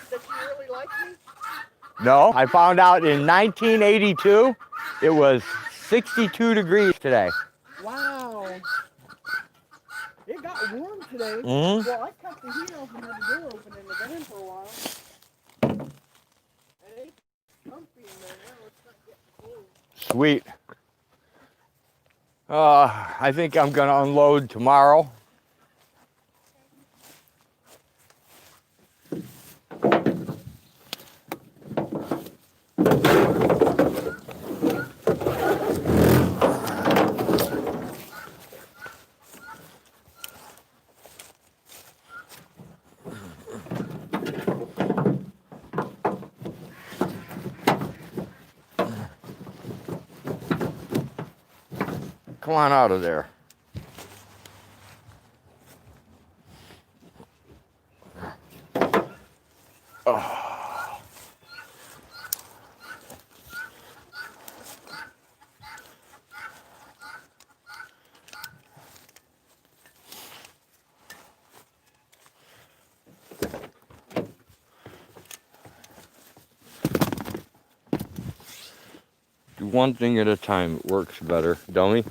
That you really like me? No, I found out in 1982 it was 62 degrees today. Wow. It got warm today. Mm-hmm. Well, I cut the heat off and had the door open in the van for a while. And it's comfy in there now. It's not getting cold. Sweet. I think I'm going to unload tomorrow. Come on out of there. Oh. Do one thing at a time. It works better, dummy.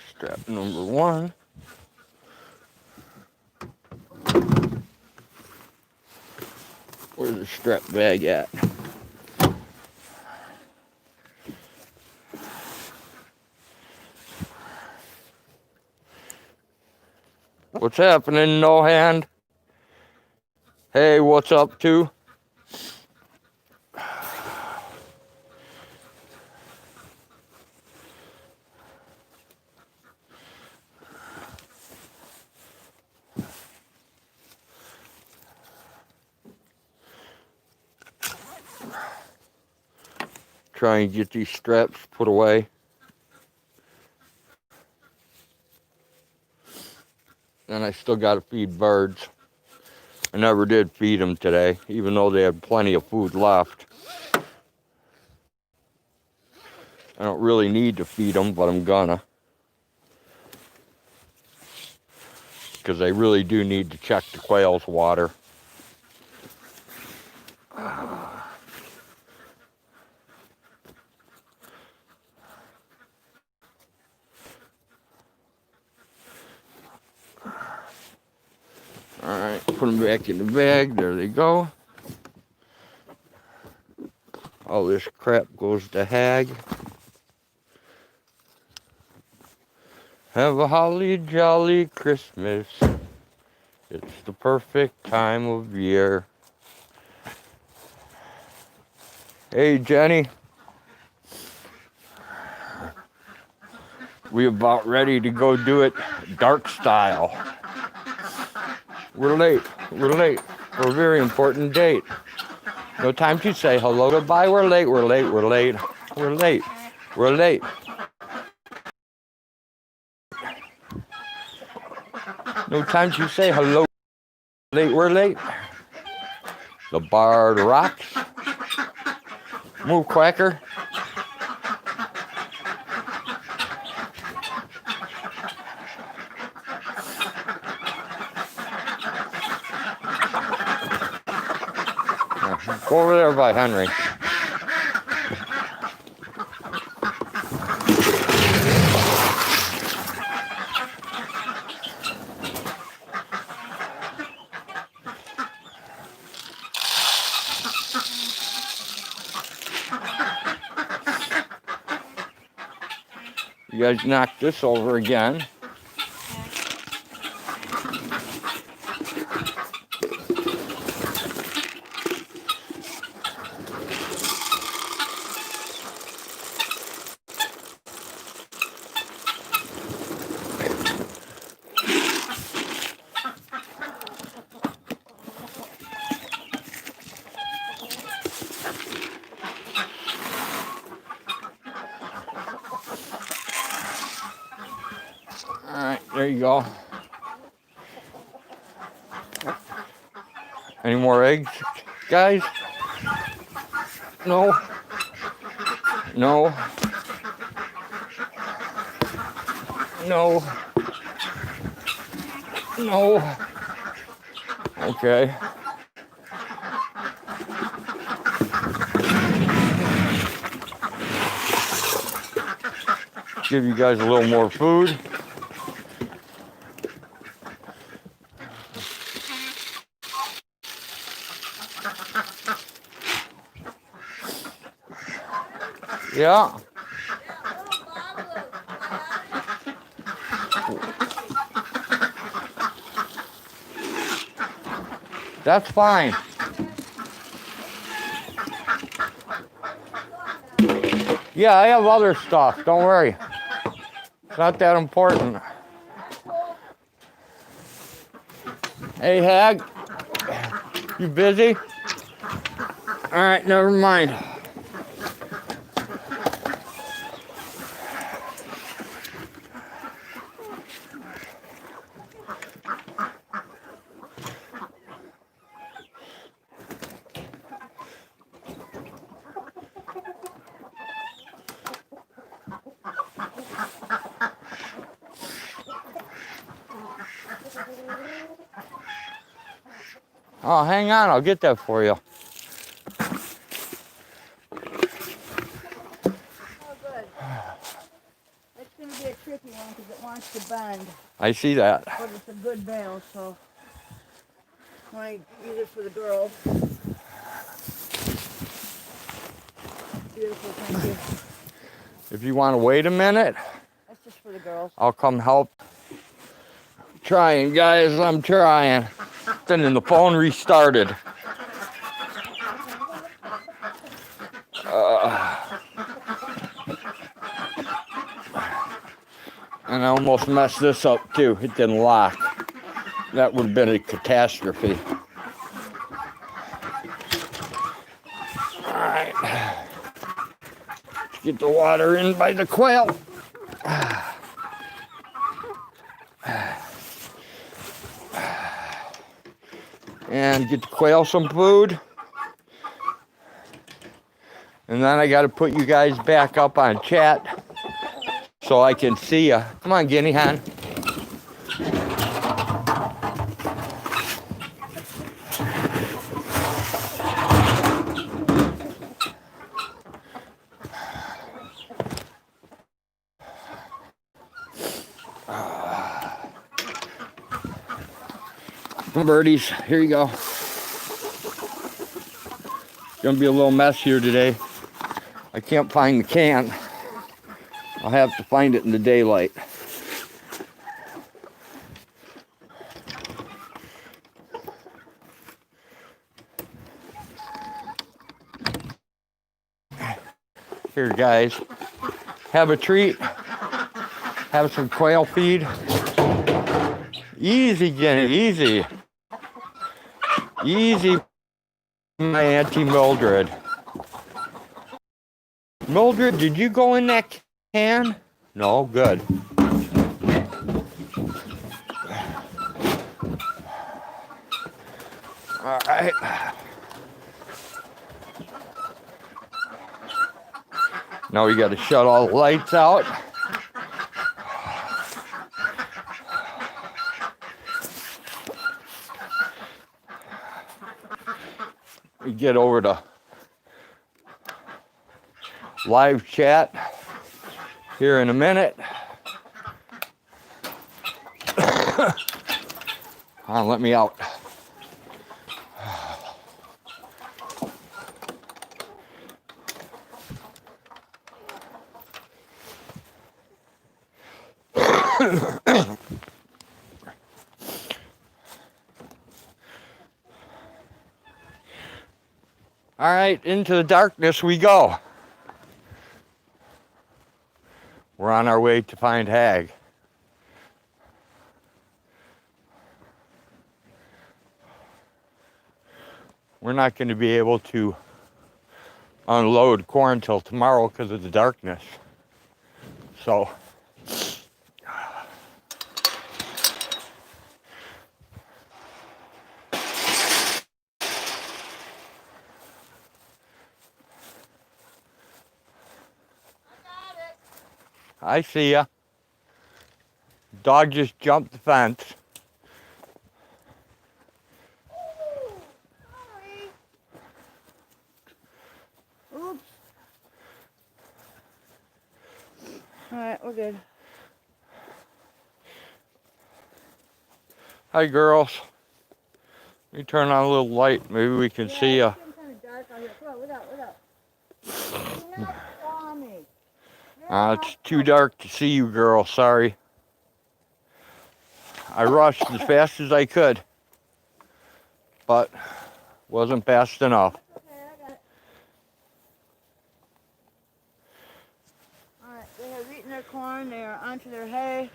Strap number one. Where's the strap bag at? What's happening, no hand? Hey, what's up, too? Try and get these straps put away. And I still got to feed birds. I never did feed them today, even though they had plenty of food left. I don't really need to feed them, but I'm gonna. Because I really do need to check the quail's water. Alright, put them back in the bag. There they go. All this crap goes to Hag. Have a holly jolly Christmas. It's the perfect time of year. Hey, Jenny. We about ready to go do it dark style. We're late. We're late for a very important date. No time to say hello, goodbye. We're late. We're late. We're late. We're late. We're late. No time to say hello. Late. We're late. The Bard rocks. Move, Quacker. Go over there by Henry. You guys knocked this over again. There you go. Any more eggs, guys? No. No. No. No. Okay. Give you guys a little more food. Yeah. That's fine. Yeah, I have other stuff. Don't worry. It's not that important. Hey, Hag. You busy? All right, never mind. Oh, hang on. I'll get that for you. It's going to be a tricky one because it wants to bend. I see that. But it's a good bale, so I use it for the girls. Beautiful, thank you. If you want to wait a minute, That's just for the girls. I'll come help. Trying, guys. I'm trying. Then the phone restarted. And I almost messed this up too. It didn't lock. That would have been a catastrophe. Alright. Let's get the water in by the quail. And get the quail some food. And then I got to put you guys back up on chat so I can see you. Come on, guinea hen. Come birdies, here you go. Gonna be a little mess here today. I can't find the can. I'll have to find it in the daylight. Here, guys, have a treat. Have some quail feed. Easy, Jenny, easy. Easy, my Auntie Mildred. Mildred, did you go in that can? No, good. All right. Now we got to shut all the lights out. We get over to live chat here in a minute. Let me out. All right, into the darkness we go. We're on our way to find Hag. We're not going to be able to unload corn till tomorrow because of the darkness. So I see ya. Dog just jumped the fence. Sorry. Oops. Alright, we're good. Hi, girls. Let me turn on a little light. Maybe we can see ya. It's getting kind of dark out here. Come on, look out. Do not claw me. It's too dark to see you, girl. Sorry. I rushed as fast as I could, but wasn't fast enough. Okay, I got it. Alright, they have eaten their corn. They are onto their hay.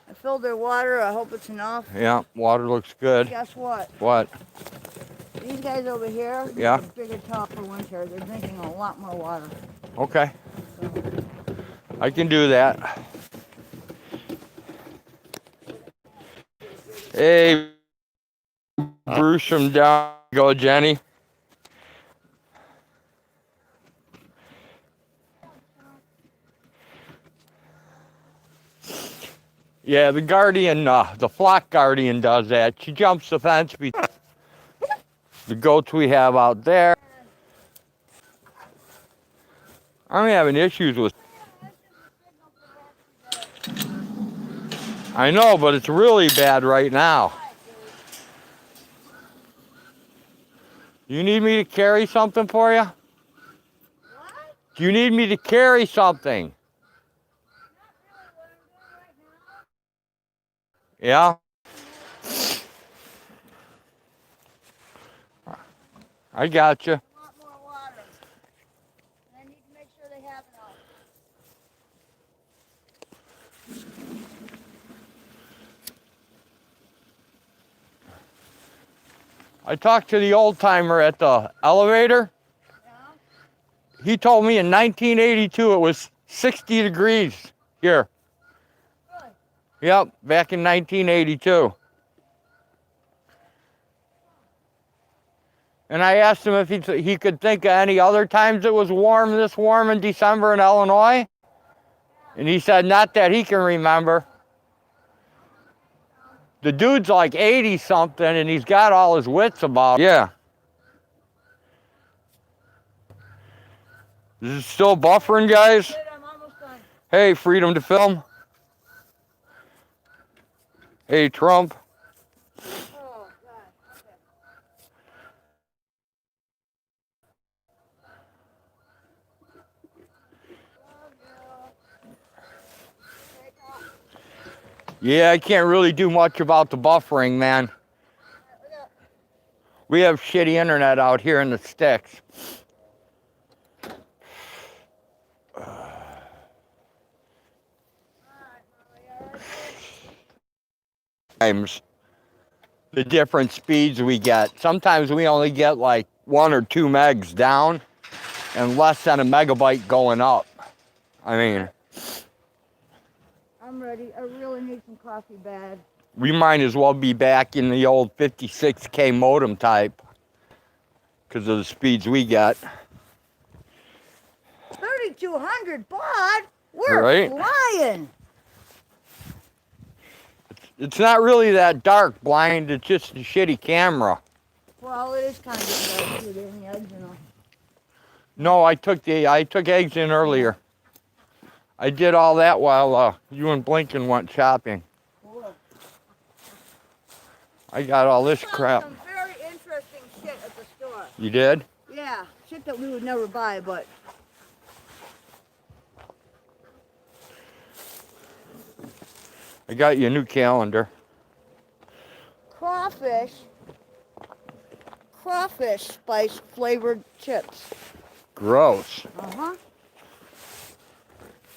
I filled their water. I hope it's enough. Yeah, water looks good. Guess what? What? These guys over here, Yeah. are bigger top for winter. They're drinking a lot more water. Okay. I can do that. Hey, Bruce from down. Go, Jenny. Yeah, the guardian, the flock guardian does that. She jumps the fence between the goats we have out there. I'm having issues with. I know, but it's really bad right now. You need me to carry something for you? What? Do you need me to carry something? Yeah? I got you. A lot more water. And I need to make sure they have enough. I talked to the old timer at the elevator. Yeah? He told me in 1982 it was 60 degrees here. Good. Yep, back in 1982. And I asked him if he could think of any other times it was this warm in December in Illinois. And he said not that he can remember. The dude's like 80 something and he's got all his wits about him. Yeah. Is it still buffering, guys? Good, I'm almost done. Hey, freedom to film. Hey, Trump. Oh, God. Okay. Take off. Yeah, I can't really do much about the buffering, man. Look up. We have shitty internet out here in the sticks. Times the different speeds we get. Sometimes we only get like 1 or 2 megs down and less than a megabyte going up. I mean, I'm ready. I really need some coffee bad. we might as well be back in the old 56K modem type because of the speeds we get. 3,200 baud? We're Right? flying. It's not really that dark, blind. It's just a shitty camera. Well, it is kind of getting dark through the eggs, you know. No, I took eggs in earlier. I did all that while you and Blinken went shopping. Cool. I got all this Found crap. some very interesting shit at the store. You did? Yeah, shit that we would never buy, but I got you a new calendar. crawfish spice flavored chips. Gross. Uh-huh.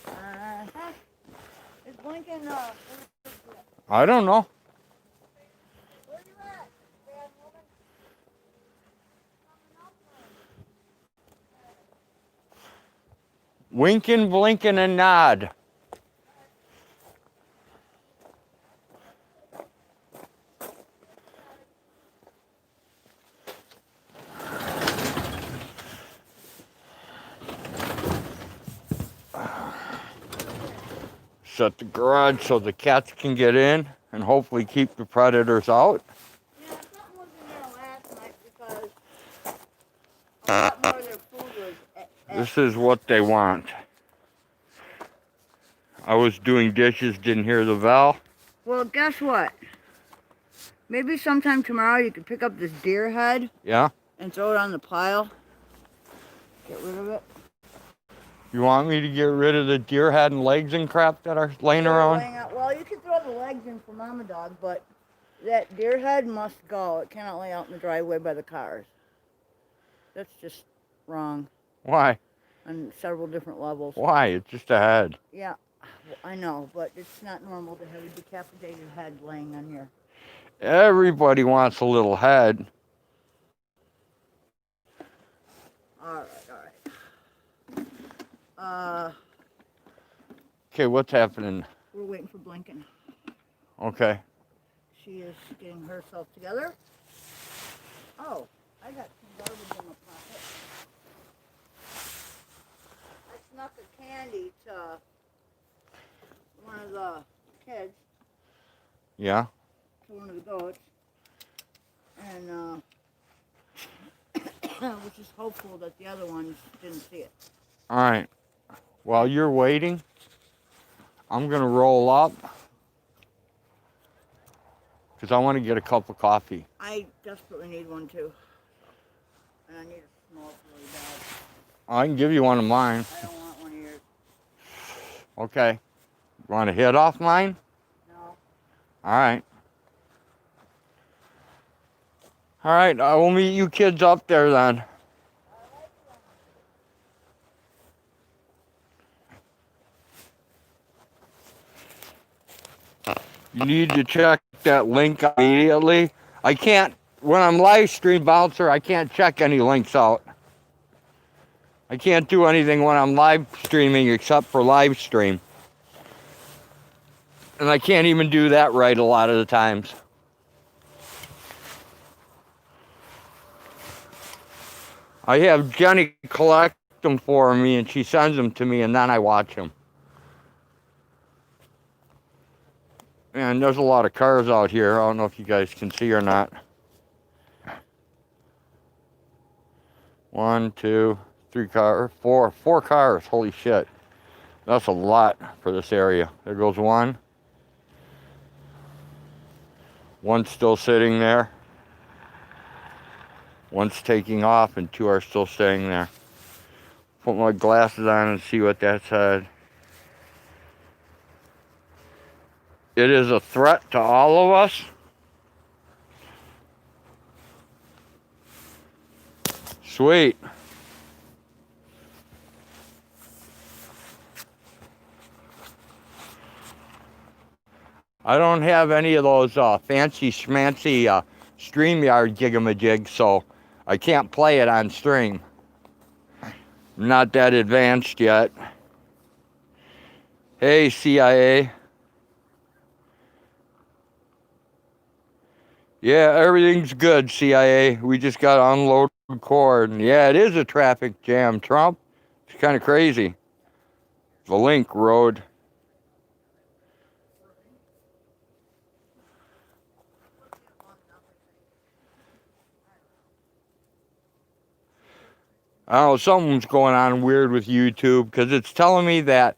Uh-huh. Is Blinken, I don't know. where you at, bad woman? Winking, blinking, and nod. Set the garage so the cats can get in and hopefully keep the predators out. Yeah, something was in there last night because a lot more of their food was This is what they want. I was doing dishes, didn't hear the bell. Well, guess what? Maybe sometime tomorrow you could pick up this deer head. Yeah? And throw it on the pile. Get rid of it. You want me to get rid of the deer head and legs and crap that are laying around? Well, you can throw the legs in for Mama Dog, but that deer head must go. It cannot lay out in the driveway by the cars. That's just wrong. Why? On several different levels. Why? It's just a head. Yeah, I know, but it's not normal to have a decapitated head laying on here. Everybody wants a little head. All right. Okay, what's happening? We're waiting for Blinken. Okay. She is getting herself together. Oh, I got some garbage in my pocket. I snuck a candy to one of the kids. Yeah? To one of the goats. And I was just hopeful that the other ones didn't see it. All right. While you're waiting, I'm going to roll up because I want to get a cup of coffee. I desperately need one too. And I need a smoke really bad. I can give you one of mine. I don't want one of yours. Okay. You want to hit off mine? No. All right. All right. I will meet you kids up there then. You need to check that link immediately. I can't, when I'm live stream bouncer, I can't check any links out. I can't do anything when I'm live streaming except for live stream. And I can't even do that right a lot of the times. I have Jenny collect them for me and she sends them to me and then I watch them. Man, there's a lot of cars out here. I don't know if you guys can see or not. 1, 2, 3 cars, four cars. Holy shit. That's a lot for this area. There goes one. One's still sitting there. One's taking off and 2 are still staying there. Put my glasses on and see what that said. It is a threat to all of us. Sweet. I don't have any of those fancy schmancy StreamYard gigamajigs, so I can't play it on stream. I'm not that advanced yet. Hey, CIA. Yeah, everything's good, CIA. We just got to unload the cord. And yeah, it is a traffic jam, Trump. It's kind of crazy. The Link Road. I don't know, something's going on weird with YouTube because it's telling me that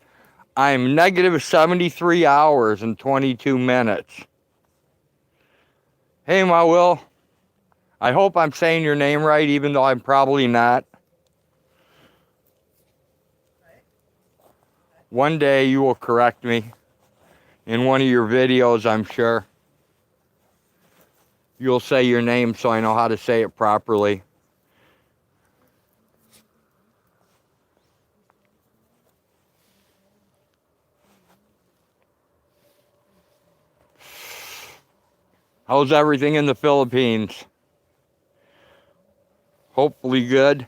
I'm negative 73 hours and 22 minutes. Hey, my Will. I hope I'm saying your name right, even though I'm probably not. One day you will correct me in one of your videos, I'm sure. You'll say your name so I know how to say it properly. How's everything in the Philippines? Hopefully good.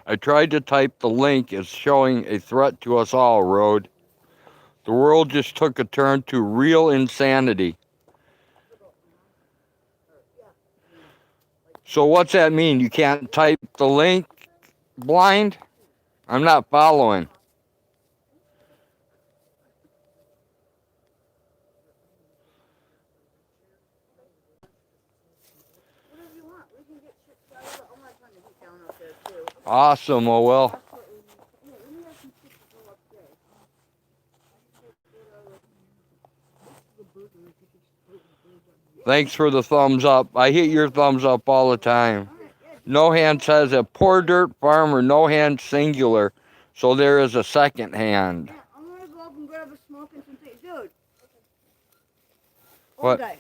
I tried to type the link as showing a threat to us all, Road. The world just took a turn to real insanity. So what's that mean? You can't type the link blind? I'm not following. Whatever you want. We can get shit started. I want to turn the heat down up there too. Awesome, oh well. That's what we need. Yeah, we need some shit to go upstairs. Thanks for the thumbs up. I hit your thumbs up all the time. No Hand says a poor dirt farmer, no hand singular. So there is a second hand. Yeah, I'm gonna go up and grab a smoke and some things. Dude. What? Okay.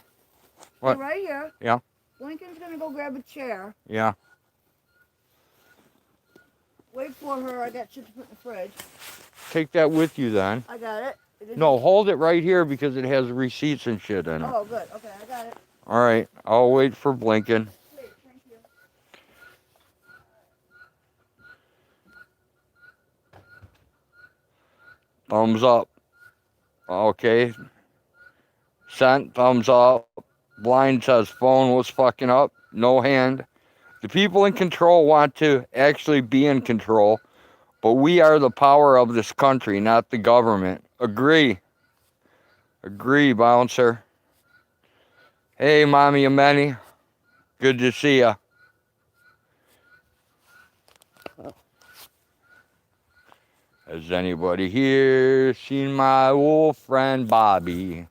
What? So right here. Yeah. Lincoln's gonna go grab a chair. Yeah. Wait for her. I got shit to put in the fridge. Take that with you then. I got it. No, hold it right here because it has receipts and shit in it. Oh, good. Okay, I got it. All right. I'll wait for blinking. Sweet, thank you. Thumbs up. Okay. Sent. Thumbs up. Blind says phone was fucking up. No hand. The people in control want to actually be in control, but we are the power of this country, not the government. Agree. Agree, bouncer. Hey, Mommy and Manny. Good to see ya. Has anybody here seen my old friend Bobby?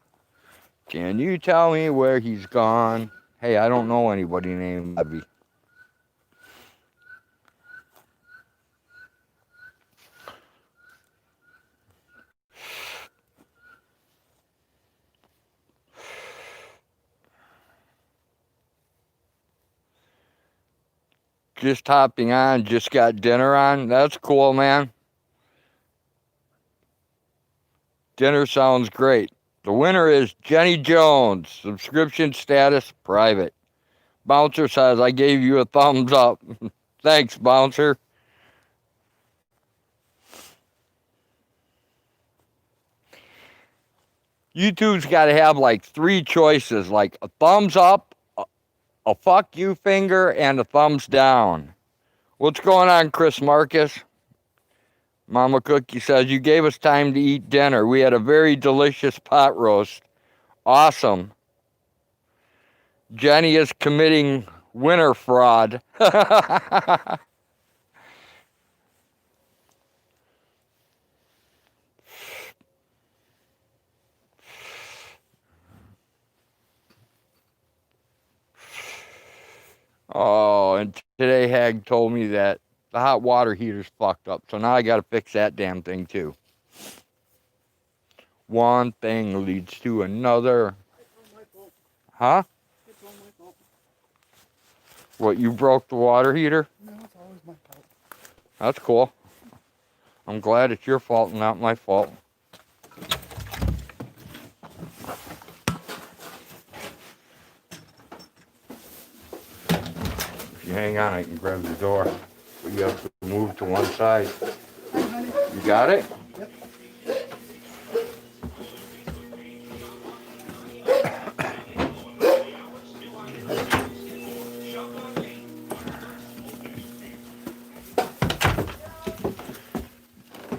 Can you tell me where he's gone? Hey, I don't know anybody named Bobby. Just hopping on, just got dinner on. That's cool, man. Dinner sounds great. The winner is Jenny Jones. Subscription status private. Bouncer says, I gave you a thumbs up. Thanks, Bouncer. YouTube's got to have like 3 choices, like a thumbs up, a fuck you finger, and a thumbs down. What's going on, Chris Marcus? Mama Cookie says, you gave us time to eat dinner. We had a very delicious pot roast. Awesome. Jenny is committing winter fraud. Oh, and today Hag told me that the hot water heater's fucked up. So now I got to fix that damn thing too. One thing leads to another. Huh? What, you broke the water heater? No, it's always my fault. That's cool. I'm glad it's your fault and not my fault. If you hang on, I can grab the door. But you have to move to one side. You got it? Yep.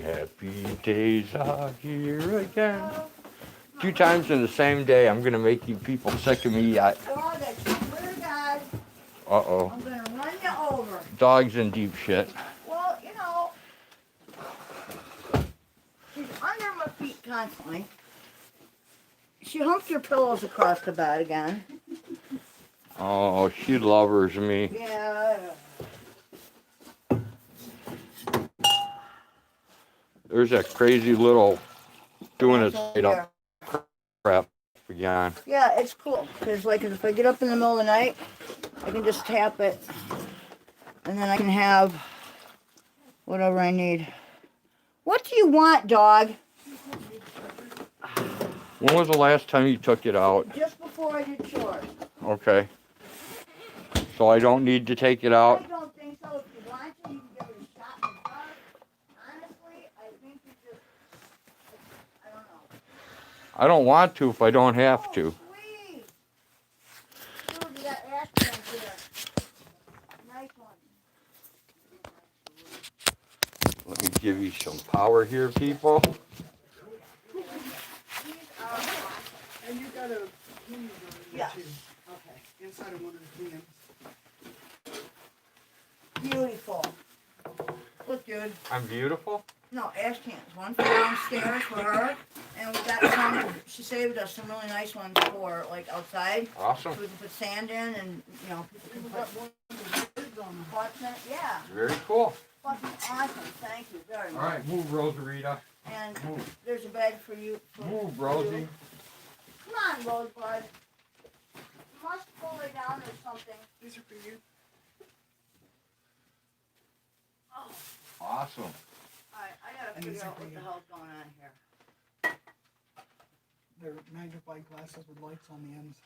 Happy days are here again. 2 times in the same day. I'm going to make you people sick of me. Dog, I swear to God, Uh-oh. I'm going to run you over. Dog's in deep shit. Well, you know, she's under my feet constantly. She humps her pillows across the bed again. Oh, she lovers me. Yeah. There's that crazy little doing its straight up crap again. Yeah, it's cool. Because, like, if I get up in the middle of the night, I can just tap it. And then I can have whatever I need. What do you want, dog? When was the last time you took it out? Just before I did chores. Okay. So I don't need to take it out? I don't think so. If you want to, you can give it a shot in the dark. Honestly, I think you just, I don't know. I don't want to if I don't have to. Oh, sweet. Dude, you got ash cans here. give you some power here, people. And you got a cleaning Yeah. too. Okay. Inside of one of the cans. Beautiful. Look, dude. I'm beautiful? No, ash cans. One for downstairs for her, and we got some. She saved us some really nice ones for like outside. Awesome. So we can put sand in, and you know people can put pots in it. Yeah. Very cool. Fucking awesome. Thank you very much. All right, move, Rosarita. And Move. there's a bag for you. Move, for Rosie. you. Come on, Rosebud. You must pull it down or something. These are for you. Oh. Awesome. Alright, I gotta And figure these are out for what you. the hell's going on here. They're magnifying glasses with lights on the ends.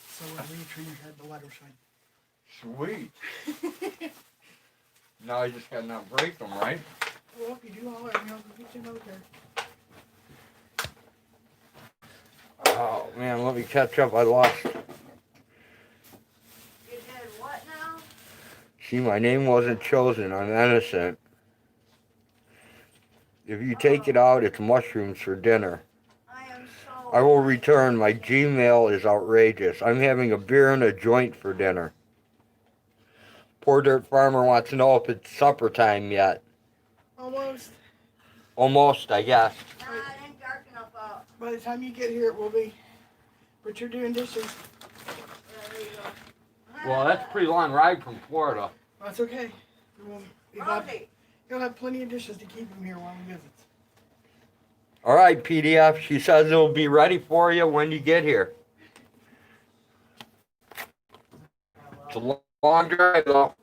So when we turn your head, the light will shine. Sweet. Now I just gotta not break them, right? Well, if you do holler at me, I'll get you another pair. Oh man, let me catch up. I lost. You did what now? See, my name wasn't chosen. I'm innocent. If you take it out, it's mushrooms for dinner. I am so. I will return. My Gmail is outrageous. I'm having a beer and a joint for dinner. Poor Dirt Farmer wants to know if it's supper time yet. Almost. Almost, I guess. Nah, it ain't dark enough out. By the time you get here, it will be. But you're doing dishes. Yeah, there you go. Well, that's a pretty long ride from Florida. That's okay. You'll have, Rosie. you'll have plenty of dishes to keep him here while he visits. All right, PDF. She says it'll be ready for you when you get here. It's a long drive, though.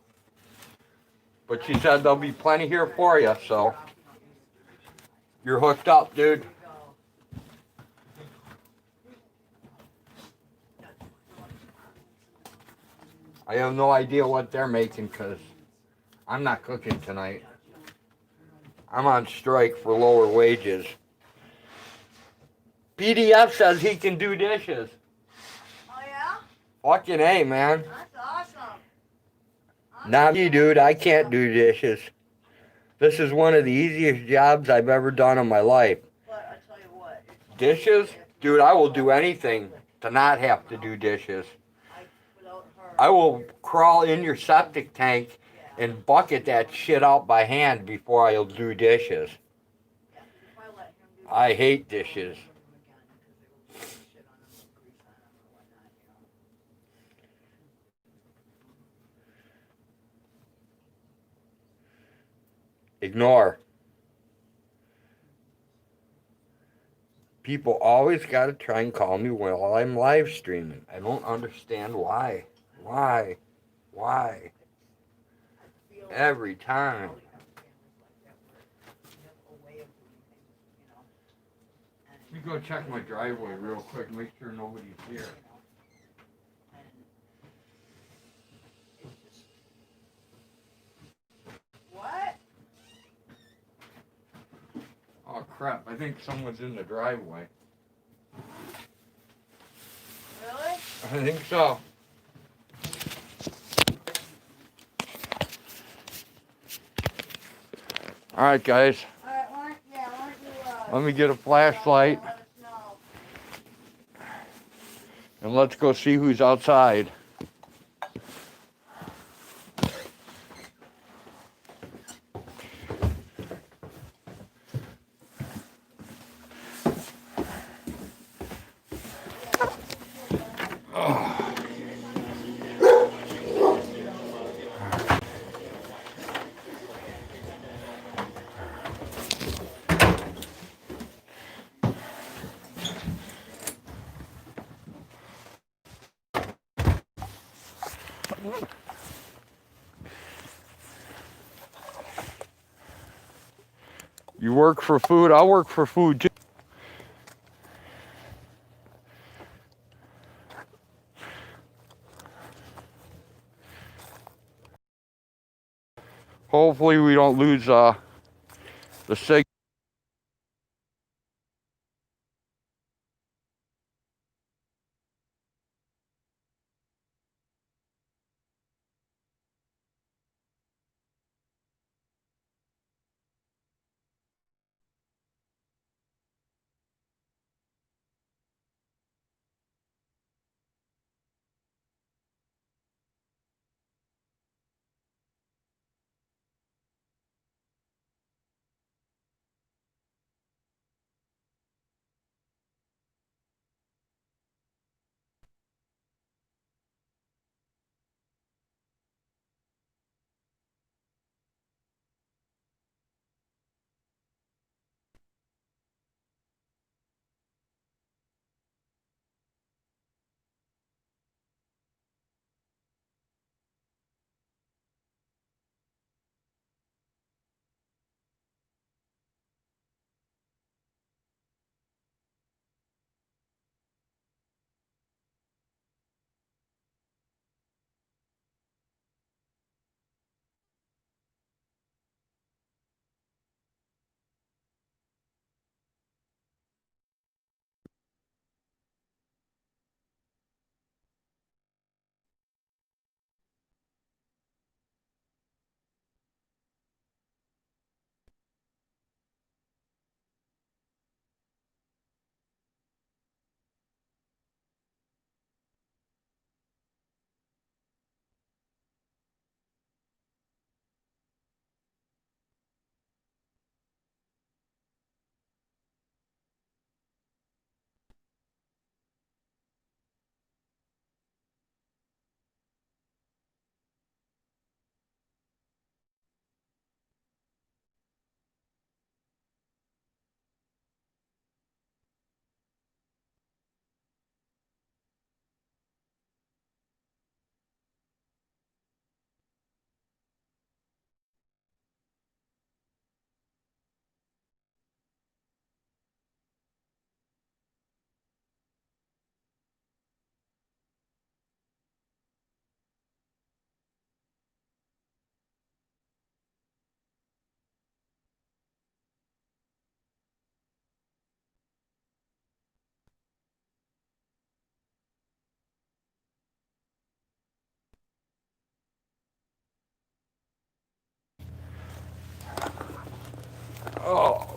But she said there'll be plenty here for you, so you're hooked up, dude. I have no idea what they're making because I'm not cooking tonight. I'm on strike for lower wages. PDF says he can do dishes. Oh yeah? Fucking A, man. That's awesome. Not me, dude. I can't do dishes. This is one of the easiest jobs I've ever done in my life. But I tell you what. Dishes? Dude, I will do anything to not have to do dishes. Without her. I will crawl in your septic tank and bucket that shit out by hand before I'll do dishes. I hate dishes. Ignore. People always gotta try and call me while I'm live streaming. I don't understand why. Why? Every time. Let me go check my driveway real quick, make sure nobody's here. What? Oh crap, I think someone's in the driveway. Really? I think so. Alright guys, Alright, why don't you, let me get a flashlight let us know. and let's go see who's outside. You work for food, I'll work for food too. Hopefully we don't lose the signal.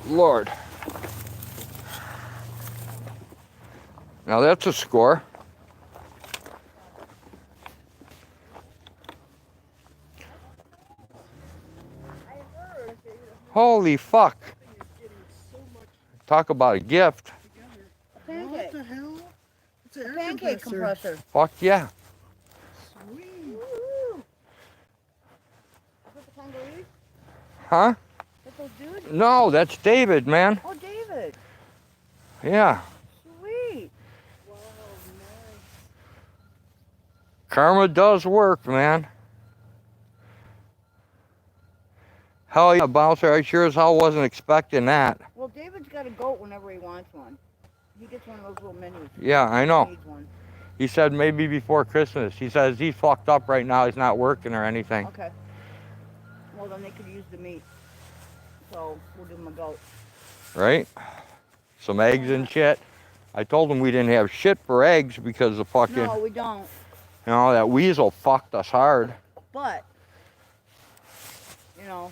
Lord. Now that's a score. Holy fuck. Talk about a gift. Pancake. What the hell? It's an air Pancake compressor. Fuck yeah. Sweet. Woo! Is that the Congolese? Huh? Is that those dudes? No, that's David, man. Oh, David. Yeah. Sweet. Wow, nice. Karma does work, man. Hell yeah, Bouncer. I sure as hell wasn't expecting that. Well, David's got a goat whenever he wants one. He gets one of those little minis. Yeah, I know. He needs one. He said maybe before Christmas. He says he's fucked up right now. He's not working or anything. Okay. Well, then they could use the meat. So we'll give him a goat. Right? Some eggs and shit. I told him we didn't have shit for eggs because the fucking, No, we don't. you know, that weasel fucked us hard. But, you know,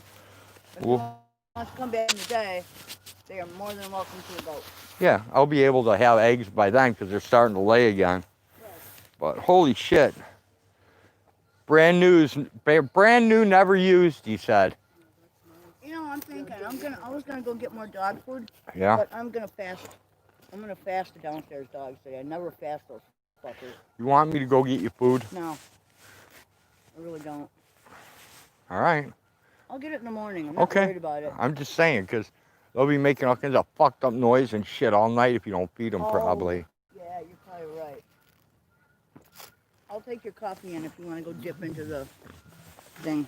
if Well- you want to come back in the day, they are more than welcome to a goat. Yeah, I'll be able to have eggs by then because they're starting to lay again. But holy shit. Brand new, never used, he said. You know, I'm thinking I was gonna go get more dog food, Yeah. but I'm gonna fast the downstairs dogs today. I never fast those fuckers. You want me to go get you food? No, I really don't. All right. I'll get it in the morning. I'm not Okay. worried about it. I'm just saying because they'll be making all kinds of fucked up noise and shit all night if you don't feed them Oh. probably. Yeah, you're probably right. I'll take your coffee in if you want to go dip into the thing.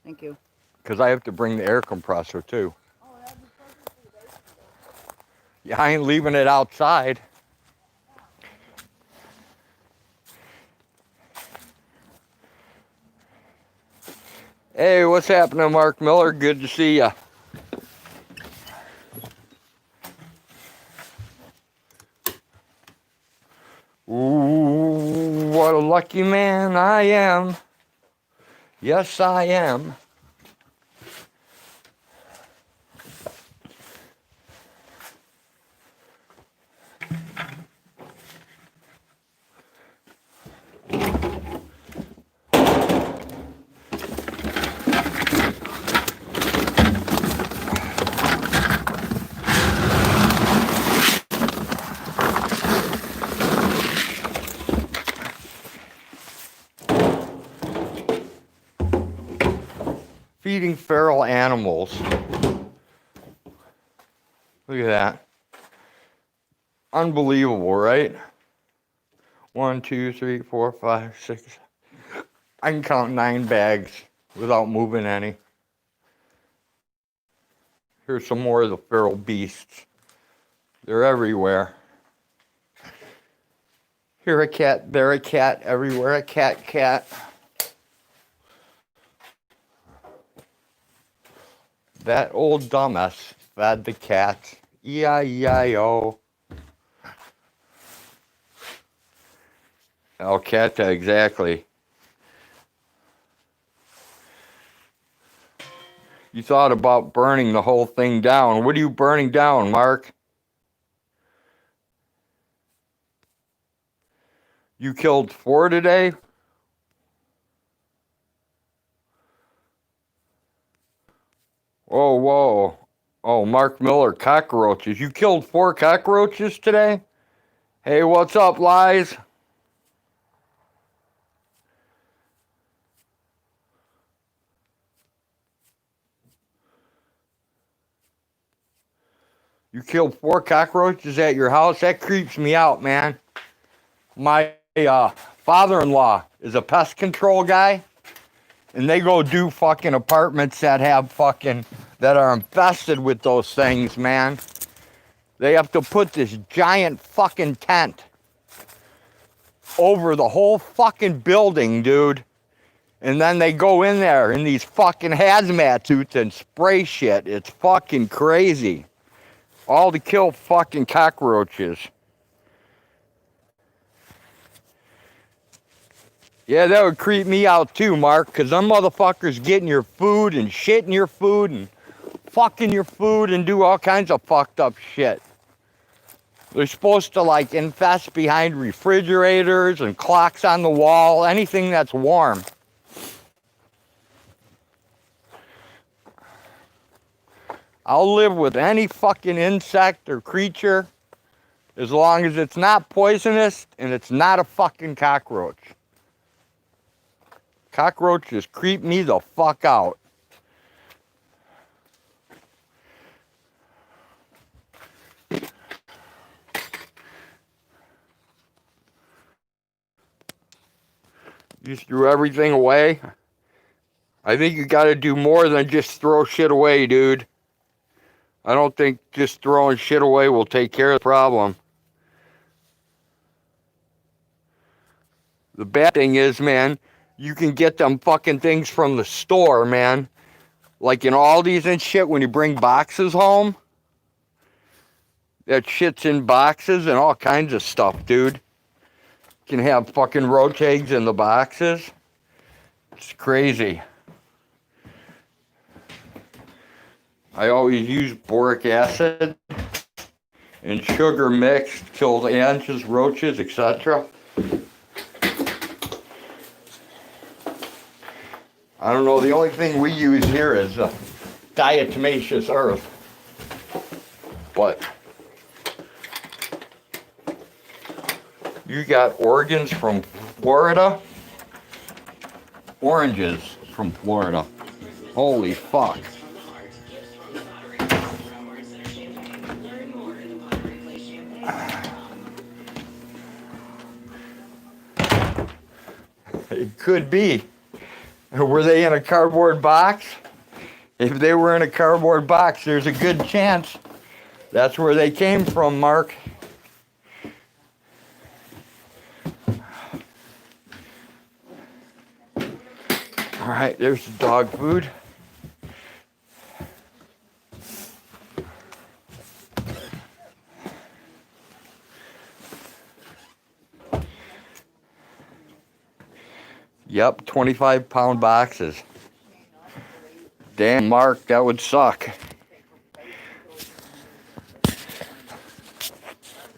Thank you. Because I have to bring the air compressor too. Oh, that'd be perfect for the basement. Yeah, I ain't leaving it outside. Hey, what's happening, Mark Miller? Good to see ya. Ooh, what a lucky man I am. Yes, I am. Feeding feral animals. Look at that. Unbelievable, right? 1, 2, 3, 4, 5, 6. I can count 9 bags without moving any. Here's some more of the feral beasts. They're everywhere. Here a cat, there a cat, everywhere a cat. That old dumbass fed the cat. E-I-E-I-O. Alcata, exactly. You thought about burning the whole thing down. What are you burning down, Mark? You killed 4 today? Whoa. Oh, Mark Miller, cockroaches. You killed 4 cockroaches today? Hey, what's up, Lies? You killed 4 cockroaches at your house? That creeps me out, man. My father-in-law is a pest control guy, and they go do fucking apartments that have that are infested with those things, man. They have to put this giant fucking tent over the whole fucking building, dude. And then they go in there in these fucking hazmat suits and spray shit. It's fucking crazy. All to kill fucking cockroaches. Yeah, that would creep me out too, Mark, because them motherfuckers get in your food and shit in your food and fuck in your food and do all kinds of fucked up shit. They're supposed to like infest behind refrigerators and clocks on the wall, anything that's warm. I'll live with any fucking insect or creature as long as it's not poisonous and it's not a fucking cockroach. Cockroaches creep me the fuck out. You threw everything away? I think you gotta do more than just throw shit away, dude. I don't think just throwing shit away will take care of the problem. The bad thing is, man, you can get them fucking things from the store, man. Like in Aldi's and shit, when you bring boxes home. That shit's in boxes and all kinds of stuff, dude. You can have fucking roach eggs in the boxes. It's crazy. I always use boric acid and sugar mixed, kills ants, roaches, etc. I don't know, the only thing we use here is diatomaceous earth. But you got organs from Florida? Oranges from Florida. Holy fuck. It could be. Were they in a cardboard box? If they were in a cardboard box, there's a good chance that's where they came from, Mark. All right, there's the dog food. Yep, 25-pound boxes. Damn, Mark, that would suck.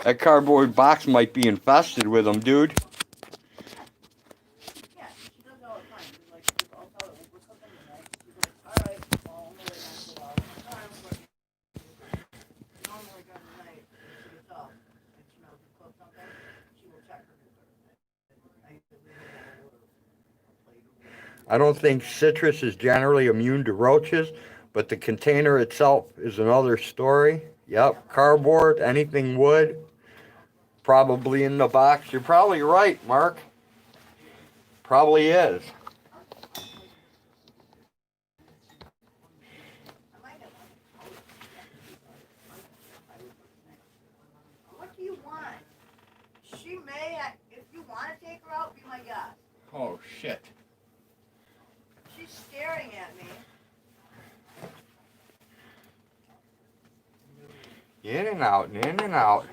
That cardboard box might be infested with them, dude. I don't think citrus is generally immune to roaches, but the container itself is another story. Yep, cardboard, anything wood, probably in the box. You're probably right, Mark. Probably is. What do you want? She may, if you want to take her out, be my guest. Oh, shit. She's staring at me. In and out, in and out.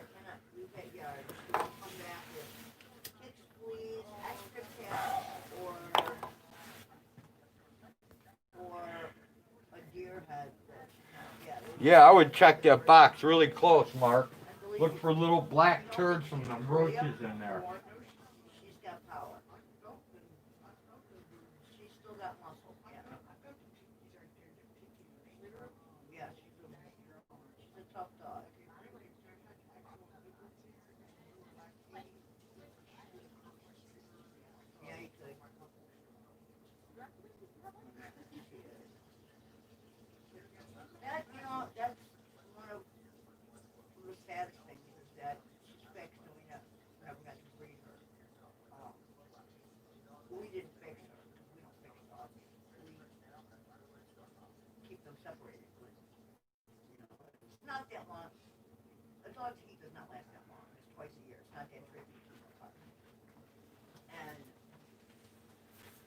Yeah, I would check that box really close, Mark. Look for little black turds from the roaches in there. She's got power. She's still got muscle. Yeah, she's a tough dog. Yeah, you could. That, that's one of the saddest things is that she's fixed and we never got to breed her. We didn't fix her. We don't fix dogs. We keep them separated. It's not that long. A dog's heat does not last that long. It's twice a year. It's not that tricky to keep apart. And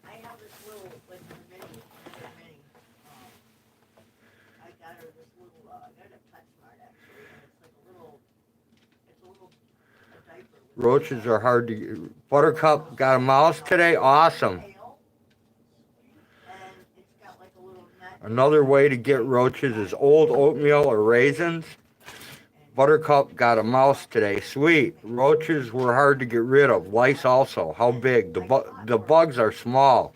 I have this little, like, mini. I got her this little, I got it at PetSmart actually, and it's like a diaper. Roaches are hard to... Buttercup got a mouse today? Awesome. And it's got like a little net Another way to get roaches is old oatmeal or raisins. Buttercup got a mouse today. Sweet. Roaches were hard to get rid of. Lice also. How big? The bugs are small.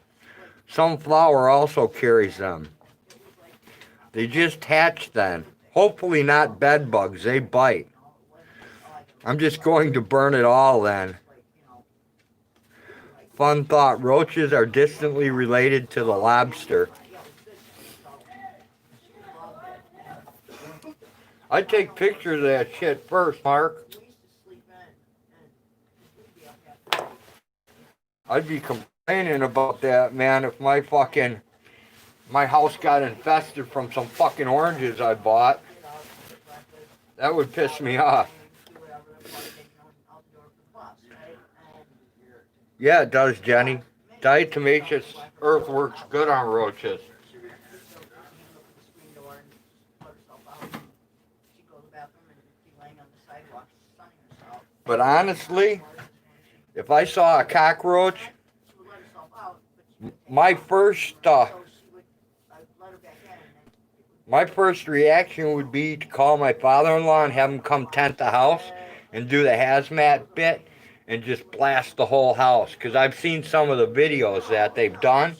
Some flour also carries them. They just hatch then. Hopefully not bed bugs. They bite. I'm just going to burn it all then. Fun thought. Roaches are distantly related to the lobster. I'd take pictures of that shit first, Mark. I'd be complaining about that, man, if my house got infested from some fucking oranges I bought. That would piss me off. Yeah, it does, Jenny. Diatomaceous earth works good on roaches. But honestly, if I saw a cockroach, my first reaction would be to call my father-in-law and have him come tent the house and do the hazmat bit and just blast the whole house. Because I've seen some of the videos that they've done.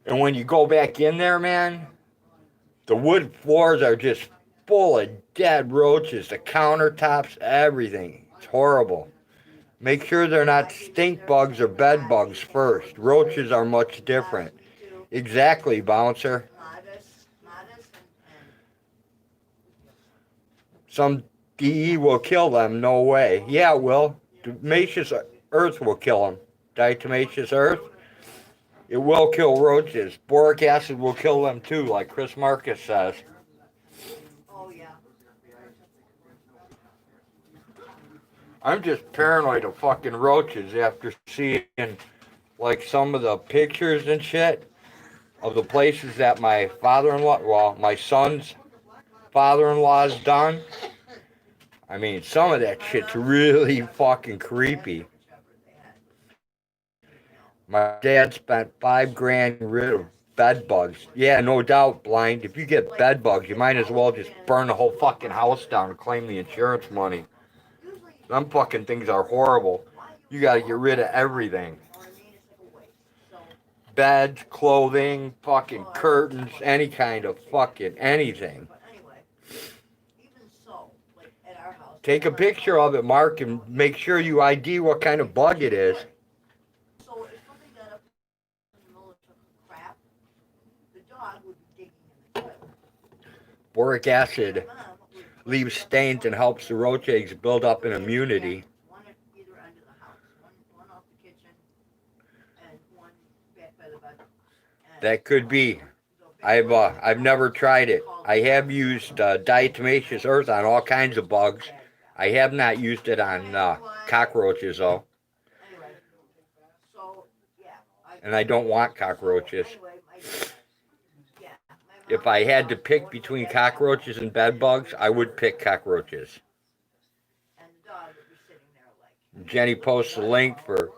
And when you go back in there, man, the wood floors are just full of dead roaches. The countertops, everything. It's horrible. Make sure they're not stink bugs or bed bugs first. Roaches are much different. Exactly, Bouncer. Some DE will kill them. No way. Yeah, it will. Diatomaceous earth will kill them. Diatomaceous earth, it will kill roaches. Boric acid will kill them too, like Chris Marcus says. I'm just paranoid of fucking roaches after seeing like some of the pictures and shit of the places that my my son's father-in-law's done. I mean, some of that shit's really fucking creepy. My dad spent $5,000 rid of bed bugs. Yeah, no doubt, Blind. If you get bed bugs, you might as well just burn the whole fucking house down and claim the insurance money. Them fucking things are horrible. You gotta get rid of everything. Beds, clothing, fucking curtains, any kind of fucking anything. Take a picture of it, Mark, and make sure you ID what kind of bug it is. Boric acid leaves stains and helps the roach eggs build up an immunity. That could be. I've never tried it. I have used diatomaceous earth on all kinds of bugs. I have not used it on cockroaches though. And I don't want cockroaches. If I had to pick between cockroaches and bed bugs, I would pick cockroaches. Jenny posts a link for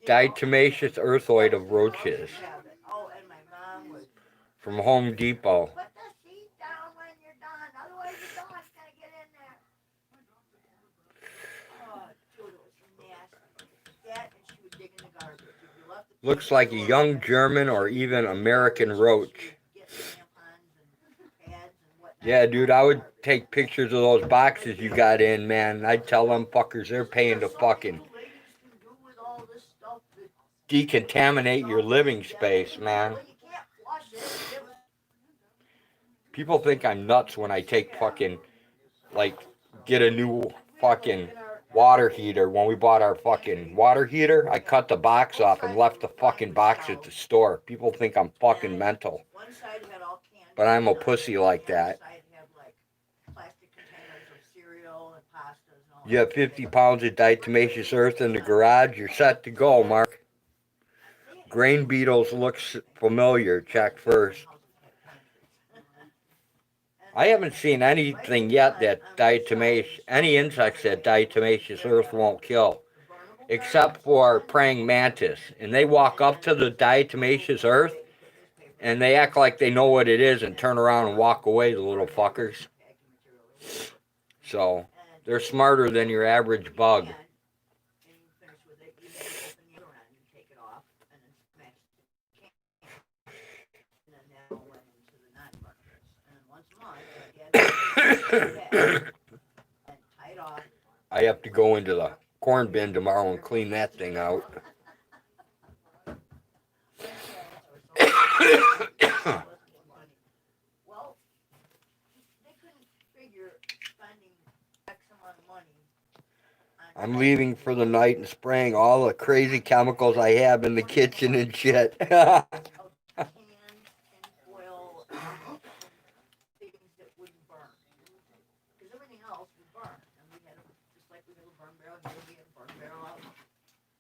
diatomaceous earthoid of roaches from Home Depot. Looks like a young German or even American roach. Yeah, dude, I would take pictures of those boxes you got in, man. I'd tell them fuckers they're paying to fucking decontaminate your living space, man. People think I'm nuts when I take fucking, like, get a new fucking water heater. When we bought our fucking water heater, I cut the box off and left the fucking box at the store. People think I'm fucking mental. But I'm a pussy like that. You have 50 pounds of diatomaceous earth in the garage, you're set to go, Mark. Grain beetles looks familiar, check first. I haven't seen anything yet that any insects that diatomaceous earth won't kill, except for praying mantis. And they walk up to the diatomaceous earth And they act like they know what it is and turn around and walk away, the little fuckers. So, they're smarter than your average bug. And you finish with it, you then open the other end and take it off, and then smash the can. And then that all went into the non-burners. And then once a month, and tie it off. I have to go into the corn bin tomorrow and clean that thing out. Well, they couldn't figure spending X amount of money. I'm leaving for the night and spraying all the crazy chemicals I have in the kitchen and shit. Cans, tinfoil, things that wouldn't burn. Because everything else would burn. And we had, just like we had a burn barrel here, we had a burn barrel out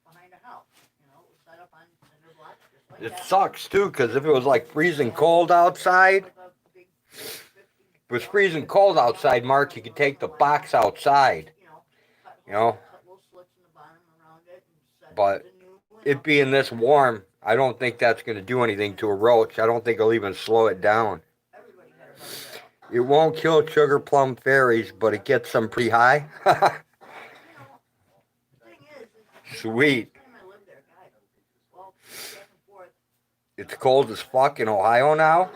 behind the house. You know, it was set up on cinder blocks just like It that. sucks too, because if it was like freezing cold outside, if it was freezing cold outside, Mark, you could take the box outside, you know. But it being this warm, I don't think that's going to do anything to a roach. I don't think it'll even slow it down. It won't kill sugar plum fairies, but it gets them pretty high. Sweet. It's cold as fuck in Ohio now.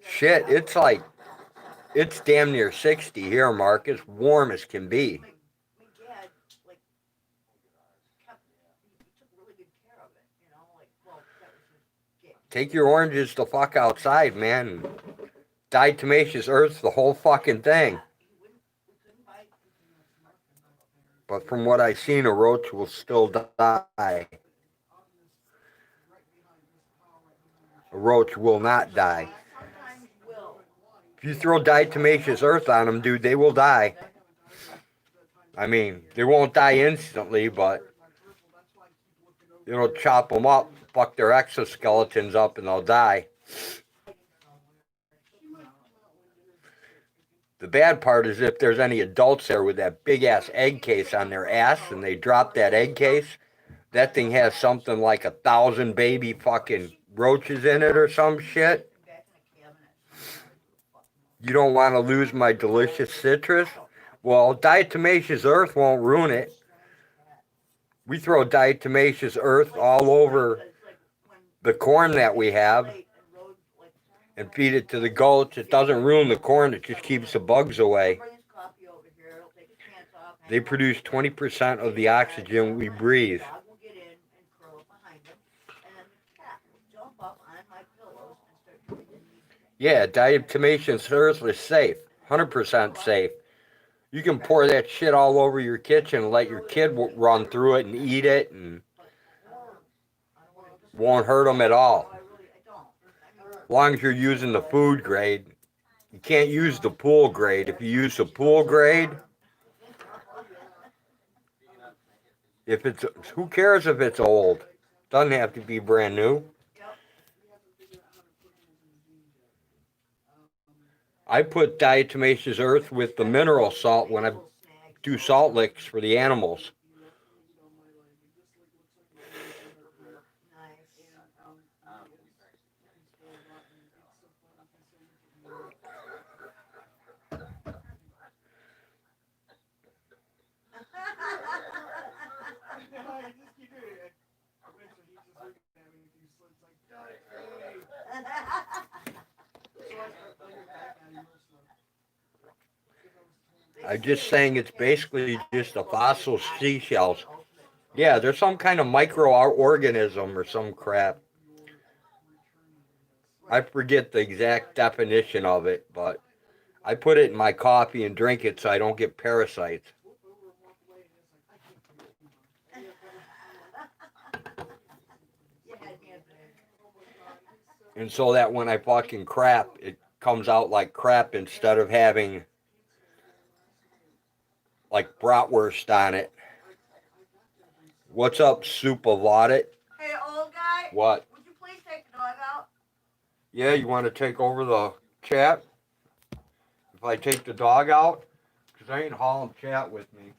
Shit, it's damn near 60 here, Mark. It's warm as can be. Take your oranges the fuck outside, man. Diatomaceous earth, the whole fucking thing. But from what I've seen, a roach will still die. A roach will not die. If you throw diatomaceous earth on them, dude, they will die. I mean, they won't die instantly, but it'll chop them up, fuck their exoskeletons up, and they'll die. The bad part is if there's any adults there with that big-ass egg case on their ass and they drop that egg case, that thing has something like 1,000 baby fucking roaches in it or some shit. You don't want to lose my delicious citrus? Well, diatomaceous earth won't ruin it. We throw diatomaceous earth all over the corn that we have and feed it to the goats. It doesn't ruin the corn, it just keeps the bugs away. They produce 20% of the oxygen we breathe. Yeah, diatomaceous earth is safe, 100% safe. You can pour that shit all over your kitchen and let your kid run through it and eat it and won't hurt them at all. As long as you're using the food grade. You can't use the pool grade. If you use the pool grade, who cares if it's old? Doesn't have to be brand new. I put diatomaceous earth with the mineral salt when I do salt licks for the animals. I'm just saying it's basically just a fossil seashells. Yeah, there's some kind of microorganism or some crap. I forget the exact definition of it, but I put it in my coffee and drink it so I don't get parasites. And so that when I fucking crap, it comes out like crap instead of having like bratwurst on it. What's up, soup of audit? Hey, old guy. What? Would you please take the dog out? Yeah, you want to take over the chat? If I take the dog out? Because I ain't hauling chat with me.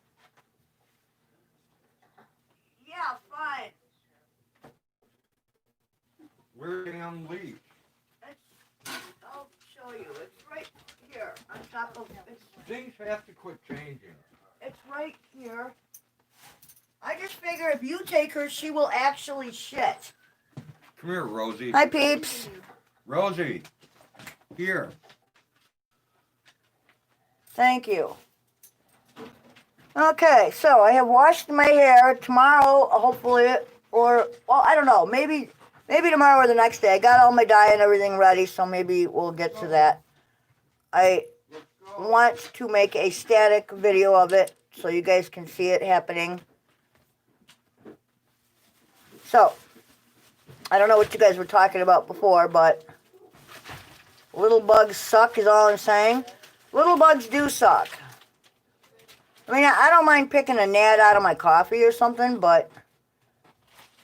Yeah, fine. Where's the damn leash? have to quit changing. It's right here. I just figure if you take her, she will actually shit. Come here, Rosie. Hi, peeps. Rosie, here. Thank you. Okay, so I have washed my hair. Tomorrow, hopefully, or, well, I don't know. Maybe tomorrow or the next day. I got all my dye and everything ready, so maybe we'll get to that. I want to make a static video of it so you guys can see it happening. So, I don't know what you guys were talking about before, but little bugs suck is all I'm saying. Little bugs do suck. I mean, I don't mind picking a gnat out of my coffee or something, but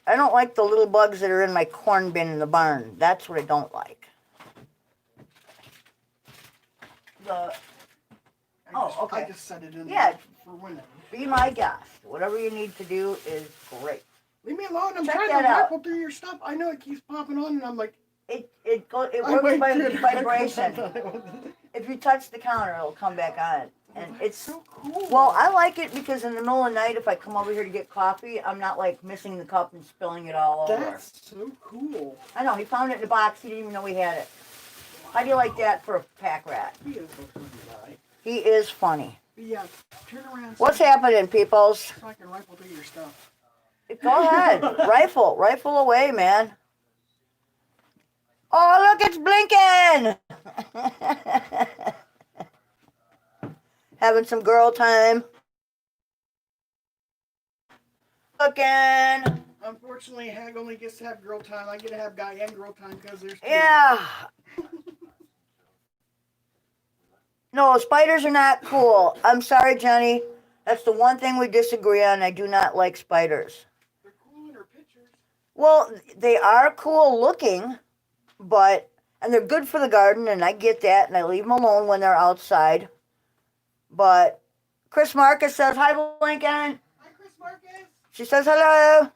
I don't like the little bugs that are in my corn bin in the barn. That's what I don't like. Okay. I just set it in Yeah. there for whenever. Be my guest. Whatever you need to do is great. Leave me alone. I'm Check trying that to out. rifle through your stuff. I know it keeps popping on, and I'm like, It I works wait by till it vibration. comes on. If you touch the counter, it'll come back on. And it's so cool. well, I like it because in the middle of the night, if I come over here to get coffee, I'm not like missing the cup and spilling it all over. That's so cool. I know, he found it in the box. He didn't even know we had it. How do you like that for a pack rat? He is so funny, guy. He is funny. But yeah, turn around. What's happening, peoples? So I can rifle through your stuff. Go ahead. Rifle away, man. Oh, look, it's blinking! Having some girl time. Looking. Unfortunately, Hag only gets to have girl time. I get to have guy and girl time because there's two. Yeah. No, spiders are not cool. I'm sorry, Johnny. That's the one thing we disagree on. I do not like spiders. They're cool in her pictures. Well, they are cool looking, and they're good for the garden, and I get that, and I leave them alone when they're outside. But Chris Marcus says, hi, Lincoln. Hi, Chris Marcus. She says, hello.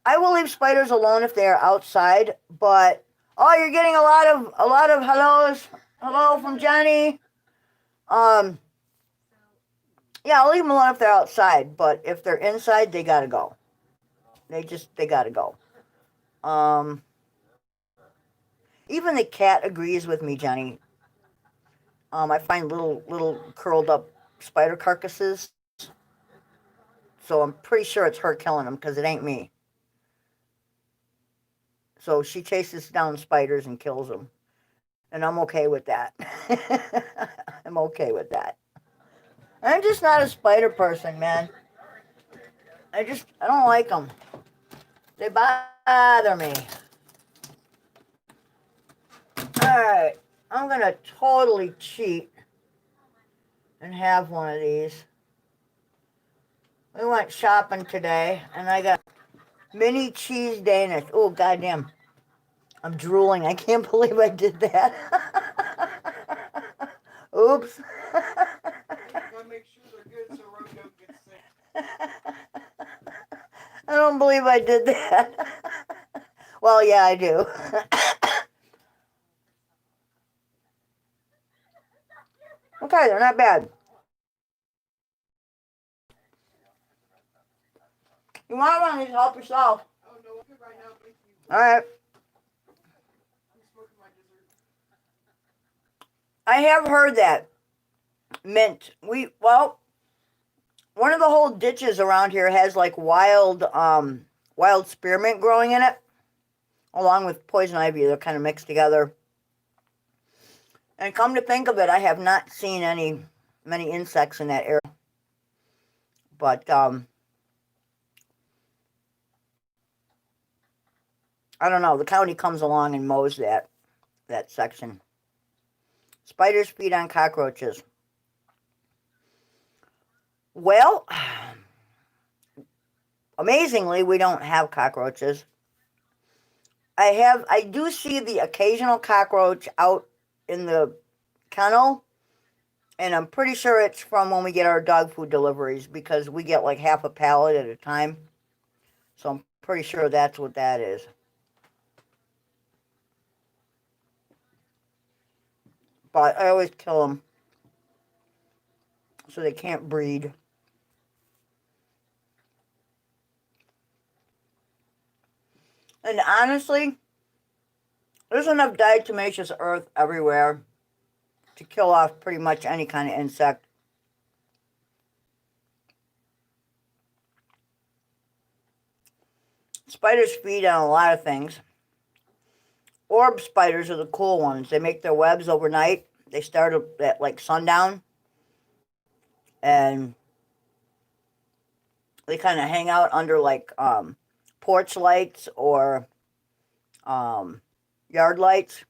I will leave spiders alone if they are outside, but, oh, you're getting a lot of hellos. Hello from Johnny. Yeah, I'll leave them alone if they're outside, but if they're inside, they gotta go. They gotta go. Even the cat agrees with me, Johnny. I find little curled up spider carcasses. So I'm pretty sure it's her killing them because it ain't me. So she chases down spiders and kills them. And I'm okay with that. I'm okay with that. I'm just not a spider person, man. I don't like them. They bother me. Alright, I'm going to totally cheat and have one of these. We went shopping today, and I got mini cheese Danish. Oh, goddamn. I'm drooling. I can't believe I did that. Oops. Gotta make sure they're good so Rose don't get sick. I don't believe I did that. Well, yeah, I do. Okay, they're not bad. You want one of these, help yourself. Oh, no, I'm good right now. Thank you. All right. I'm smoking my dessert. I have heard that mint. One of the whole ditches around here has like wild spearmint growing in it, along with poison ivy. They're kind of mixed together. And come to think of it, I have not seen many insects in that area. But I don't know. The county comes along and mows that section. Spiders feed on cockroaches. Well, amazingly, we don't have cockroaches. I do see the occasional cockroach out in the kennel, and I'm pretty sure it's from when we get our dog food deliveries because we get like half a pallet at a time. So I'm pretty sure that's what that is. But I always kill them. so they can't breed. And honestly, there's enough diatomaceous earth everywhere to kill off pretty much any kind of insect. Spiders feed on a lot of things. Orb spiders are the cool ones. They make their webs overnight. They start at like sundown. And they kind of hang out under like porch lights or yard lights.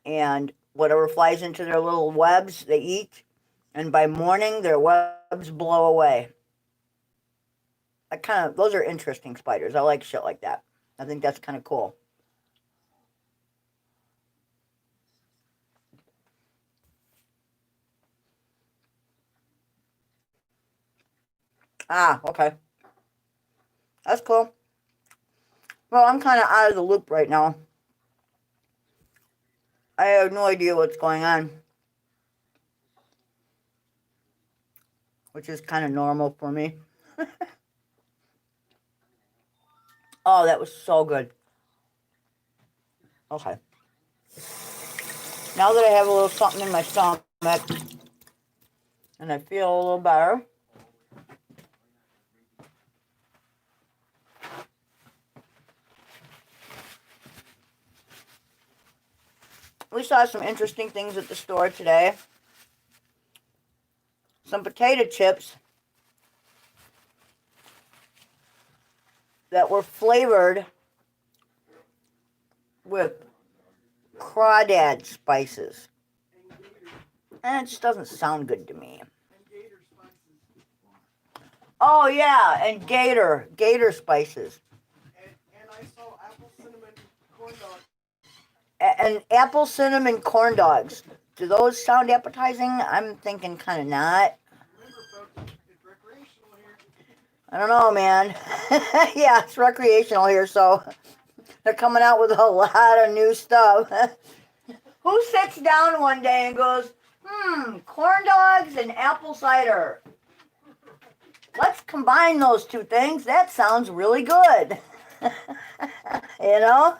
And whatever flies into their little webs, they eat. And by morning, their webs blow away. Those are interesting spiders. I like shit like that. I think that's kind of cool. Ah, okay. That's cool. Well, I'm kind of out of the loop right now. I have no idea what's going on. Which is kind of normal for me. Oh, that was so good. Okay. Now that I have a little something in my stomach, and I feel a little better, we saw some interesting things at the store today. Some potato chips that were flavored with crawdad spices. And it just doesn't sound good to me. Oh yeah, and gator spices. And I saw apple cinnamon corn dogs. And apple cinnamon corn dogs. Do those sound appetizing? I'm thinking kind of not. Remember, folks, it's recreational here. I don't know, man. Yeah, it's recreational here, so they're coming out with a lot of new stuff. Who sits down one day and goes, corn dogs and apple cider? Let's combine those two things. That sounds really good. You know?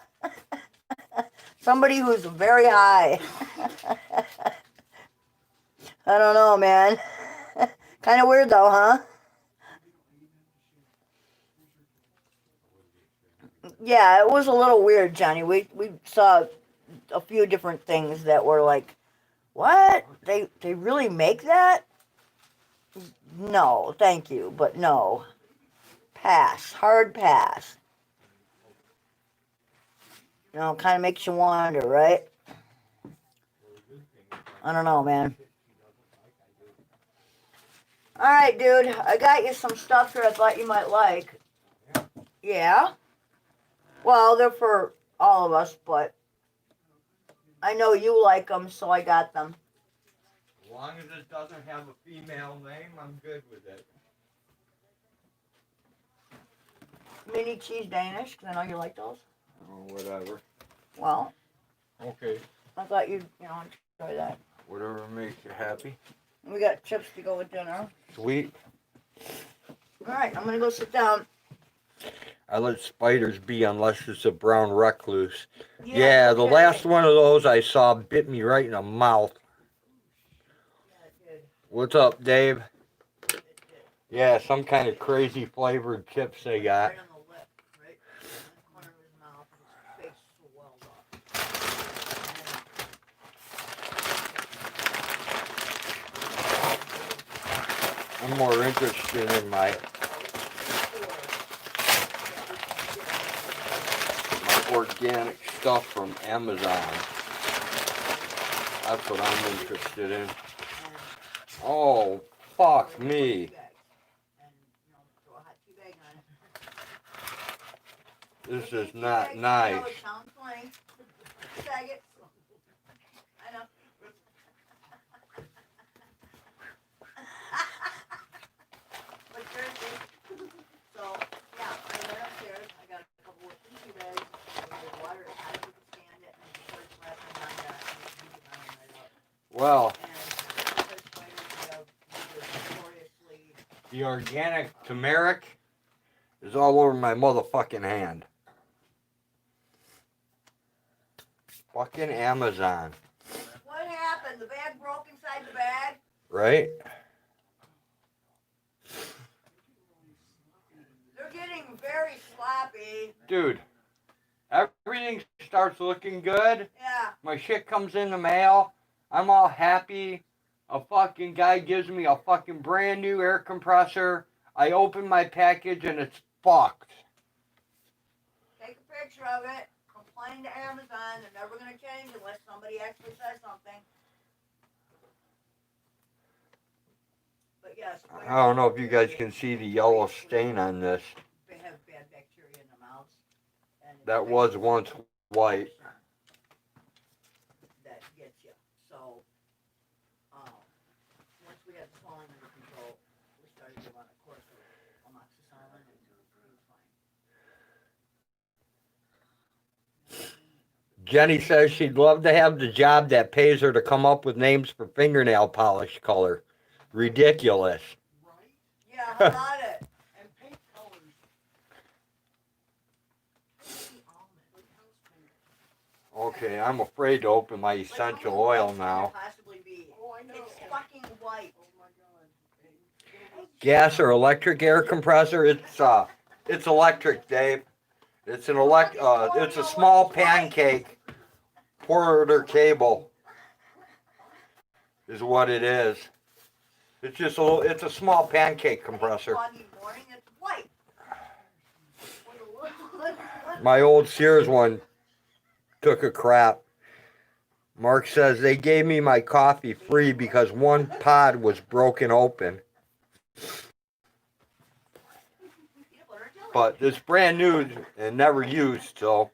Somebody who's very high. I don't know, man. Kind of weird though, huh? Yeah, it was a little weird, Johnny. We saw a few different things that were like, what? They really make that? No, thank you, but no. Pass. Hard pass. You know, kind of makes you wonder, right? I don't know, man. Alright, dude. I got you some stuff here I thought you might like. Yeah? Well, they're for all of us, but I know you like them, so I got them. As long as it doesn't have a female name, I'm good with it. Mini cheese Danish, because I know you like those. Oh, whatever. Well, Okay. I thought you'd, enjoy that. Whatever makes you happy. We got chips to go with dinner. Sweet. Alright, I'm going to go sit down. I let spiders be unless it's a brown recluse. Yeah, the last one of those I saw bit me right in the mouth. Yeah, it did. What's up, Dave? It did. Yeah, some kind of crazy flavored chips they got. Right on the lip, right? In the corner of his mouth, and his face swelled up. I'm more interested in my organic stuff from Amazon. That's what I'm interested in. Oh, fuck me. This is not nice. I know. But seriously, so yeah, I went upstairs. I got a couple of tissue bags. With water, I could stand it, and the first last one I got, and it right up. Well, And the spiders have The organic turmeric is all over my motherfucking hand. Fucking Amazon. What happened? The bag broke inside the bag? Right? They're getting very sloppy. Dude, everything starts looking good. Yeah. My shit comes in the mail. I'm all happy. A fucking guy gives me a fucking brand new air compressor. I open my package and it's fucked. Take a picture of it. Complain to Amazon. They're never going to change unless somebody actually says something. But yes. I don't know if you guys can see the yellow stain on this. They have bad bacteria in their mouths. And That was once white. That gets you. So, once we had the swelling under control, we started to run a course of amoxicillin and it was fine. Jenny says she'd love to have the job that pays her to come up with names for fingernail polish color. Ridiculous. Right? Yeah, how about it? And paint colors. Okay, I'm afraid to open my essential oil now. Possibly be. Oh, I know. It's fucking white. Oh my god. Gas or electric air compressor? It's electric, Dave. It's it's a small pancake. Quarter cable is what it is. It's a small pancake compressor. Foggy morning, it's white. My old Sears one took a crap. Mark says they gave me my coffee free because one pod was broken open. But it's brand new and never used, so,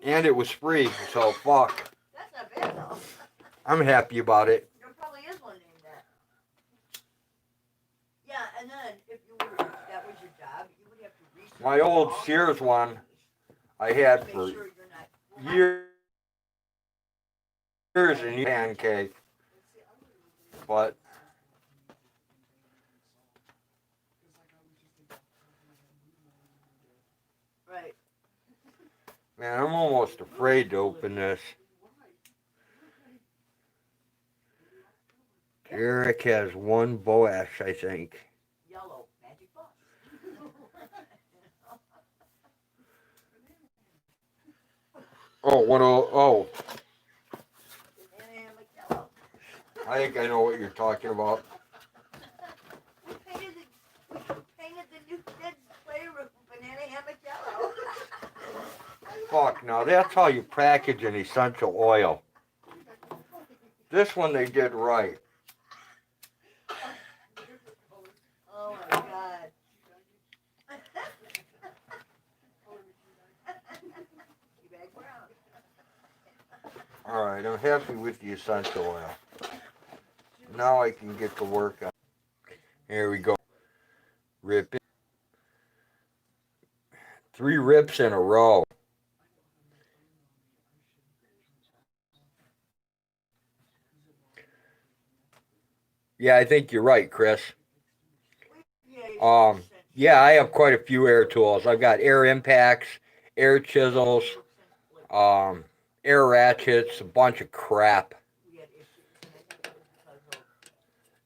and it was free, so fuck. That's not bad though. I'm happy about it. There probably is one named that. Yeah, and then if that was your job, you would have to research. My old all Sears the one I companies had to make for sure you're not- years and pancake, but Right. man, I'm almost afraid to open this. Eric has one Boash, I think. Yellow. Magic box. Oh. Banana hammock yellow. I think I know what you're talking about. We painted the new kids' playroom banana hammock yellow. Fuck, now that's how you package an essential oil. This one they did right. Oh my god. Teabag brown. Alright, I'm happy with the essential oil. Now I can get to work on it. Here we go. Rip it. 3 rips in a row. Yeah, I think you're right, Chris. Yeah, I have quite a few air tools. I've got air impacts, air chisels, air ratchets, a bunch of crap.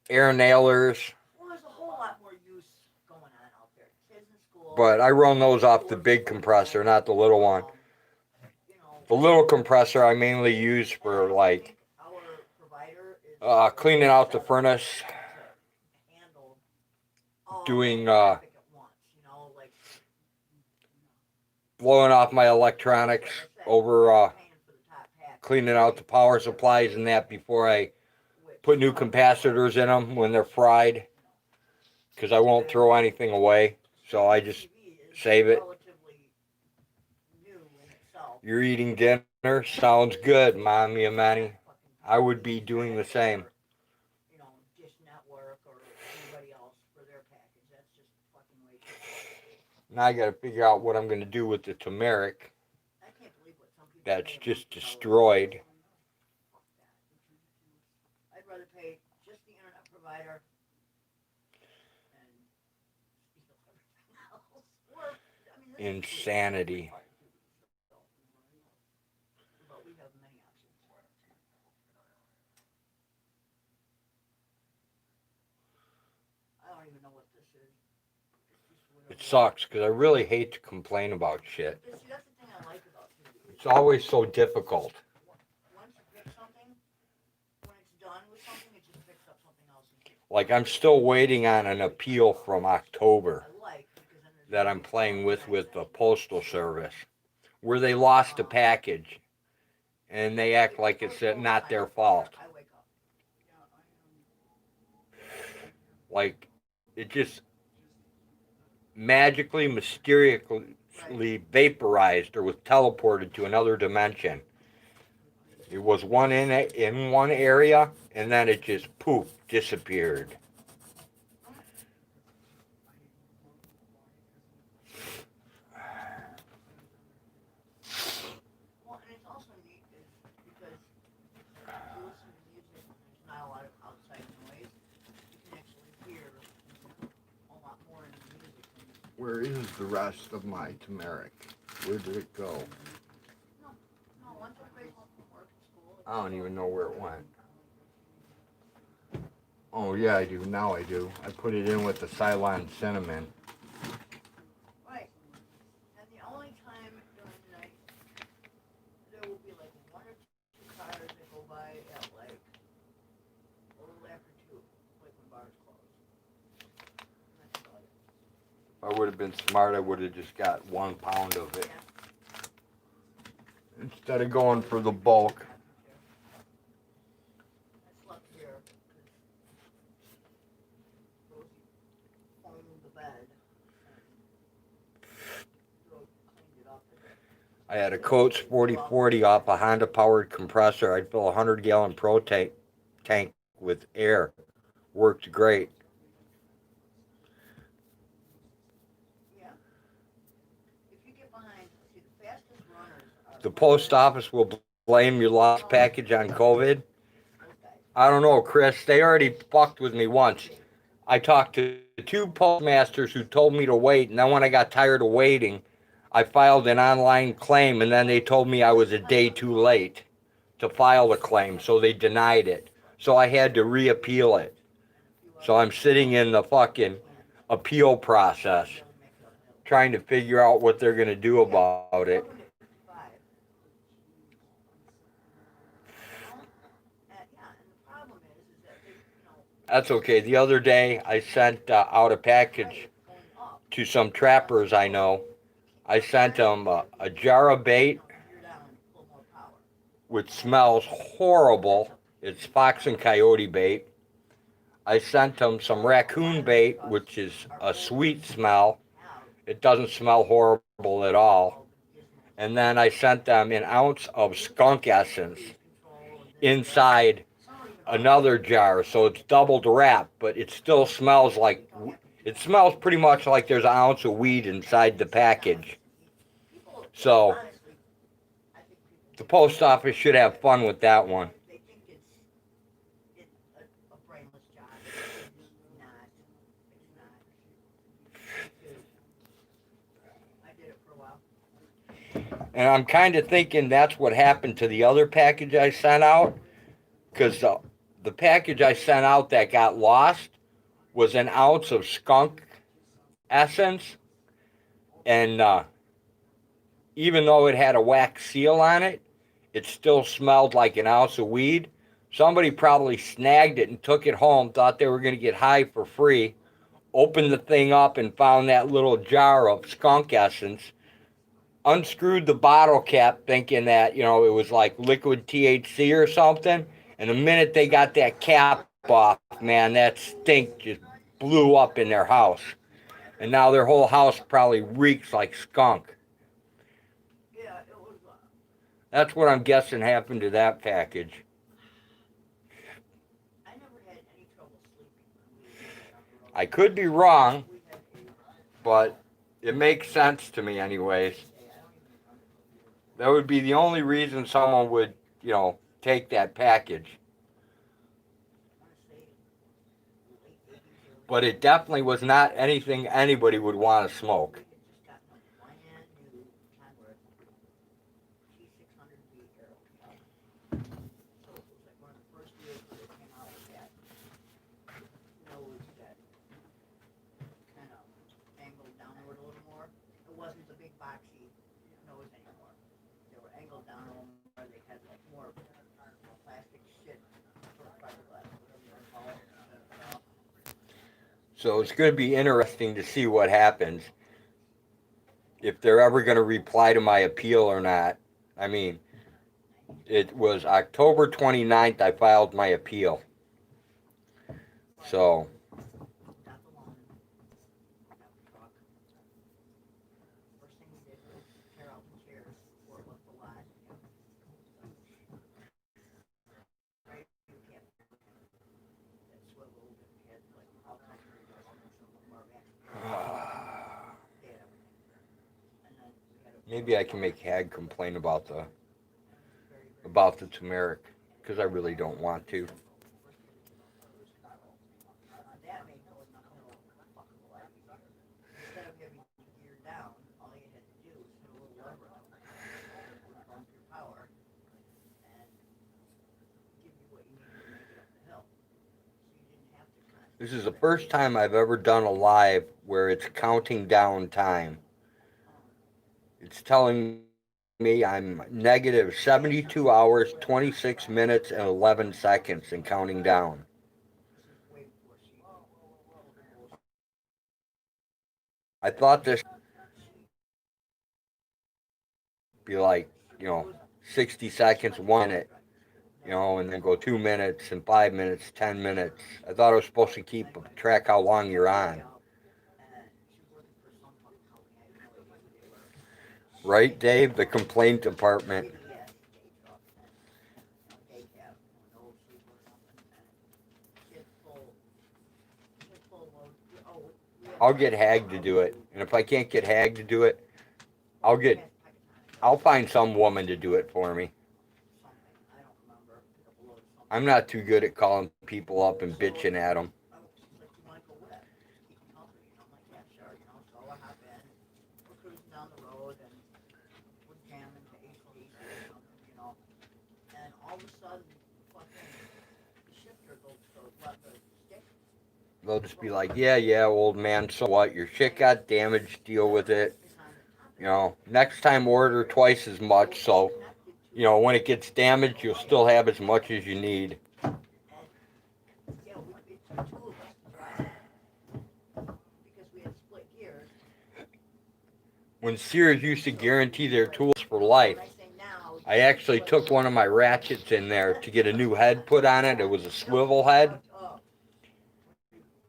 Air nailers. Well, there's a whole lot more use going on out there. Kids in school. But I run those off the big compressor, not the little one. The little compressor I mainly use for like cleaning out the furnace, doing blowing off my electronics over cleaning out the power supplies and that before I put new capacitors in them when they're fried, because I won't throw anything away, so I just save it. You're eating dinner? Sounds good, Mommy and Manny. I would be doing the same. Now I gotta figure out what I'm gonna do with the turmeric that's just destroyed. I'd rather pay just the internet provider and insanity. But we have many options. I don't even know what this is. It's just whatever. It sucks because I really hate to complain about shit. But see, that's the thing I like about TV. It's always so difficult. Once you pick something, when it's done with something, it just picks up something else. Like I'm still waiting on an appeal from October I like because then there's that I'm playing with the Postal Service, where they lost a package, and they act like it's not their fault. I wake up. Like it just magically, mysteriously vaporized or was teleported to another dimension. It was in one area, and then it just poof disappeared. Well, and it's also neat because if you listen to music and there's not a lot of outside noise, you can actually hear a lot more in the music. Where is the rest of my turmeric? Where did it go? No, once everybody's home from work and school. I don't even know where it went. Oh yeah, I do. Now I do. I put it in with the Ceylon cinnamon. Right. And the only time during the night there will be like one or two cars that go by at like a little after 2, like when bars close. And that's about it. If I would have been smart, I would have just got 1 pound of it instead of going for the bulk. I slept here because Rosie foamed the bed and cleaned it up. I had a Coates 4040 off a Honda powered compressor. I'd fill a 100-gallon propane tank with air. Worked great. Yeah. If you get behind, see, the fastest runners are The post office will blame your lost package on COVID. those guys. I don't know, Chris. They already fucked with me once. I talked to 2 postmasters who told me to wait, and then when I got tired of waiting, I filed an online claim, and then they told me I was a day too late to file the claim, so they denied it. So I had to reappeal it. So I'm sitting in the fucking appeal process, trying to figure out what they're going to do about it. That's okay. The other day, I sent out a package to some trappers I know. I sent them a jar of bait, which smells horrible. It's fox and coyote bait. I sent them some raccoon bait, which is a sweet smell. It doesn't smell horrible at all. And then I sent them an ounce of skunk essence inside another jar, so it's doubled wrap, but it still smells like, it smells pretty much like there's an ounce of weed inside the package. So the post office should have fun with that one. And I'm kind of thinking that's what happened to the other package I sent out, because the package I sent out that got lost was an ounce of skunk essence, and even though it had a wax seal on it, it still smelled like an ounce of weed. Somebody probably snagged it and took it home, thought they were going to get high for free, opened the thing up and found that little jar of skunk essence, unscrewed the bottle cap thinking that, it was like liquid THC or something. And the minute they got that cap off, man, that stink just blew up in their house. And now their whole house probably reeks like skunk. Yeah, it was. That's what I'm guessing happened to that package. I never had any trouble sleeping. I could be wrong, but it makes sense to me anyways. That would be the only reason someone would, take that package. But it definitely was not anything anybody would want to smoke. It wasn't the big boxy nose anymore. They were angled down a little more. They had like more plastic shit for fiberglass, whatever you want to call it. So it's going to be interesting to see what happens. If they're ever going to reply to my appeal or not. I mean, it was October 29th I filed my appeal. So, Got the loan, got the truck. First thing we did was tear out the chairs before it looked a lot. Right? You can't that swiveled and had like all kinds of more back. And then we had a maybe I can make Hag complain about the turmeric, because I really don't want to. that made going a whole fucking lot easier. Instead of having to gear down, all you had to do was put a little lever on it, bump your power, and give you what you needed to make it up the hill. So you didn't have to constantly. This is the first time I've ever done a live where it's counting down time. It's telling me I'm negative 72 hours, 26 minutes, and 11 seconds and counting down. This is way before she. I thought this would be like, 60 seconds, 1 minute, and then go 2 minutes and 5 minutes, 10 minutes. I thought I was supposed to keep track how long you're on. Right, Dave? The complaint department. I'll get Hag to do it. And if I can't get Hag to do it, I'll find some woman to do it for me. I'm not too good at calling people up and bitching at them. Down the road and we're jamming to AC or something, and all of a sudden, fucking the shifter goes let the stick. They'll just be like, yeah, old man, so what? Your shit got damaged, deal with it. Next time order twice as much, so, when it gets damaged, you'll still have as much as you need. Yeah, it's the two of us, because we had split gears. When Sears used to guarantee their tools for life, I actually took one of my ratchets in there to get a new head put on it. It was a swivel head.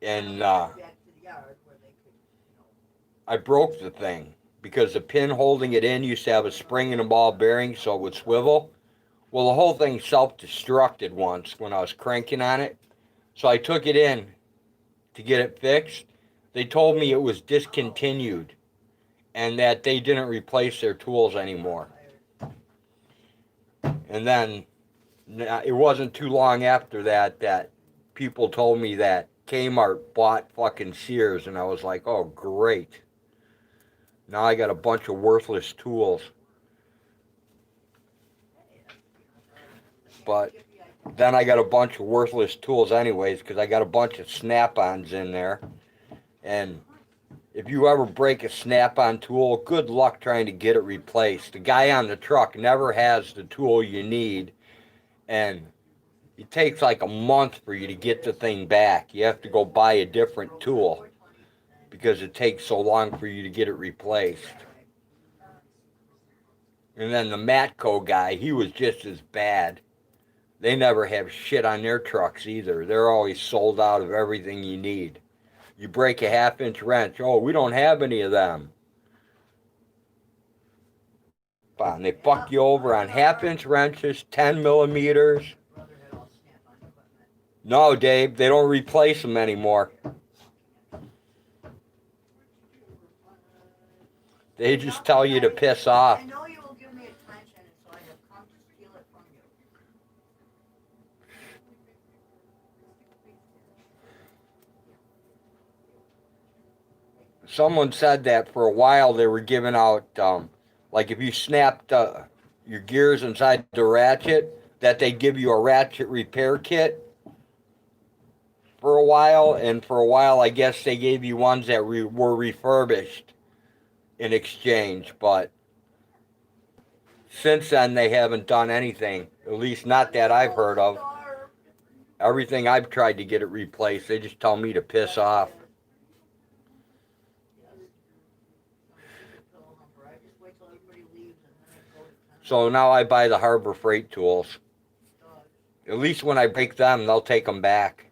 And I broke the thing because the pin holding it in used to have a spring and a ball bearing so it would swivel. Well, the whole thing self-destructed once when I was cranking on it. So I took it in to get it fixed. They told me it was discontinued and that they didn't replace their tools anymore. And then it wasn't too long after that people told me that Kmart bought fucking Sears, and I was like, oh, great. Now I got a bunch of worthless tools. But then I got a bunch of worthless tools anyways, because I got a bunch of snap-ons in there. And if you ever break a snap-on tool, good luck trying to get it replaced. The guy on the truck never has the tool you need, and it takes like a month for you to get the thing back. You have to go buy a different tool because it takes so long for you to get it replaced. And then the Matco guy, he was just as bad. They never have shit on their trucks either. They're always sold out of everything you need. You break a half-inch wrench, oh, we don't have any of them. And they fuck you over on half-inch wrenches, 10 millimeters. No, Dave, they don't replace them anymore. They just tell you to piss off. I know you will give me attention, and so I have come to steal it from you. Someone said that for a while they were giving out, like if you snapped your gears inside the ratchet, that they give you a ratchet repair kit for a while. And for a while, I guess they gave you ones that were refurbished. in exchange, but since then they haven't done anything, at least not that I've heard of. Everything I've tried to get it replaced, they just tell me to piss off. So now I buy the Harbor Freight tools. At least when I break them, they'll take them back.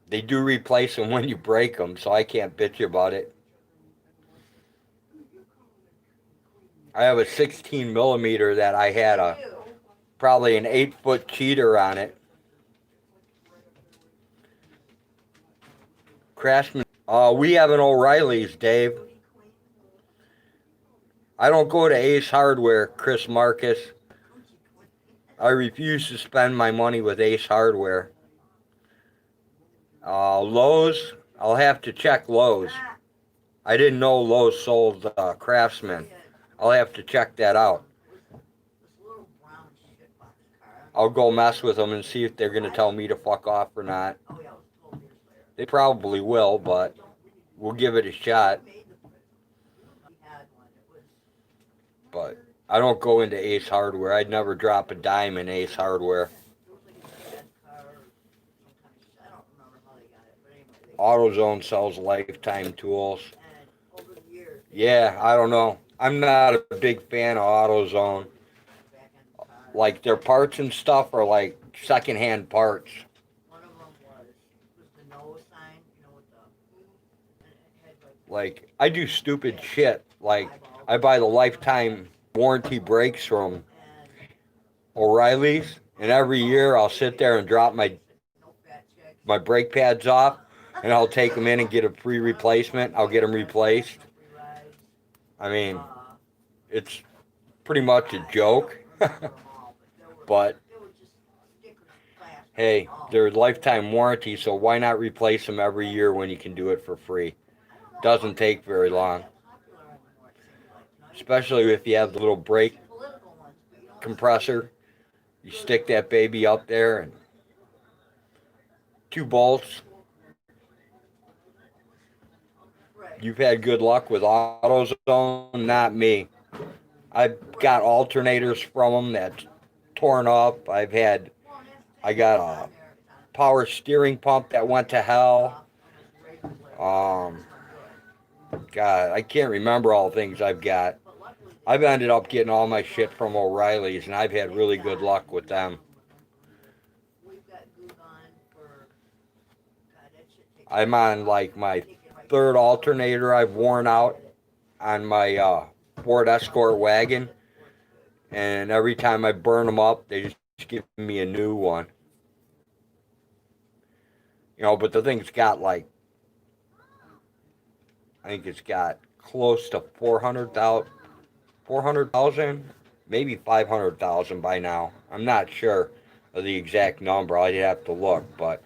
They do replace them when you break them, so I can't bitch about it. I have a 16 millimeter that I had probably an 8-foot cheater on it. Craftsman. We have an O'Reilly's, Dave. I don't go to Ace Hardware, Chris Marcus. I refuse to spend my money with Ace Hardware. Lowe's, I'll have to check Lowe's. I didn't know Lowe's sold Craftsman. I'll have to check that out. I'll go mess with them and see if they're going to tell me to fuck off or not. They probably will, but we'll give it a shot. But I don't go into Ace Hardware. I'd never drop a dime in Ace Hardware. AutoZone sells lifetime tools. Yeah, I don't know. I'm not a big fan of AutoZone. Like, their parts and stuff are like secondhand parts. Like, I do stupid shit. Like, I buy the lifetime warranty brakes from O'Reilly's, and every year I'll sit there and drop my brake pads off, and I'll take them in and get a free replacement. I'll get them replaced. I mean, it's pretty much a joke, but hey, they're lifetime warranty, so why not replace them every year when you can do it for free? Doesn't take very long, especially if you have the little brake compressor. You stick that baby up there and 2 bolts. You've had good luck with AutoZone, not me. I've got alternators from them that's torn up. I got a power steering pump that went to hell. God, I can't remember all the things I've got. I've ended up getting all my shit from O'Reilly's, and I've had really good luck with them. I'm on like my 3rd alternator I've worn out on my Ford Escort wagon, and every time I burn them up, they just give me a new one. You know, but the thing's got like, I think it's got close to 400,000, maybe 500,000 by now. I'm not sure of the exact number. I'd have to look, but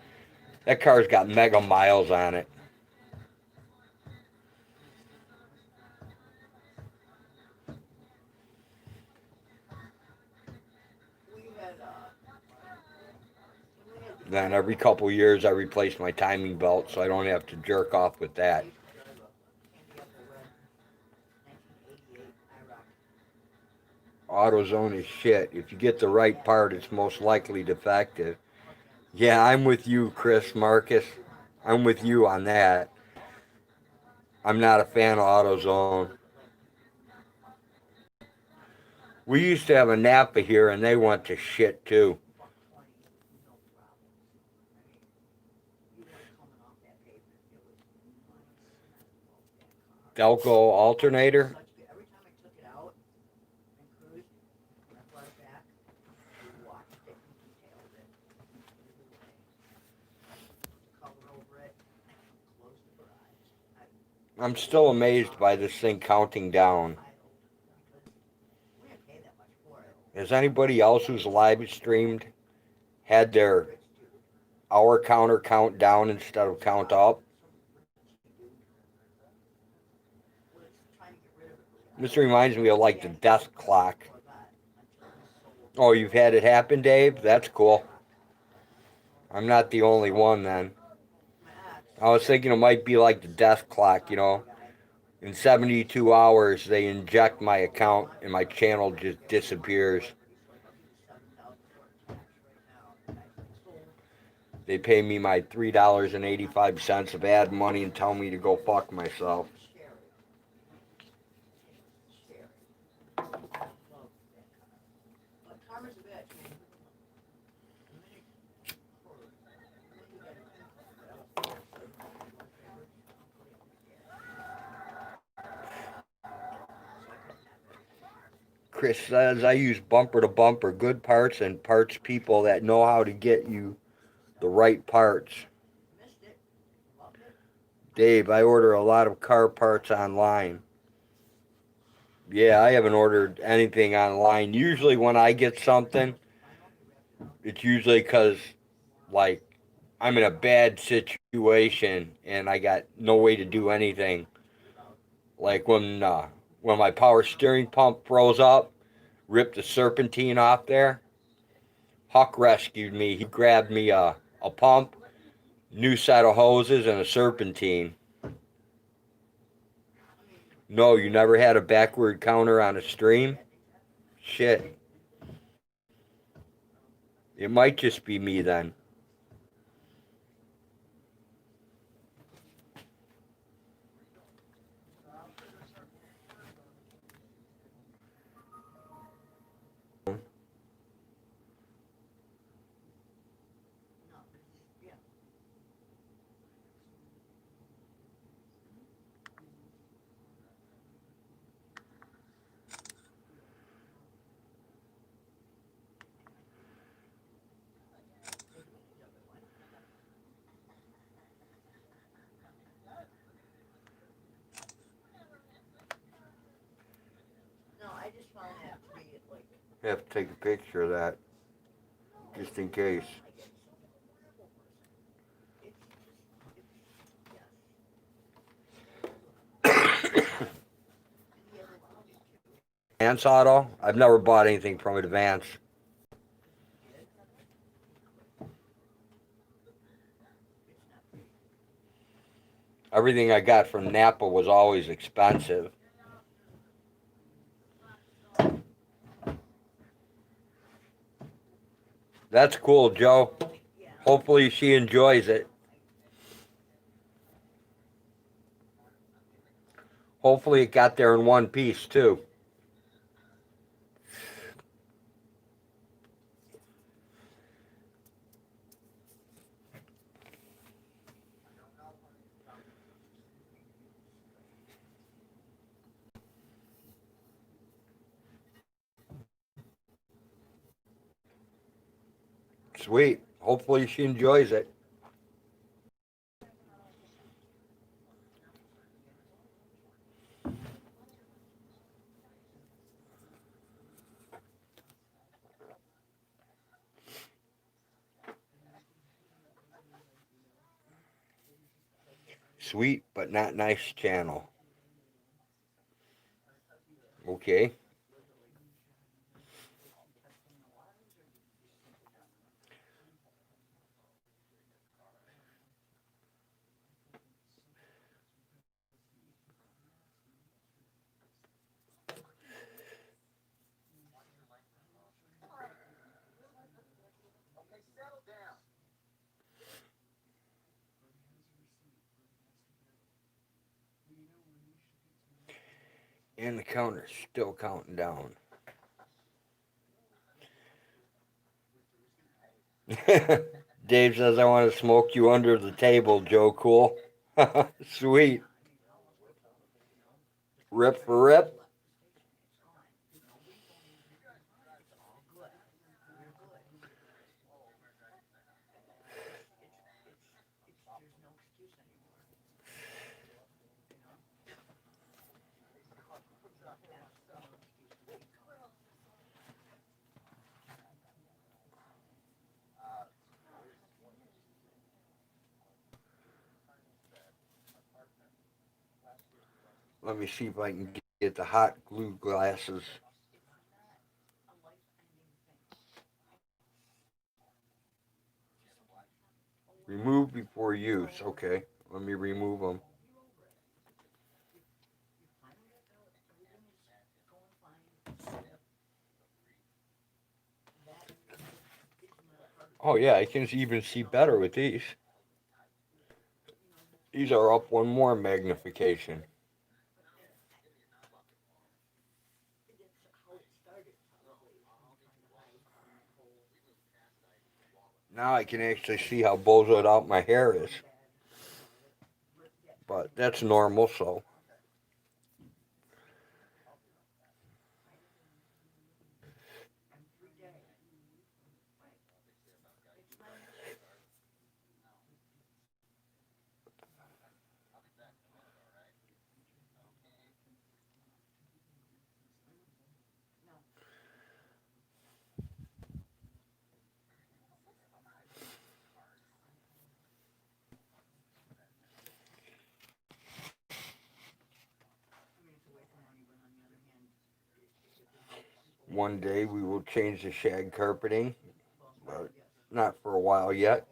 that car's got mega miles on it. Then every couple years I replace my timing belt so I don't have to jerk off with that. AutoZone is shit. If you get the right part, it's most likely defective. Yeah, I'm with you, Chris Marcus. I'm with you on that. I'm not a fan of AutoZone. We used to have a Napa here, and they went to shit, too. Delco alternator. I'm still amazed by this thing counting down. Has anybody else who's live streamed had their hour counter count down instead of count up? This reminds me of like the death clock. Oh, you've had it happen, Dave? That's cool. I'm not the only one then. I was thinking it might be like the death clock, you know. In 72 hours, they inject my account and my channel just disappears. They pay me my $3.85 of ad money and tell me to go fuck myself. Chris says I use bumper to bumper, good parts and parts people that know how to get you the right parts. Dave, I order a lot of car parts online. Yeah, I haven't ordered anything online. Usually when I get something, it's usually because, like, I'm in a bad situation and I got no way to do anything. Like when my power steering pump froze up, ripped the serpentine off there. Huck rescued me. He grabbed me a pump, new set of hoses, and a serpentine. No, you never had a backward counter on a stream? Shit. It might just be me then. I have to take a picture of that, just in case. Advance Auto? I've never bought anything from Advance. Everything I got from Napa was always expensive. That's cool, Joe. Hopefully she enjoys it. Hopefully it got there in one piece, too. Sweet. Hopefully she enjoys it. Sweet but not nice channel. Okay. And the counter's still counting down. Dave says, I want to smoke you under the table, Joe Cool. Sweet. Rip for rip. Let me see if I can get the hot glue glasses. Remove before use. Okay, let me remove them. Oh yeah, I can even see better with these. These are up one more magnification. Now I can actually see how bozoed out my hair is. But that's normal, so. One day we will change the shag carpeting, but not for a while yet.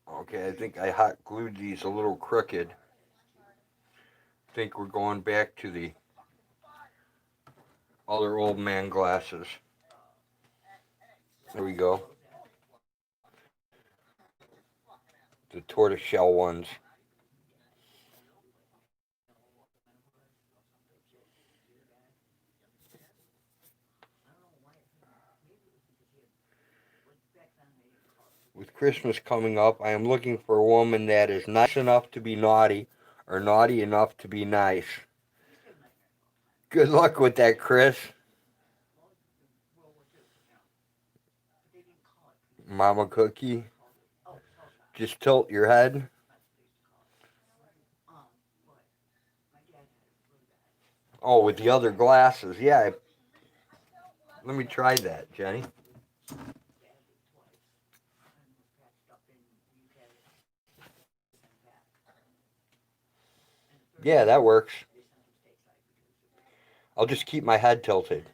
Okay, I think I hot glued these a little crooked. I think we're going back to the other old man glasses. There we go. The tortoiseshell ones. With Christmas coming up, I am looking for a woman that is nice enough to be naughty or naughty enough to be nice. Good luck with that, Chris. Mama Cookie. Just tilt your head. Oh, with the other glasses. Yeah. Let me try that, Jenny. Yeah, that works. I'll just keep my head tilted.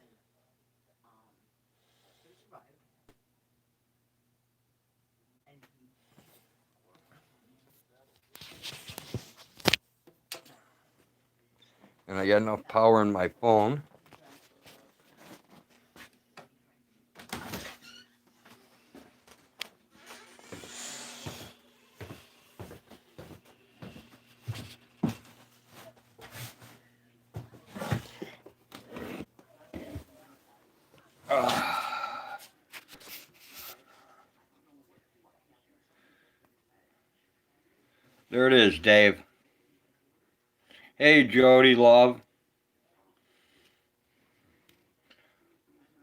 And I got enough power in my phone. There it is, Dave. Hey, Jody, love.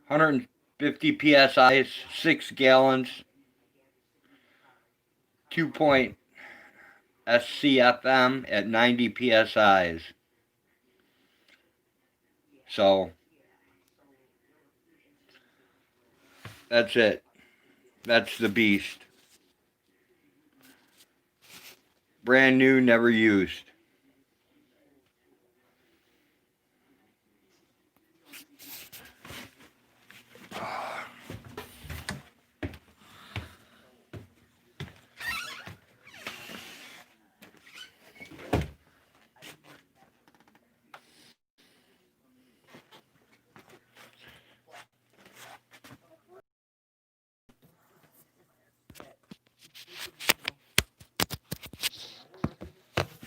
150 psi, 6 gallons, 2 SCFM at 90 psi's. So that's it. That's the beast. Brand new, never used.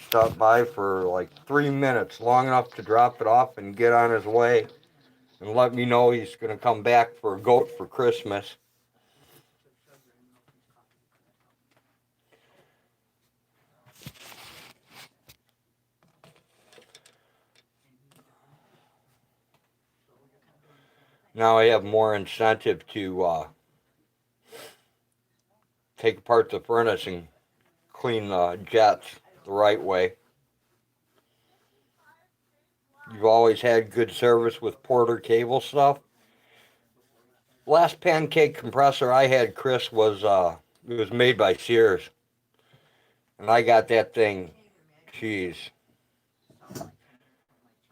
Stopped by for like 3 minutes, long enough to drop it off and get on his way and let me know he's going to come back for a goat for Christmas. Now I have more incentive to take apart the furnace and clean the jets the right way. You've always had good service with Porter cable stuff. Last pancake compressor I had, Chris, was it was made by Sears, and I got that thing. Geez,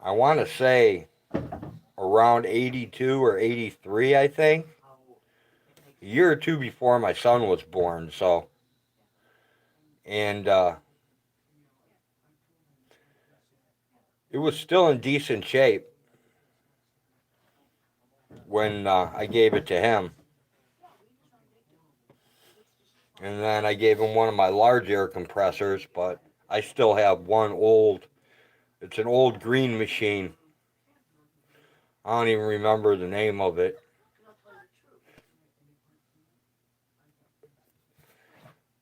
I want to say around 82 or 83, I think. A year or two before my son was born. So, and It was still in decent shape when I gave it to him. And then I gave him one of my large air compressors, but I still have one old, it's an old green machine. I don't even remember the name of it.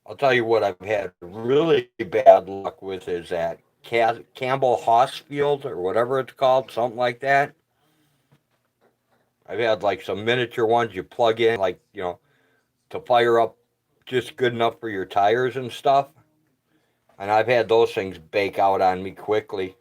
I'll tell you what I've had really bad luck with is that Campbell Hossfield or whatever it's called, something like that. I've had like some miniature ones you plug in, like, to fire up just good enough for your tires and stuff. And I've had those things bake out on me quickly.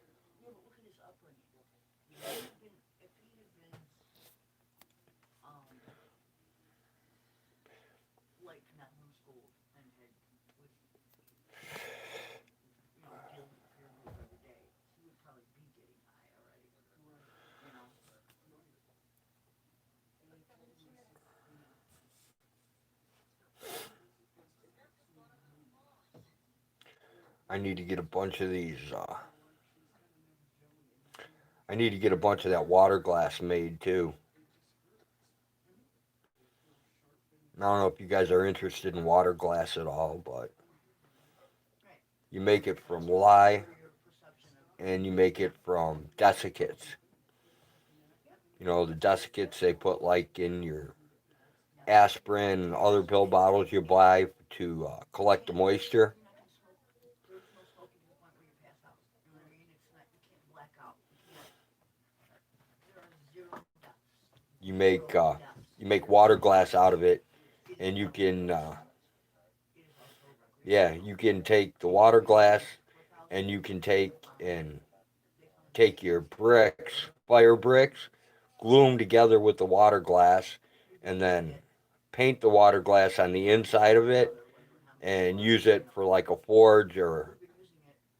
I need to get a bunch of these. I need to get a bunch of that water glass made too. I don't know if you guys are interested in water glass at all, but you make it from lye and you make it from desiccates. The desiccates they put like in your aspirin and other pill bottles you buy to collect the moisture. You make water glass out of it, and you can you can take the water glass and you can take your bricks, fire bricks, glue them together with the water glass, and then paint the water glass on the inside of it and use it for like a forge or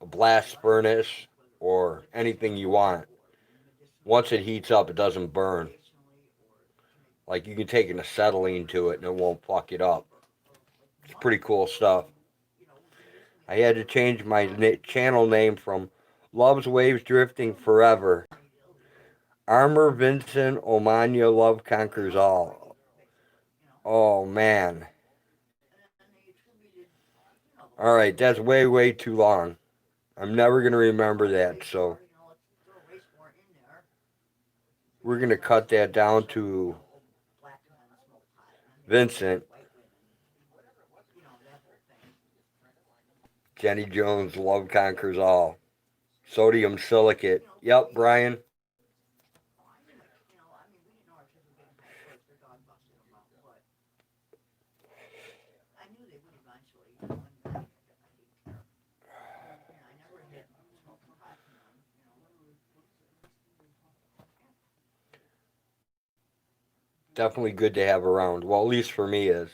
a blast furnace or anything you want. Once it heats up, it doesn't burn. Like you can take an acetylene to it and it won't fuck it up. It's pretty cool stuff. I had to change my channel name from Love's Waves Drifting Forever. Armor Vincent Omania Love Conquers All. Oh man. Alright, that's way, way too long. I'm never going to remember that, so we're going to cut that down to Vincent. Jenny Jones, Love Conquers All. Sodium silicate. Yep, Brian. Definitely good to have around. Well, at least for me is.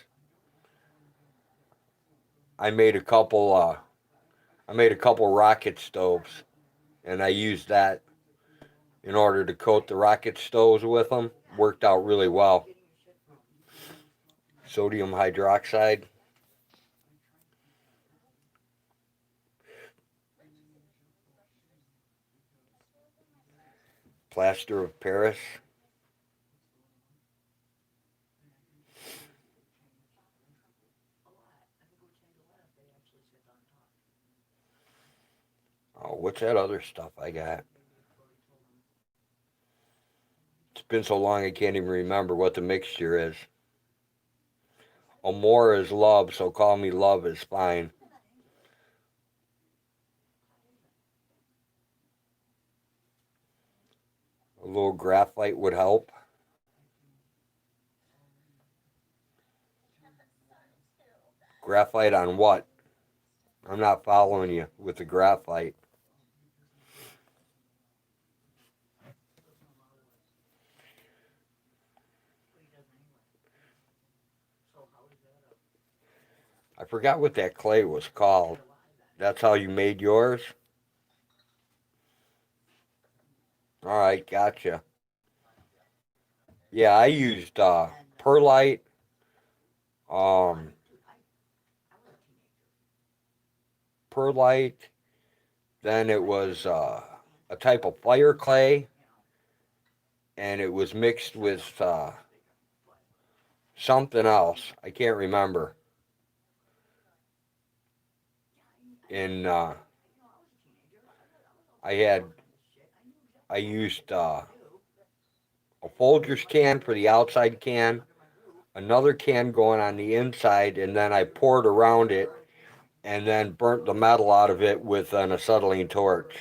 I made a couple rocket stoves, and I used that in order to coat the rocket stoves with them. Worked out really well. Sodium hydroxide. Plaster of Paris. Oh, what's that other stuff I got? It's been so long I can't even remember what the mixture is. Amore is love, so call me love is fine. A little graphite would help. Graphite on what? I'm not following you with the graphite. I forgot what that clay was called. That's how you made yours? Alright, gotcha. Yeah, I used perlite, um, perlite, then it was a type of fire clay, and it was mixed with something else. I can't remember. And I used a Folgers can for the outside can, another can going on the inside, and then I poured around it and then burnt the metal out of it with an acetylene torch.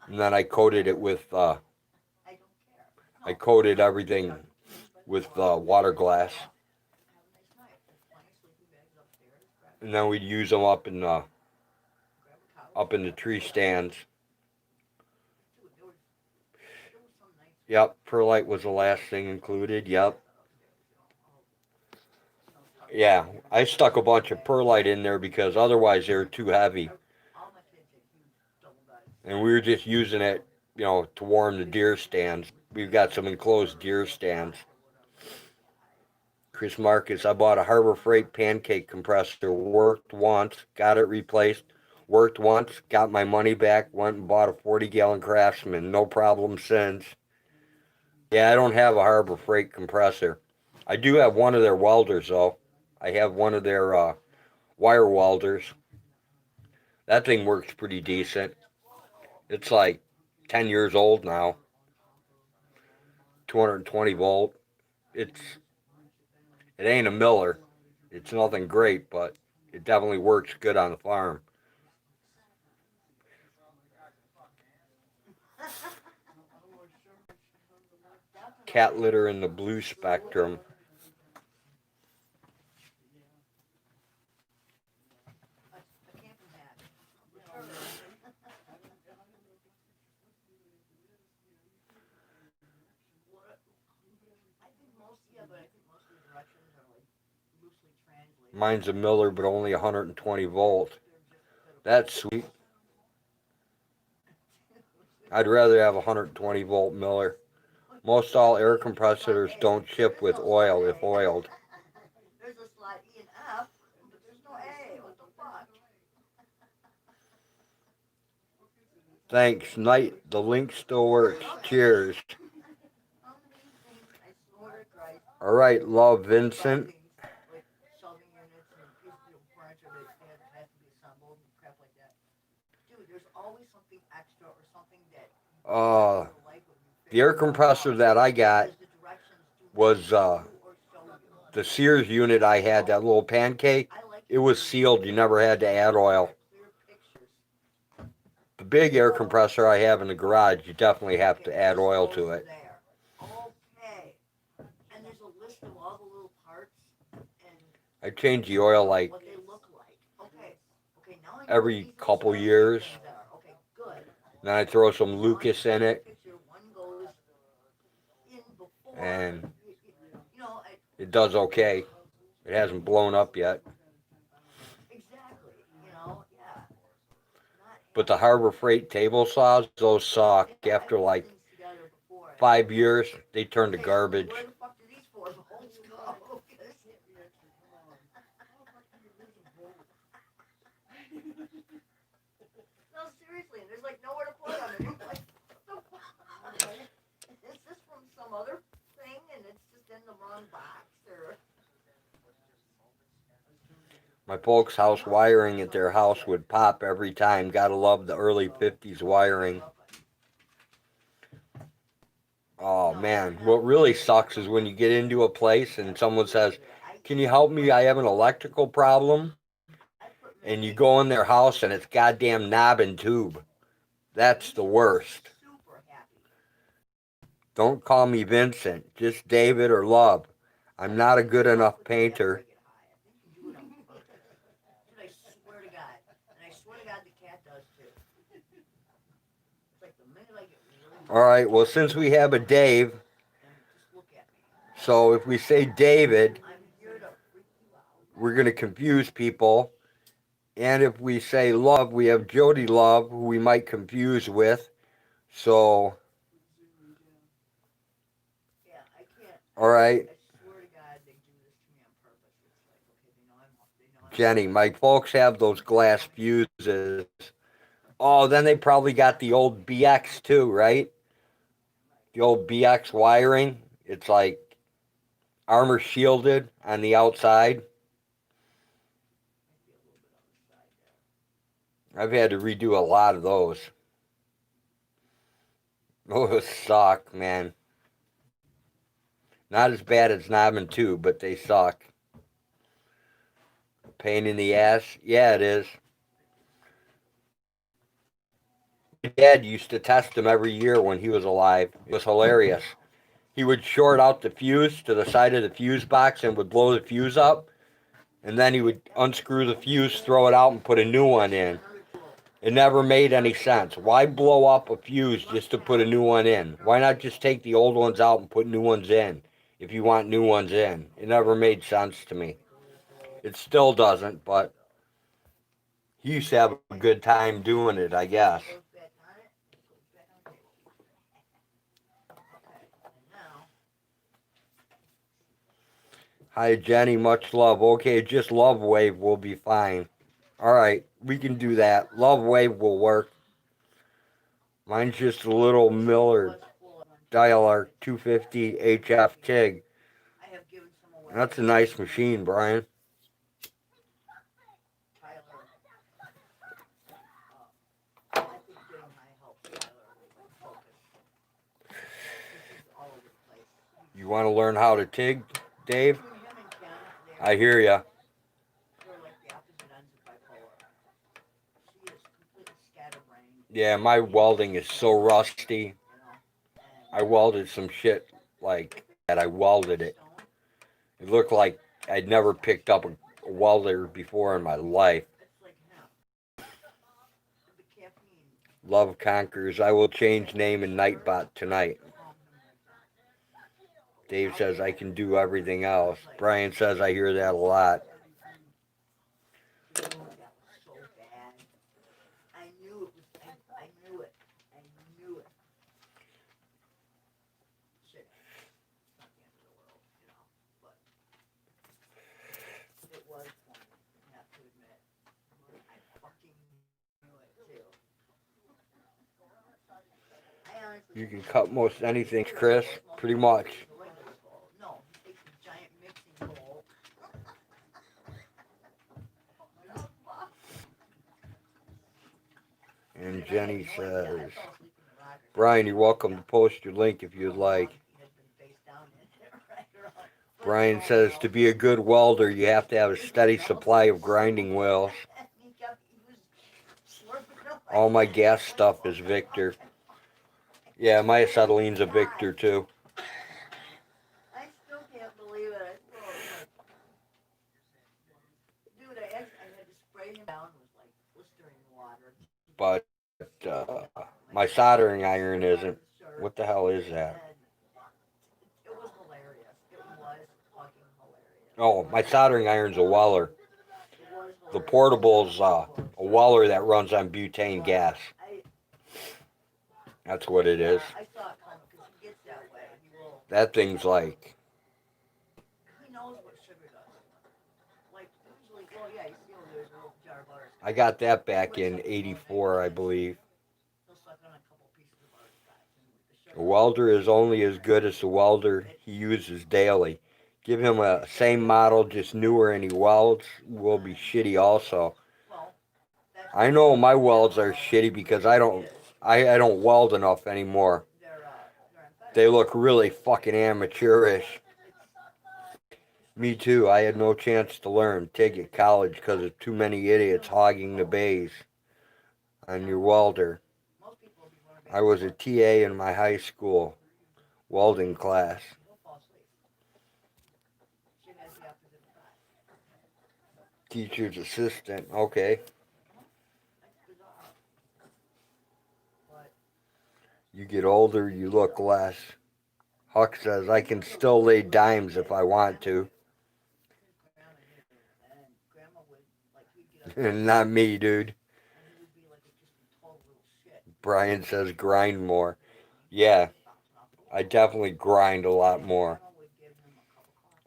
And then I coated it with, I coated everything with water glass. And then we'd use them up in the tree stands. Yep, perlite was the last thing included. Yep. Yeah, I stuck a bunch of perlite in there because otherwise they were too heavy. And we were just using it, to warm the deer stands. We've got some enclosed deer stands. Chris Marcus, I bought a Harbor Freight pancake compressor, worked once, got it replaced, worked once, got my money back, went and bought a 40-gallon Craftsman, no problem since. Yeah, I don't have a Harbor Freight compressor. I do have one of their welders, though. I have one of their wire welders. That thing works pretty decent. It's like 10 years old now. 220 volt. It ain't a Miller. It's nothing great, but it definitely works good on the farm. Cat litter in the blue spectrum. Mine's a Miller, but only 120 volt. That's sweet. I'd rather have a 120 volt Miller. Most all air compressors don't ship with oil if oiled. There's a slot E and F, but there's no A. What the fuck? Thanks, the link still works. Cheers. All right, love, Vincent. The air compressor that I got was the Sears unit I had, that little pancake. It was sealed. You never had to add oil. The big air compressor I have in the garage, you definitely have to add oil to it. Okay. And there's a list of all the little parts. I change the oil like what they look like. Okay. Okay, now I every couple years. Okay, good. Then I throw some Lucas in it. One goes in before, And you know, it does okay. It hasn't blown up yet. exactly, you know, yeah. But the Harbor Freight table saws, those suck. After like 5 years, they turn to garbage. Where the fuck do these 4 bolts go? No, seriously, and there's like nowhere to put them. And you're like, what the fuck? Is this from some other thing and it's just in the wrong box? Or My folks' house wiring at their house would pop every time. Gotta love the early 50s wiring. Oh man, what really sucks is when you get into a place and someone says, "Can you help me? I have an electrical problem." And you go in their house and it's goddamn knob and tube. That's the worst. Don't call me Vincent, just David or Love. I'm not a good enough painter. I swear to God. And I swear to God the cat does too. It's like the minute I get really... All right, well, since we have a Dave, so if we say David, we're going to confuse people. And if we say Love, we have Jody Love, who we might confuse with. So, all right. Jenny, my folks have those glass fuses. Oh, then they probably got the old BX too, right? The old BX wiring. It's like armor shielded on the outside. I've had to redo a lot of those. Those suck, man. Not as bad as Knobbin 2, but they suck. Pain in the ass? Yeah, it is. My dad used to test them every year when he was alive. It was hilarious. He would short out the fuse to the side of the fuse box and would blow the fuse up. And then he would unscrew the fuse, throw it out, and put a new one in. It never made any sense. Why blow up a fuse just to put a new one in? Why not just take the old ones out and put new ones in if you want new ones in? It never made sense to me. It still doesn't, but he used to have a good time doing it, I guess. Hi, Jenny. Much love. Okay, just Love Wave will be fine. All right, we can do that. Love Wave will work. Mine's just a little Miller Dialarc 250 HF TIG. That's a nice machine, Brian. You want to learn how to TIG, Dave? I hear ya. Yeah, my welding is so rusty. I welded some shit like that. I welded it. It looked like I'd never picked up a welder before in my life. Love conquers. I will change name in Nightbot tonight. Dave says I can do everything else. Brian says I hear that a lot. You can cut most anything, Chris, pretty much. And Jenny says, Brian, you're welcome to post your link if you'd like. Brian says, to be a good welder, you have to have a steady supply of grinding wheels. All my gas stuff is Victor. Yeah, my acetylene's a Victor too. I still can't believe it. Dude, I had to spray him down with like blistering water. But my soldering iron isn't. What the hell is that? It was hilarious. It was fucking hilarious. Oh, my soldering iron's a Weller. The portable's a Weller that runs on butane gas. That's what it is. That thing's like... He knows what sugar does. Like, usually, well, yeah, you see there's a little jar of butter. I got that back in '84, I believe. A welder is only as good as the welder he uses daily. Give him a same model, just newer, and he welds will be shitty also. I know my welds are shitty because I don't weld enough anymore. They look really fucking amateurish. Me too. I had no chance to learn TIG at college because of too many idiots hogging the bays on your welder. I was a TA in my high school welding class. Teacher's assistant. Okay. You get older, you look less. Huck says, I can still lay dimes if I want to. Not me, dude. Brian says, grind more. Yeah, I definitely grind a lot more.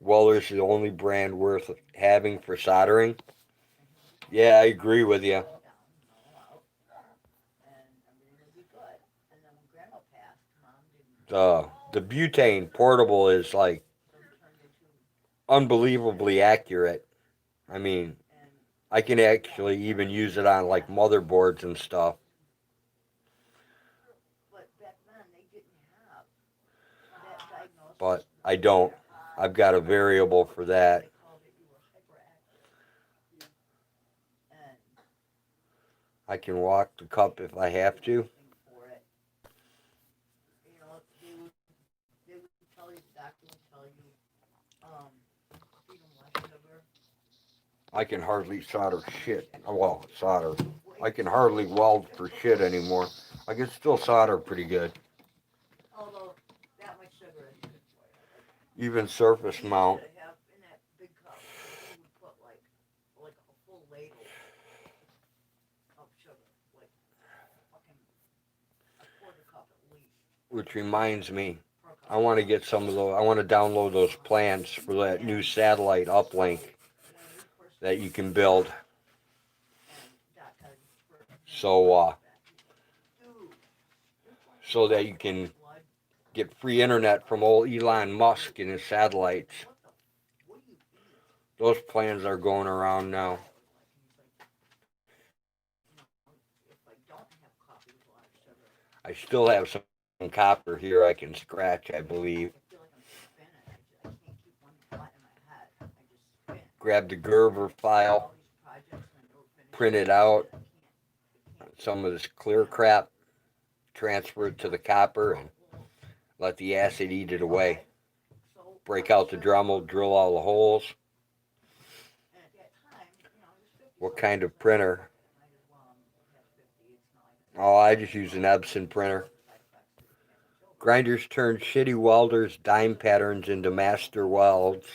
Weller's the only brand worth having for soldering. Yeah, I agree with you. Down, out, and everything would be good. And then when Grandma passed, Mom didn't. The butane portable is like So it turned into unbelievably accurate. I mean, and I can actually even use it on like motherboards and stuff. but back then they didn't have that diagnosis. But I don't. I've got a variable for that. They called it you were hyperactive. And I can walk the cup if I have to. for it. You know, they would tell you, the doctor would tell you, feed them less sugar. I can hardly solder shit. Well, solder. I can hardly weld for shit anymore. I can still solder pretty good. Although that much sugar is good for you. Even surface mount. Have in that big cup, you would put like a full ladle of sugar, like fucking a quarter cup at least. Which reminds me, Per cup. I want to get some of those. I want to download those plans for that new satellite uplink that you can build. So that you can get free internet from old Elon Musk and his satellites. Those plans are going around now. I still have some copper here I can scratch, I believe. Grab the Gerber file, print it out, some of this clear crap, transfer it to the copper, and let the acid eat it away. Break out the Dremel, drill all the holes. What kind of printer? Oh, I just use an Epson printer. Grinders turn shitty welders' dime patterns into master welds.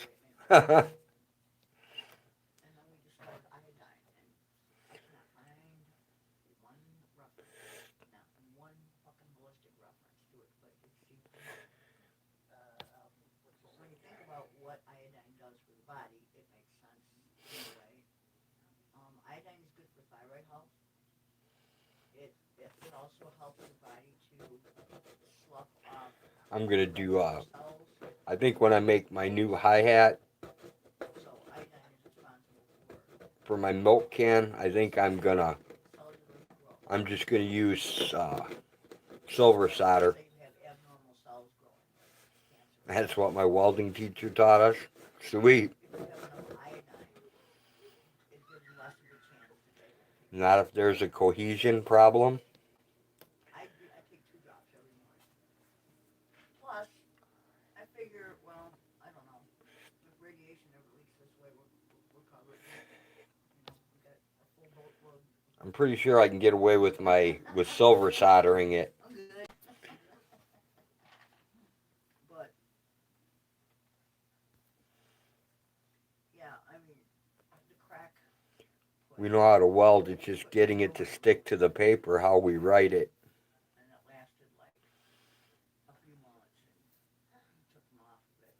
I'm gonna do I think when I make my new hi-hat for my milk can, I think I'm just gonna use silver solder. That's what my welding teacher taught us. Sweet. Not if there's a cohesion problem. I'm pretty sure I can get away with silver soldering it. But yeah, I mean the crack. We know how to weld. It's just getting it to stick to the paper how we write it. And it lasted like a few months, and took them off of it.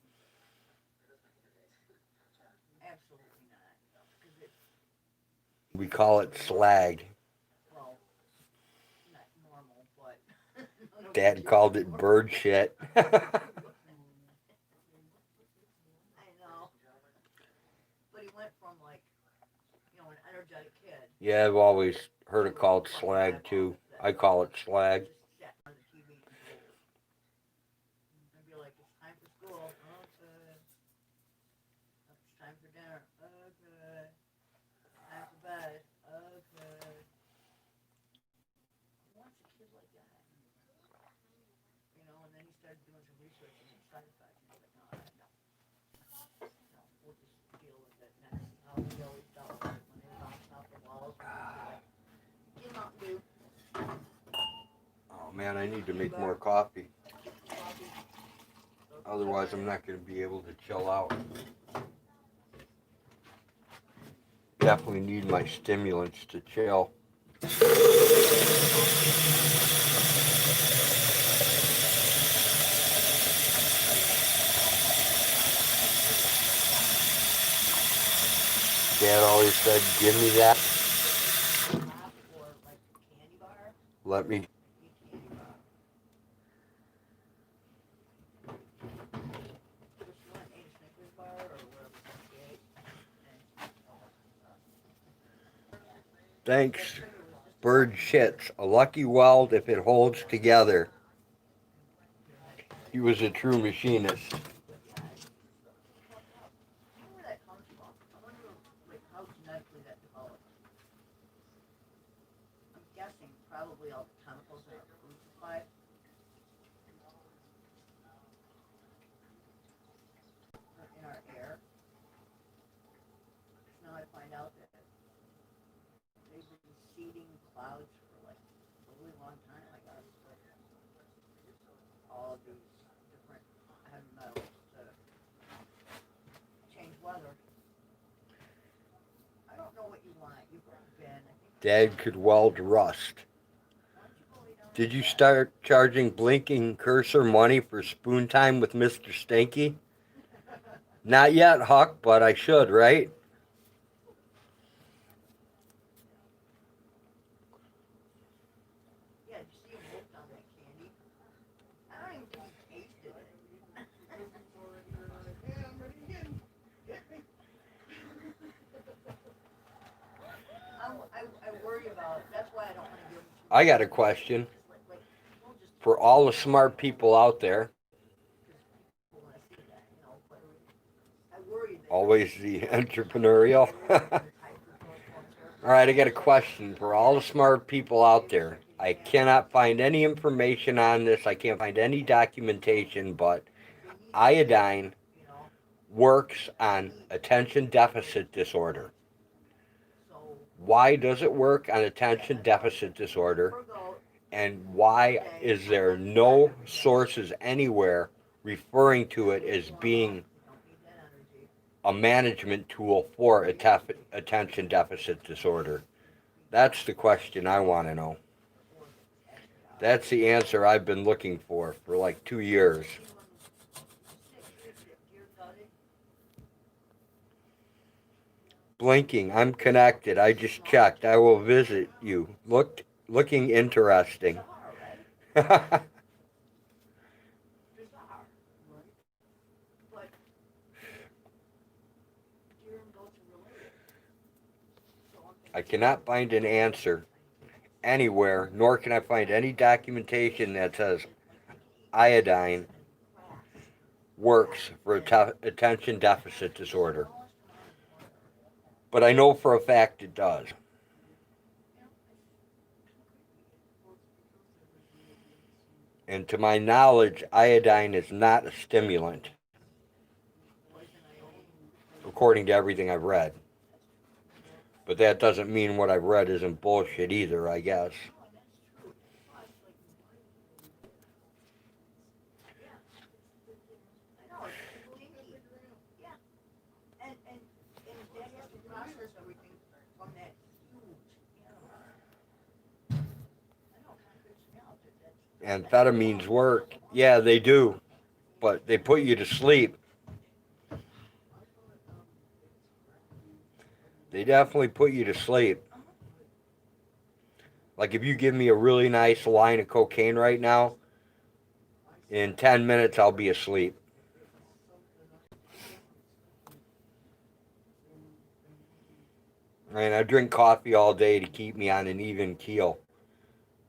Absolutely not. We call it slag. Well, not normal, but Dad called it bird shit. I know. But he went from like, an energetic kid. Yeah, I've always heard it called slag too. I call it slag. And be like, it's time for school. Okay. It's time for dinner. Okay. Time for bed. Okay. Who wants a kid like that? And then he started doing some research on side effects. And he's like, no. We'll just deal with it. And that's how we always dealt with it when they bounced off the walls. Get Mountain Dew. Oh man, I need to make more coffee. Otherwise, I'm not going to be able to chill out. Definitely need my stimulants to chill. Dad always said, give me that. Pop or like candy bar, Let me. eat candy bar. Which one, ate a Snickers bar or whatever, 68? Thanks. Bird shits. A lucky weld if it holds together. He was a true machinist. I wonder where that comes from. I wonder, like, how genetically that developed. I'm guessing probably all the chemicals in our food supply. Or in our air. Now I find out that they've been seeding clouds for like a really long time, I guess. All of these different heavy metals to change weather. I don't know what you want. You've been, I think. Dad could weld rust. Did you start charging blinking cursor money for spoon time with Mr. Stinky? Not yet, Huck, but I should, right? Yeah, did you see him wolf on that candy? I don't even think he tasted it. I worry about, that's why I don't want to give him too I got a question like, we'll just for all the smart people out there. people want to see that, you know, but I worry that. Always the entrepreneurial. All right, I got a question for all the smart people out there. I cannot find any information on this. I can't find any documentation, but iodine works on attention deficit disorder. Why does it work on attention deficit disorder? And why is there no sources anywhere referring to it as being a management tool for attention deficit disorder? That's the question I want to know. That's the answer I've been looking for like 2 years. Blinking, I'm connected. I just checked. I will visit you. Looking interesting. I cannot find an answer anywhere, nor can I find any documentation that says iodine works for attention deficit disorder. But I know for a fact it does. And to my knowledge, iodine is not a stimulant, according to everything I've read. But that doesn't mean what I've read isn't bullshit either, I guess. Amphetamines work. Yeah, they do. But they put you to sleep. They definitely put you to sleep. Like if you give me a really nice line of cocaine right now, in 10 minutes I'll be asleep. And I drink coffee all day to keep me on an even keel.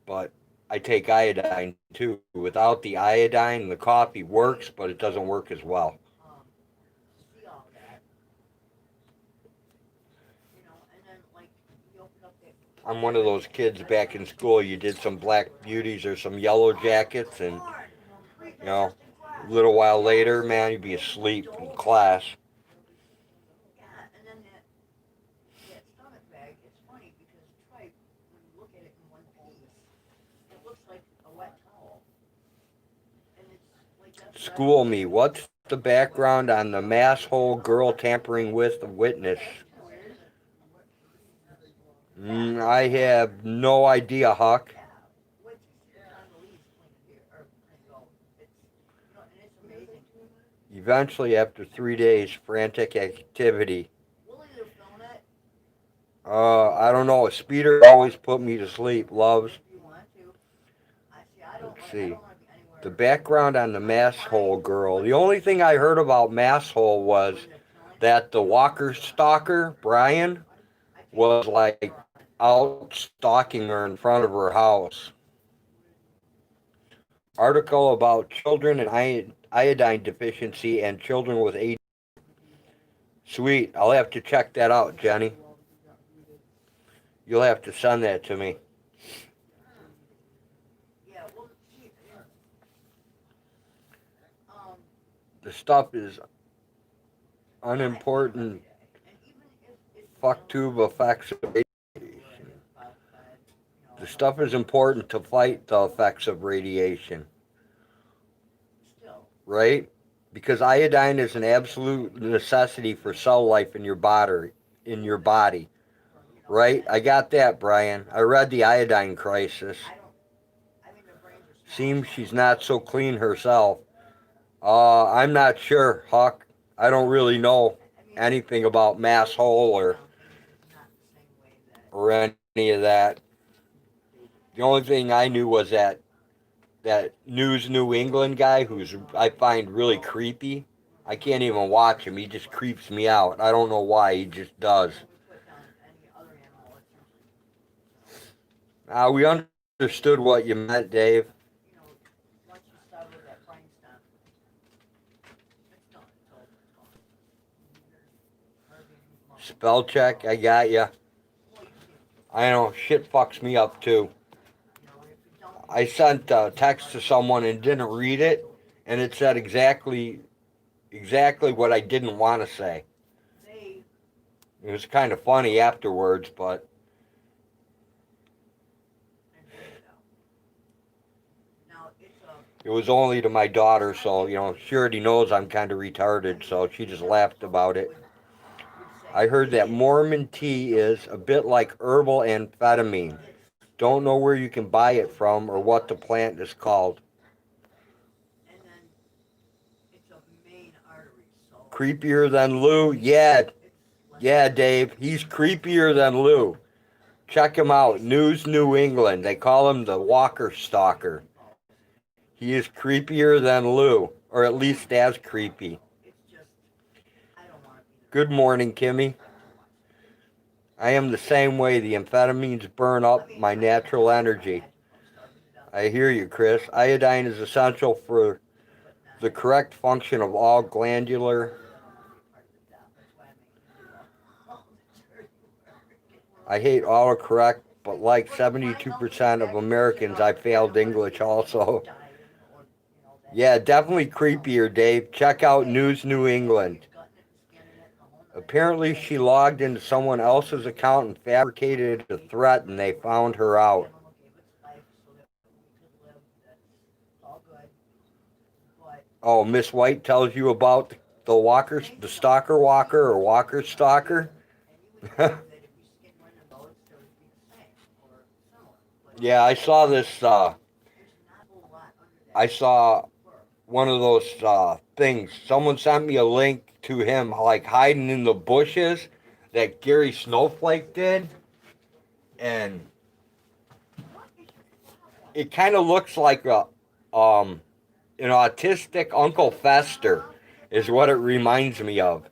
But I take iodine too. Without the iodine, the coffee works, but it doesn't work as well. I'm one of those kids back in school. You did some black beauties or some yellow jackets, and a little while later, man, you'd be asleep in class. School me. What's the background on the masshole girl tampering with the witness? I have no idea, Huck. Eventually, after 3 days, frantic activity. I don't know. A speeder always put me to sleep. Loves. If you want to. I don't Let's I see. don't want to be anywhere. The background on the mass hole girl. The only thing I heard about mass hole was that the walker stalker, Brian, was like out stalking her in front of her house. Article about children and iodine deficiency and children with ADHD. Sweet. I'll have to check that out, Jenny. You'll have to send that to me. Yeah, well, um, The stuff is unimportant. and even if it's Fuck tube effects of radiation. The stuff is important to fight the effects of radiation, still, right? Because iodine is an absolute necessity for cell life in your body. Right? I got that, Brian. I read the iodine crisis. I mean, their brains are small. Seems she's not so clean herself. I'm not sure, Huck. I don't really know anything about mass hole or any of that. The only thing I knew was that News New England guy who's I find really creepy. I can't even watch him. He just creeps me out. I don't know why. He just does. We understood what you meant, Dave. Once you sever that brain stem, it's done. It's over. It's gone. Spell check. I got ya. I know. Shit fucks me up too. I sent a text to someone and didn't read it, and it said exactly what I didn't want to say. It was kind of funny afterwards, but it was only to my daughter, so, she already knows I'm kind of retarded, so she just laughed about it. I heard that Mormon tea is a bit like herbal amphetamine. Don't know where you can buy it from or what the plant is called. Creepier than Lou? Yeah, Dave. He's creepier than Lou. Check him out. News New England. They call him the Walker Stalker. He is creepier than Lou, or at least as creepy. Good morning, Kimmy. I am the same way. The amphetamines burn up my natural energy. I hear you, Chris. Iodine is essential for the correct function of all glandular. I hate autocorrect, but like 72% of Americans, I failed English also. Yeah, definitely creepier, Dave. Check out News New England. Apparently, she logged into someone else's account and fabricated a threat, and they found her out. Oh, Miss White tells you about the stalker walker or walker stalker? Yeah, I saw this, I saw one of those things. Someone sent me a link to him, like, hiding in the bushes that Gary Snowflake did. And it kind of looks like an autistic Uncle Fester is what it reminds me of.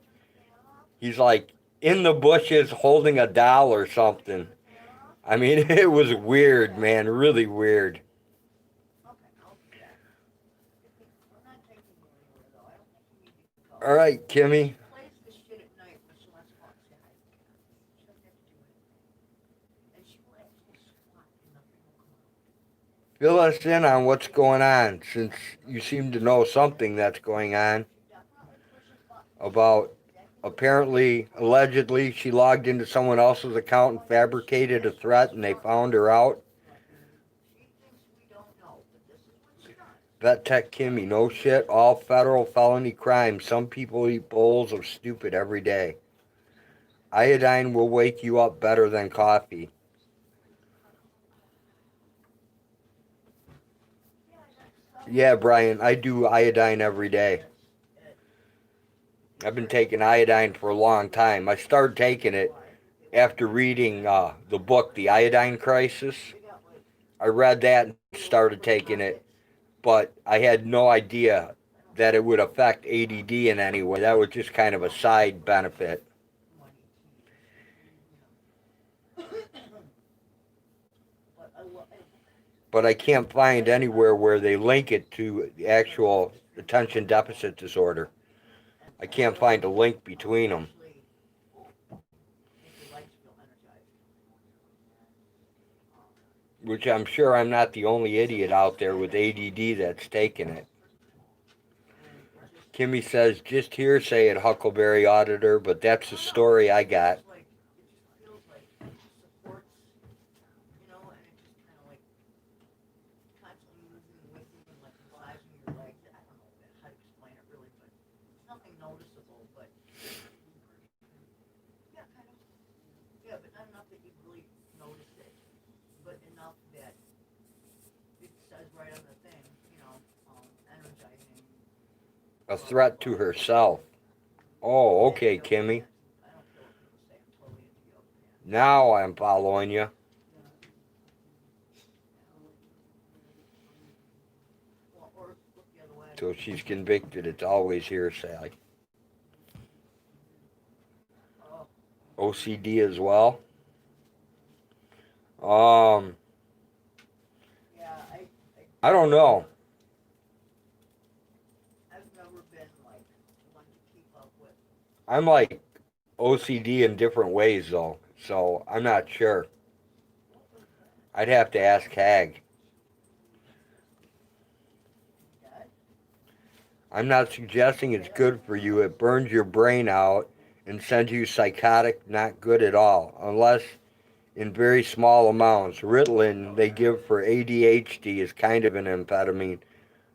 He's like in the bushes holding a doll or something. I mean, it was weird, man, really weird. All right, Kimmy. Fill us in on what's going on, since you seem to know something that's going on about allegedly, she logged into someone else's account and fabricated a threat and they found her out. Vet Tech Kimmy, no shit, all federal felony crimes. Some people eat bowls of stupid every day. Iodine will wake you up better than coffee. Yeah, Brian, I do iodine every day. I've been taking iodine for a long time. I started taking it after reading the book, The Iodine Crisis. I read that and started taking it, but I had no idea that it would affect ADD in any way. That was just kind of a side benefit. But I can't find anywhere where they link it to the actual attention deficit disorder. I can't find a link between them. Which I'm sure I'm not the only idiot out there with ADD that's taking it. Kimmy says, just hearsay at Huckleberry Auditor, but that's the story I got. A threat to herself. Oh, okay, Kimmy. Now I'm following you. Till she's convicted, it's always hearsay. OCD as well. I don't know. I'm like OCD in different ways though, so I'm not sure. I'd have to ask Hag. I'm not suggesting it's good for you. It burns your brain out and sends you psychotic, not good at all, unless in very small amounts. Ritalin they give for ADHD is kind of an amphetamine.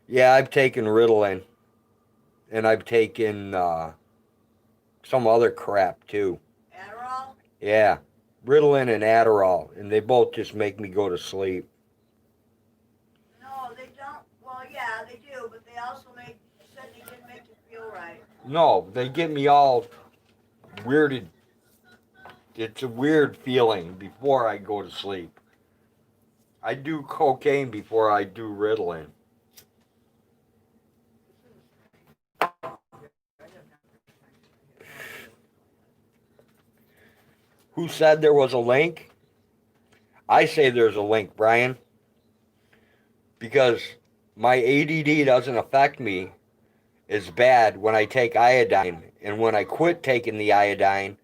Yeah, I've taken Ritalin, and I've taken some other crap too. Adderall? Yeah, Ritalin and Adderall, and they both just make me go to sleep. No, they don't. Well, yeah, they do, but they also said they didn't make you feel right. No, they get me all weirded. It's a weird feeling before I go to sleep. I do cocaine before I do Ritalin. Who said there was a link? I say there's a link, Brian. Because my ADD doesn't affect me as bad when I take iodine. And when I quit taking the iodine,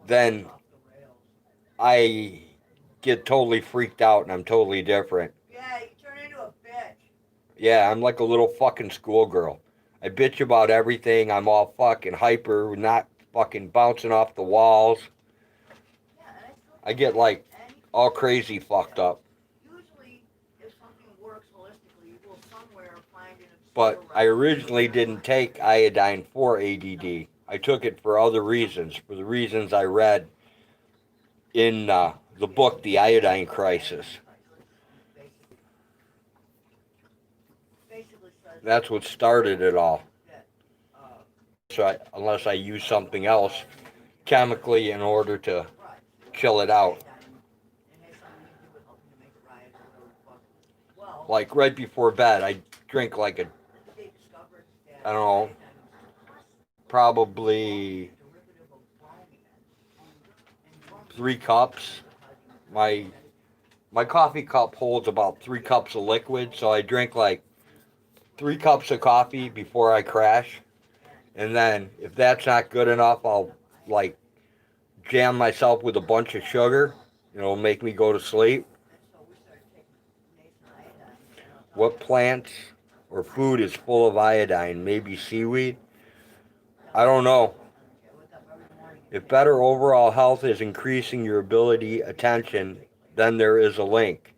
then I get totally freaked out and I'm totally different. Yeah, you turn into a bitch. Yeah, I'm like a little fucking schoolgirl. I bitch about everything. I'm all fucking hyper, not fucking bouncing off the walls. I get like all crazy fucked up. Usually, if something works holistically, you will somewhere find an But I originally didn't take iodine for ADD. I took it for other reasons, for the reasons I read in the book, The Iodine Crisis. That's what started it all. So unless I use something else chemically in order to chill it out. Like right before bed, I drink like I don't know, probably 3 cups. My coffee cup holds about 3 cups of liquid, so I drink like 3 cups of coffee before I crash. And then if that's not good enough, I'll like jam myself with a bunch of sugar. It'll make me go to sleep. What plants or food is full of iodine? Maybe seaweed? I don't know. If better overall health is increasing your ability, attention, then there is a link.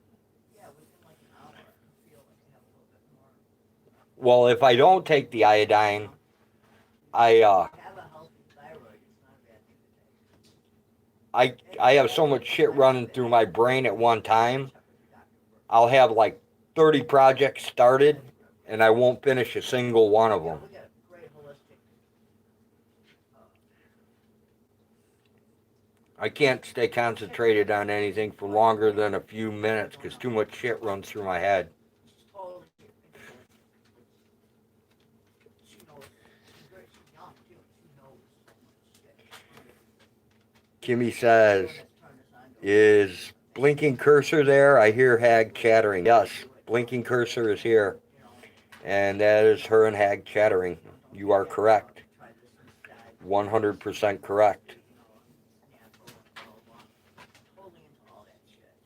Well, if I don't take the iodine, I have so much shit running through my brain at one time. I'll have like 30 projects started, and I won't finish a single one of them. I can't stay concentrated on anything for longer than a few minutes because too much shit runs through my head. Totally. She knows. She's young too. She knows so much shit. Kimmy says, is blinking cursor there? I hear Hag chattering. Yes, blinking cursor is here. And that is her and Hag chattering. You are correct. 100% correct.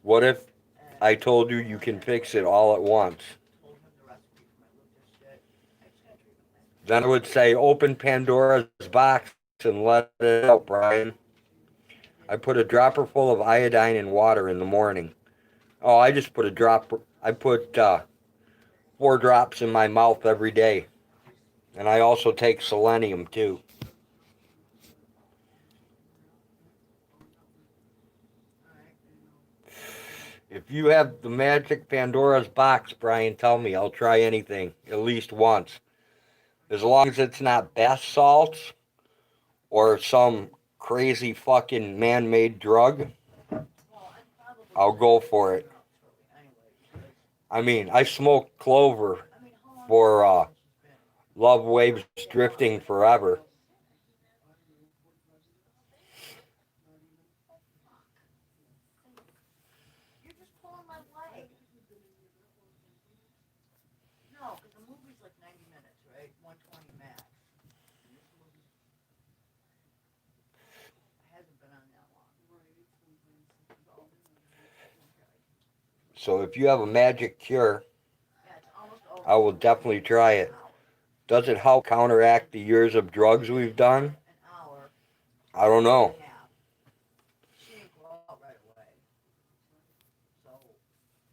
What if I told you you can fix it all at once? Then I would say open Pandora's box and let it out, Brian. I put a dropper full of iodine in water in the morning. Oh, I just put a drop. I put 4 drops in my mouth every day. And I also take selenium too. If you have the magic Pandora's box, Brian, tell me. I'll try anything, at least once. As long as it's not bath salts or some crazy fucking man-made drug, I'll go for it. I mean, I smoked clover for Love Waves Drifting Forever. You're just pulling my leg. No, because the movie's like 90 minutes, right? 120 max. It hasn't been on that long. So if you have a magic cure, Yeah, it's almost over. I will definitely try it. Does it help counteract the years of drugs we've done? An hour. I don't know. Yeah. She didn't go out right away. So,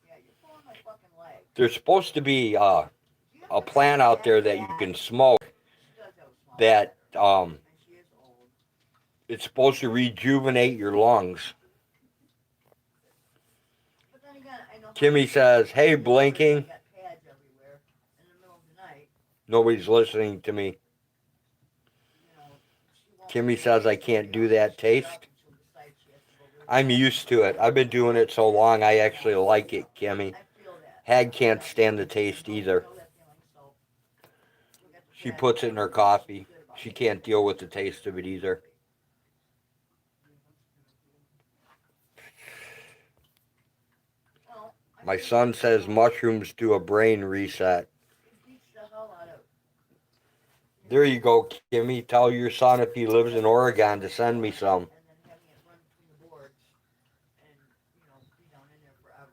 yeah, you're pulling my fucking leg. There's supposed to be a plant out there that you can smoke She does have a small that and she is old. it's supposed to rejuvenate your lungs. But then again, I know Kimmy says, hey, blinking. got pads everywhere in the middle of the night. Nobody's listening to me. You know, she won't Kimmy says I can't do that taste. she'll decide she has to go really I'm used to it. I've been doing it so long, I actually like it, Kimmy. I feel that. Hag can't stand the taste either. I know that feeling, so we got the She pads. puts it in her coffee. She can't deal with the taste of it either. Well, I My think son says mushrooms do a brain reset. it beats the hell out of. There you go, Kimmy. Tell your son if he lives in Oregon to send me some. And then having it run between the boards and, you know, be down in there forever.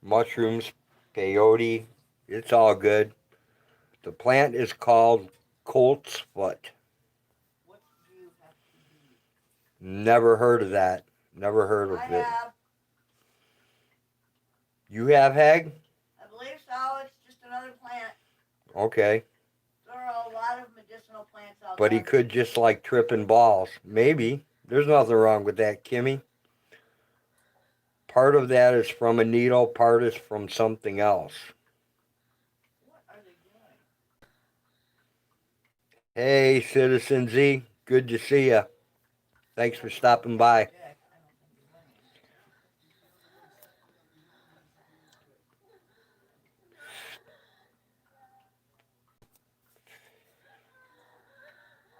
Mushrooms, peyote, it's all good. The plant is called colt's foot. What do you have to do? Never heard of that. Never heard of I it. have. You have, Hag? I believe so. It's just another plant. Okay. There are a lot of medicinal plants out But there. he could just like tripping balls. Maybe. There's nothing wrong with that, Kimmy. Part of that is from a needle, part is from something else. What are they doing? Hey, Citizen Z. Good to see ya. Thanks for stopping by. Dick, I don't think they're doing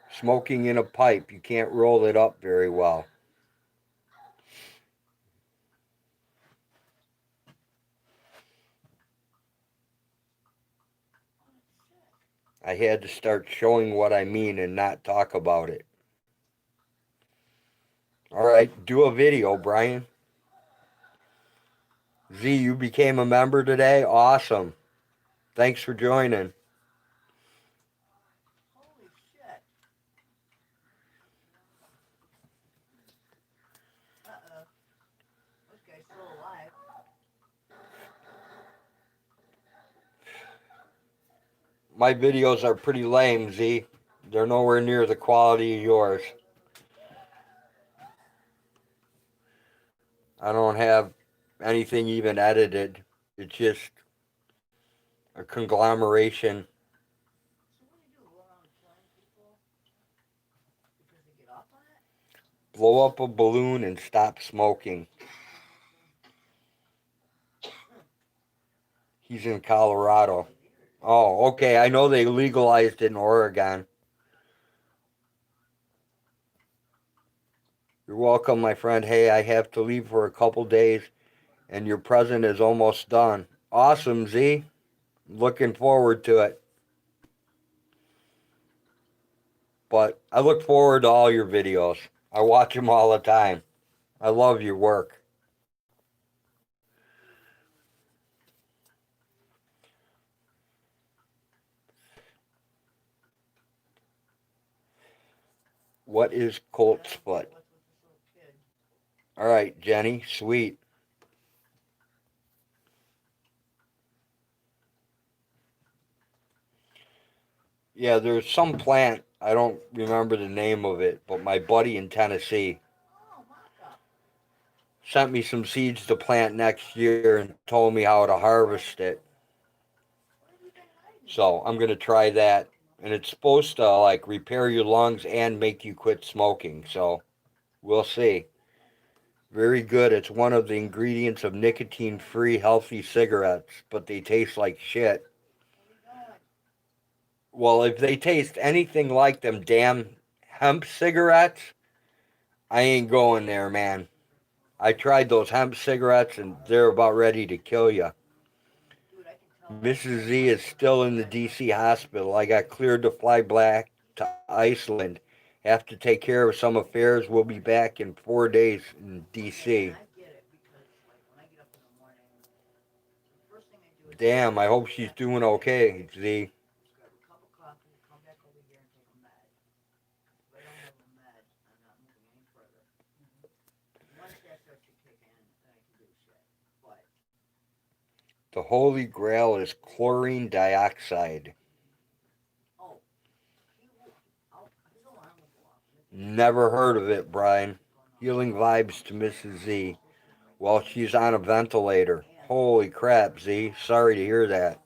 anything. Smoking in a pipe, you can't roll it up very well. I had to start showing what I mean and not talk about it. All right, do a video, Brian. Z, you became a member today? Awesome. Thanks for joining. Holy shit. Uh-oh. This guy's still alive. My videos are pretty lame, Z. They're nowhere near the quality of yours. I don't have anything even edited. It's just a conglomeration. So what do? Go around killing people? Because they get off on it? Blow up a balloon and stop smoking. He's in Colorado. Oh, okay. I know they legalized it in Oregon. You're welcome, my friend. Hey, I have to leave for a couple days, and your present is almost done. Awesome, Z. Looking forward to it. But I look forward to all your videos. I watch them all the time. I love your work. What is Colt's foot? All right, Jenny, sweet. Yeah, there's some plant, I don't remember the name of it, but my buddy in Tennessee sent me some seeds to plant next year and told me how to harvest it. So I'm going to try that. And it's supposed to like repair your lungs and make you quit smoking. So we'll see. Very good. It's one of the ingredients of nicotine-free healthy cigarettes, but they taste like shit. Well, if they taste anything like them damn hemp cigarettes, I ain't going there, man. I tried those hemp cigarettes and they're about ready to kill you. Mrs. Z is still in the DC hospital. I got cleared to fly back to Iceland. Have to take care of some affairs. We'll be back in 4 days in DC. Damn, I hope she's doing okay, Z. The holy grail is chlorine dioxide. Never heard of it, Brian. Healing vibes to Mrs. Z while she's on a ventilator. Holy crap, Z. Sorry to hear that.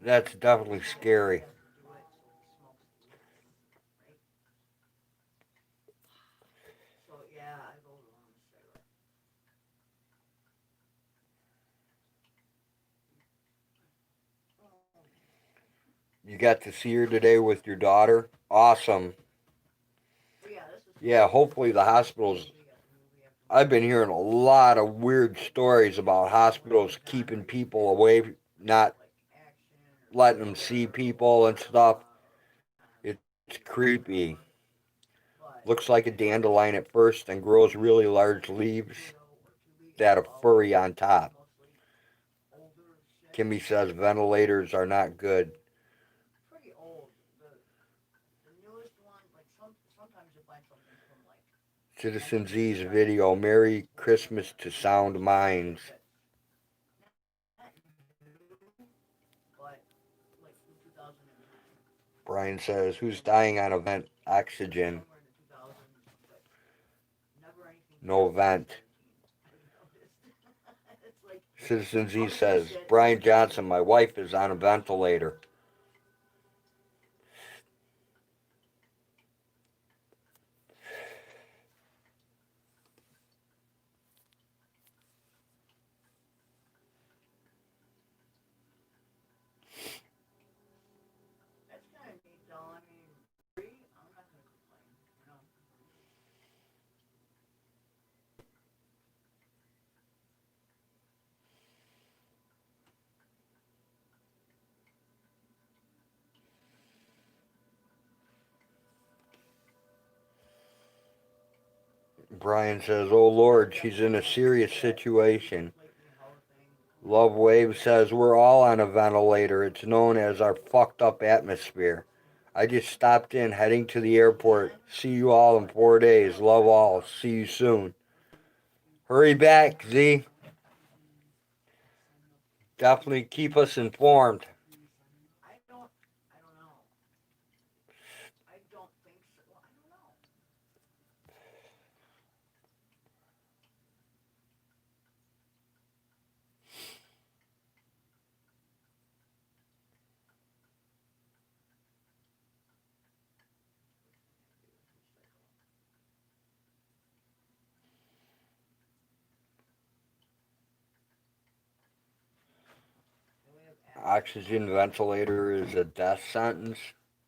That's definitely scary. You got to see her today with your daughter? Awesome. Yeah, hopefully the hospitals. I've been hearing a lot of weird stories about hospitals keeping people away, not letting them see people and stuff. It's creepy. Looks like a dandelion at first and grows really large leaves that are furry on top. Kimmy says ventilators are not good. Citizen Z's video, Merry Christmas to Sound Minds. Brian says, who's dying on a vent? Oxygen. No vent. Citizen Z says, Brian Johnson, my wife is on a ventilator. Brian says, oh Lord, she's in a serious situation. Love Wave says, we're all on a ventilator. It's known as our fucked up atmosphere. I just stopped in, heading to the airport. See you all in 4 days. Love all. See you soon. Hurry back, Z. Definitely keep us informed. Oxygen ventilator is a death sentence.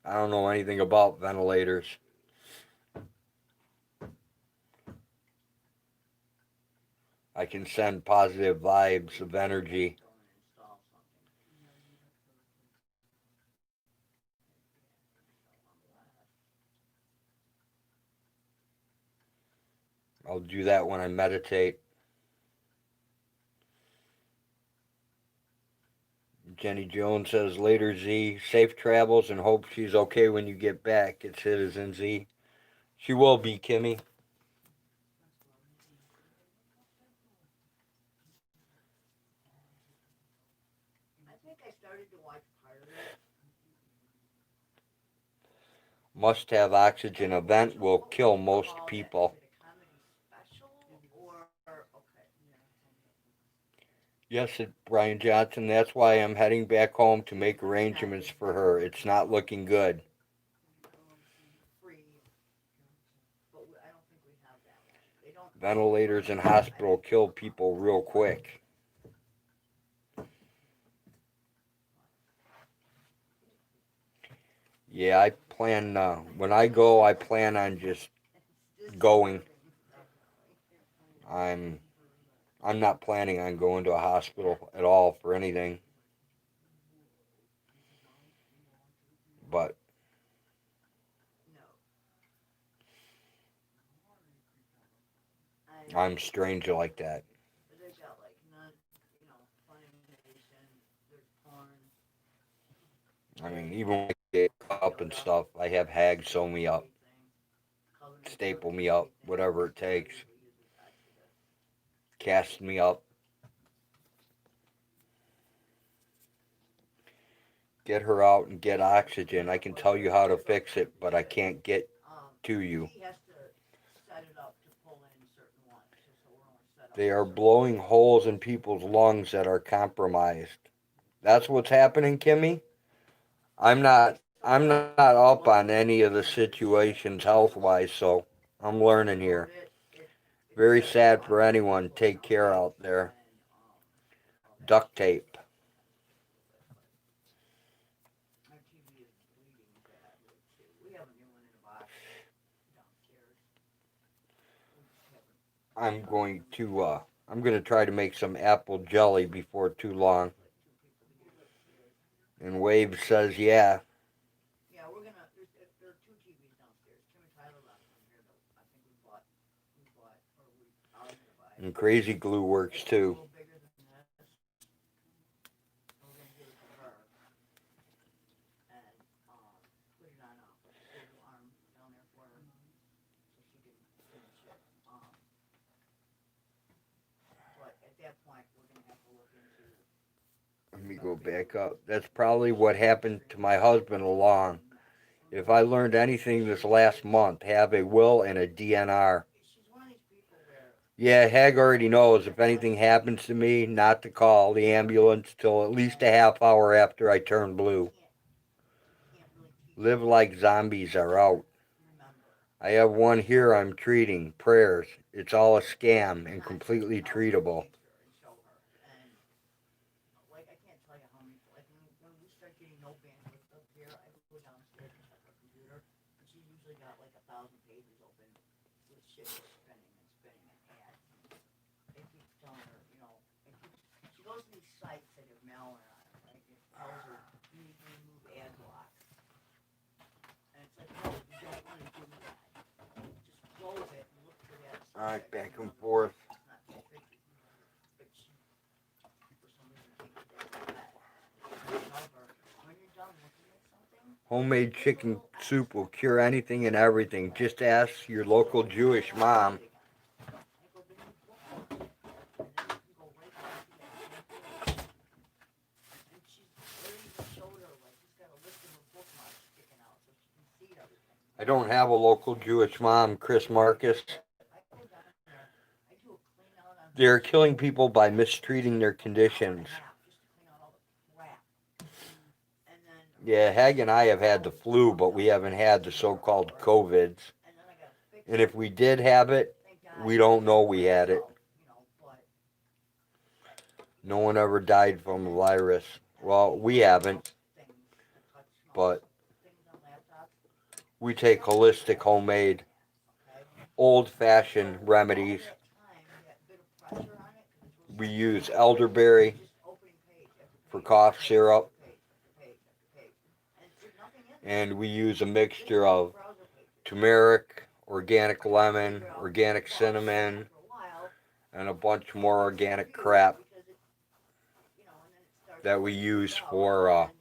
I don't know anything about ventilators. I can send positive vibes of energy. I'll do that when I meditate. Jenny Jones says, later Z, safe travels and hope she's okay when you get back. It's Citizen Z. She will be, Kimmy. I think I started to watch part of it. Must have oxygen event will kill most people. Is it a comedy special or okay? Yes, Brian Johnson. That's why I'm heading back home to make arrangements for her. It's not looking good. Free, but I don't think we have that one. They don't. Ventilators in hospital kill people real quick. Yeah, I plan, when I go, I plan on just going. I'm not planning on going to a hospital at all for anything. But No. I'm strange like that. They've got like Funimation, there's porn. I mean, even when I get up and stuff, I have hags sew me up, staple me up, whatever it takes, cast me up. Get her out and get oxygen. I can tell you how to fix it, but I can't get to you. They are blowing holes in people's lungs that are compromised. That's what's happening, Kimmy. I'm not up on any of the situations health-wise, so I'm learning here. Very sad for anyone. Take care out there. Duct tape. I'm going to try to make some apple jelly before too long. And Wave says, yeah. Yeah, there are two TVs downstairs. Tim and Tyler left one here that I think we bought, or are going to buy. And Crazy Glue works It's a too. little bigger than this. We're going to give it to her. And put it on a little arm down there for her. So she can finish it. But at that point, we're going to have to look into. Let me go back up. That's probably what happened to my husband along. If I learned anything this last month, have a will and a DNR. She's one of these people where. Yeah, Hag already knows if anything happens to me, not to call the ambulance till at least a half hour after I turn blue. Live like zombies are out. I have one here I'm treating. Prayers. It's all a scam and completely treatable. Like, I can't tell you how many, like, when we start getting no bandwidth up here, I go downstairs and check her computer, and she's usually got like 1,000 pages open with shit spinning and ads. They keep telling her, she goes to these sites that have malware on it, right? It tells her, you need to remove ad blocks. And it's like, no, you don't want to do that. Just close it and look for that. Alright, back and forth. Homemade chicken soup will cure anything and everything. Just ask your local Jewish mom. I don't have a local Jewish mom, Chris Marcus. They're killing people by mistreating their conditions. Yeah, Hag and I have had the flu, but we haven't had the so-called COVIDs. And if we did have it, we don't know we had it. No one ever died from a virus. Well, we haven't, things that touch but things on laptops. we take holistic, homemade, Okay. old-fashioned remedies. All that time, that bit of pressure on it, 'cause it's We real use sensitive, elderberry just opening page after for page cough after syrup, page after page after page. And there's nothing in there. and we use a Just mixture like of browser pages. turmeric, organic lemon, Figure out organic what cinnamon, after a while, and a bunch more it's organic confused crap because it, you know, and then it starts that we to use freak out, for and then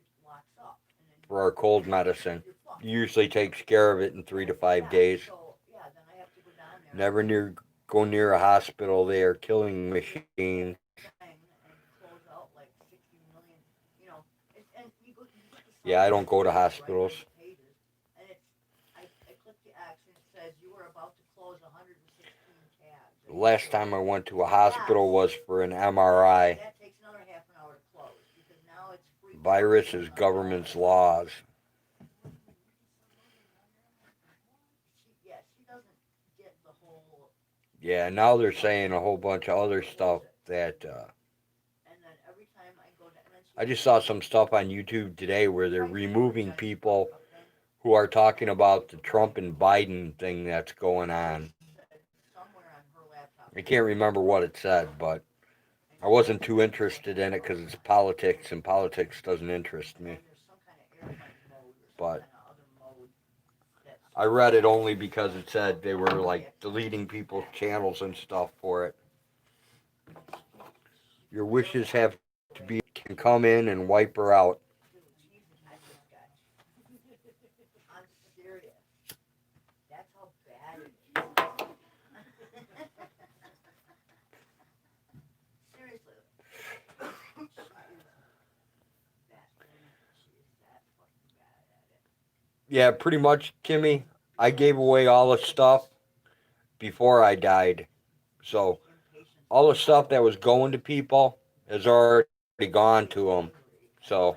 it locks up, and then our cold medicine. you're fucked. Usually takes care of it in 3 to 5 Yeah, days. so, yeah, then I have to go down there. Never go near a hospital. They are killing machines. Thing and close out like 60 million, you know, and you get the Yeah, I don't summary go to right on hospitals. the pages, and I click the X and it says you are about to close 116 tabs. The last time I went to a hospital was for an MRI. That takes another half an hour to close because now it's free. Virus is government's laws. She doesn't get the whole. Yeah, now they're saying a whole bunch of other stuff that And then every time I go to, and then I just saw some stuff on YouTube today where they're right there, removing Jenny, people up then, who are talking about the Trump and Biden thing that's going on. said somewhere on her laptop. I can't remember what it said, but I wasn't too interested in it because it's politics, and politics doesn't interest me. And there's some kind of airplane mode or some But kind of other mode that's I read it only because it said they were like deleting people's channels and stuff for it. Your wishes have to be can come in and wipe her out. dude, she's an etch a sketch. I'm serious. That's how bad it is. Seriously. She is that she is that fucking bad at it. Yeah, pretty much, Kimmy. I gave away all the stuff before I died. So Impatience. all the stuff that was going to people is already gone to them. So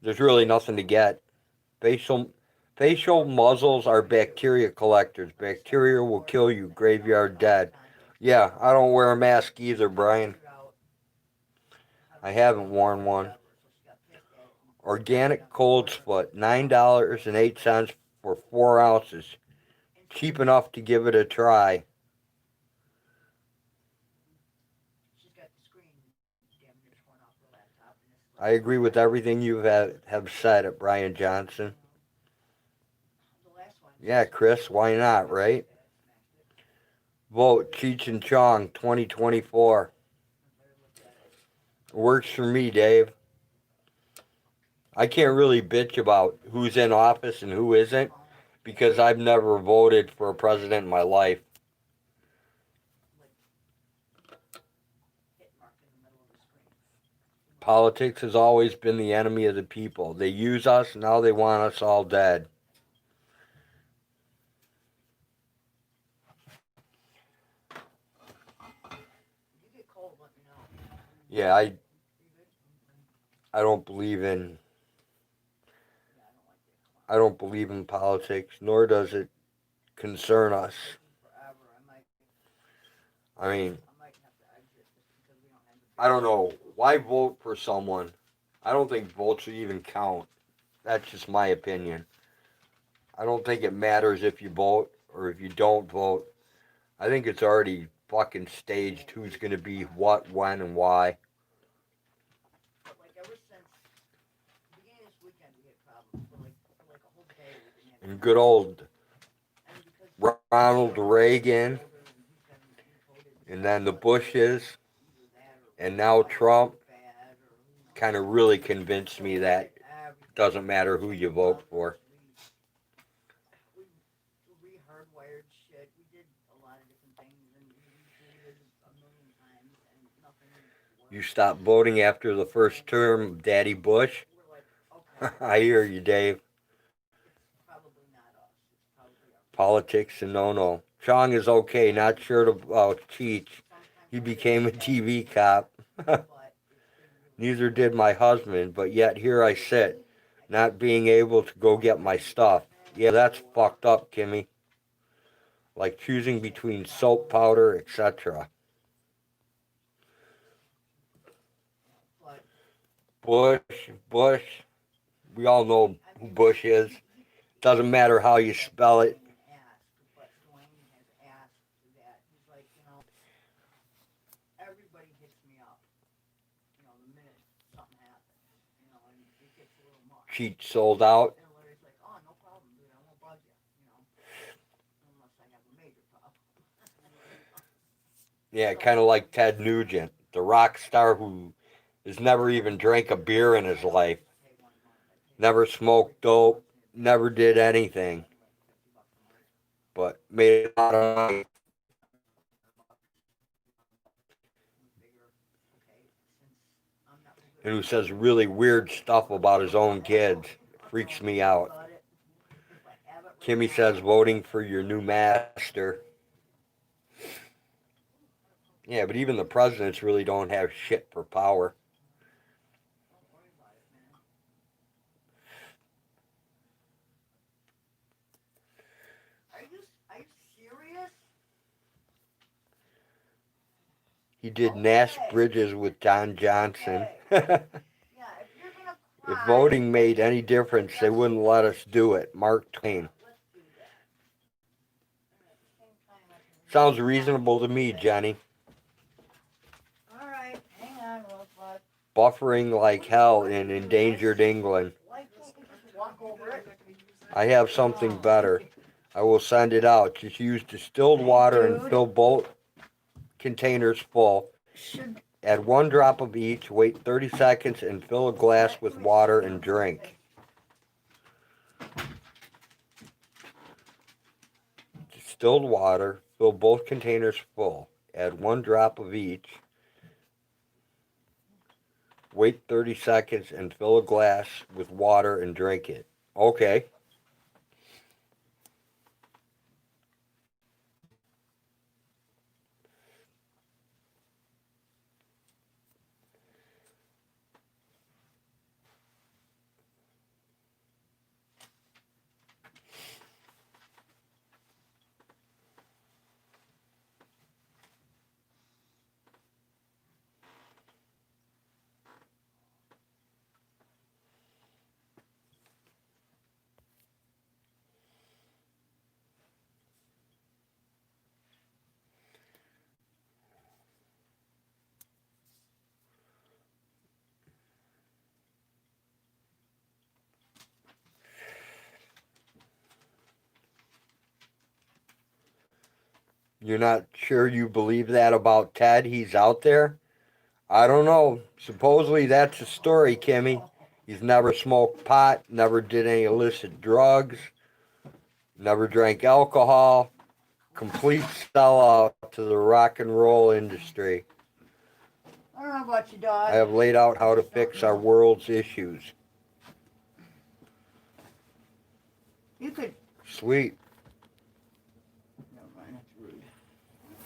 there's really nothing to get. Facial muzzles are bacteria collectors. Bacteria will kill you. Graveyard dead. Yeah, I don't wear a mask either, Brian. I haven't worn one. Organic Cold's Foot, $9.08 for 4 ounces. Cheap enough to give it a try. She's got the screen damn near torn off her laptop. And it's I agree with everything you have said at Brian Johnson. the last one. Yeah, Chris, why not, right? Vote Cheech and Chong 2024. Works for me, Dave. I can't really bitch about who's in office and who isn't because I've never voted for a president in my life. Politics has always been the enemy of the people. They use us, now they want us all dead. Yeah, I don't believe in politics, nor does it concern us. I mean, I don't know. Why vote for someone? I don't think votes should even count. That's just my opinion. I don't think it matters if you vote or if you don't vote. I think it's already fucking staged who's going to be what, when, and why. And good old Ronald Reagan, and then the Bushes, and now Trump kind of really convinced me that it doesn't matter who you vote for. We hardwired shit. We did a lot of different things and we rebooted a million times and nothing worked. You stopped voting after the first term, Daddy Bush? We're like, okay. I hear you, Dave. It's probably not us. It's probably our Politics and no. Chong is okay, not sure about Cheech. He became a TV cop. Neither did my husband, but yet here I sit, not being able to go get my stuff. Yeah, that's fucked up, Kimmy. Like choosing between soap powder, etc. Bush. We all know who Bush is. Doesn't matter how you spell it. But Dwayne has asked that. He's like, everybody hits me up, the minute something happens, and it gets a little much. She sold out. And Larry's like, oh, no problem, dude, I won't bug you, unless I have a major problem. Yeah, kind of like Ted Nugent, the rock star who has never even drank a beer in his life, never smoked dope, never did anything, but made a lot of money. And who says really weird stuff about his own kids. Freaks me out. Kimmy says voting for your new master. Yeah, but even the presidents really don't have shit for power. Are you serious? He did Nash Bridges with Don Johnson. Yeah, if you're gonna If cry, voting made any difference, they wouldn't let us do it. Mark Twain. let's do that. And at the same time, I can Sounds reasonable to me, Jenny. All right, hang on, Rosebud. Buffering like hell in endangered England. Why can't you just walk over it? I have something better. I will send it out. Just use distilled water and fill both containers full. Should Add 1 drop of each, wait 30 seconds, and fill a glass with water and drink. Distilled water, fill both containers full. Add 1 drop of each. Wait 30 seconds and fill a glass with water and drink it. Okay. You're not sure you believe that about Ted? He's out there? I don't know. Supposedly that's the story, Kimmy. He's never smoked pot, never did any illicit drugs, never drank alcohol. Complete sellout to the rock and roll industry. I don't know about you, dog. I have laid out how to fix our world's issues. You could. Sweet. Never mind, that's rude.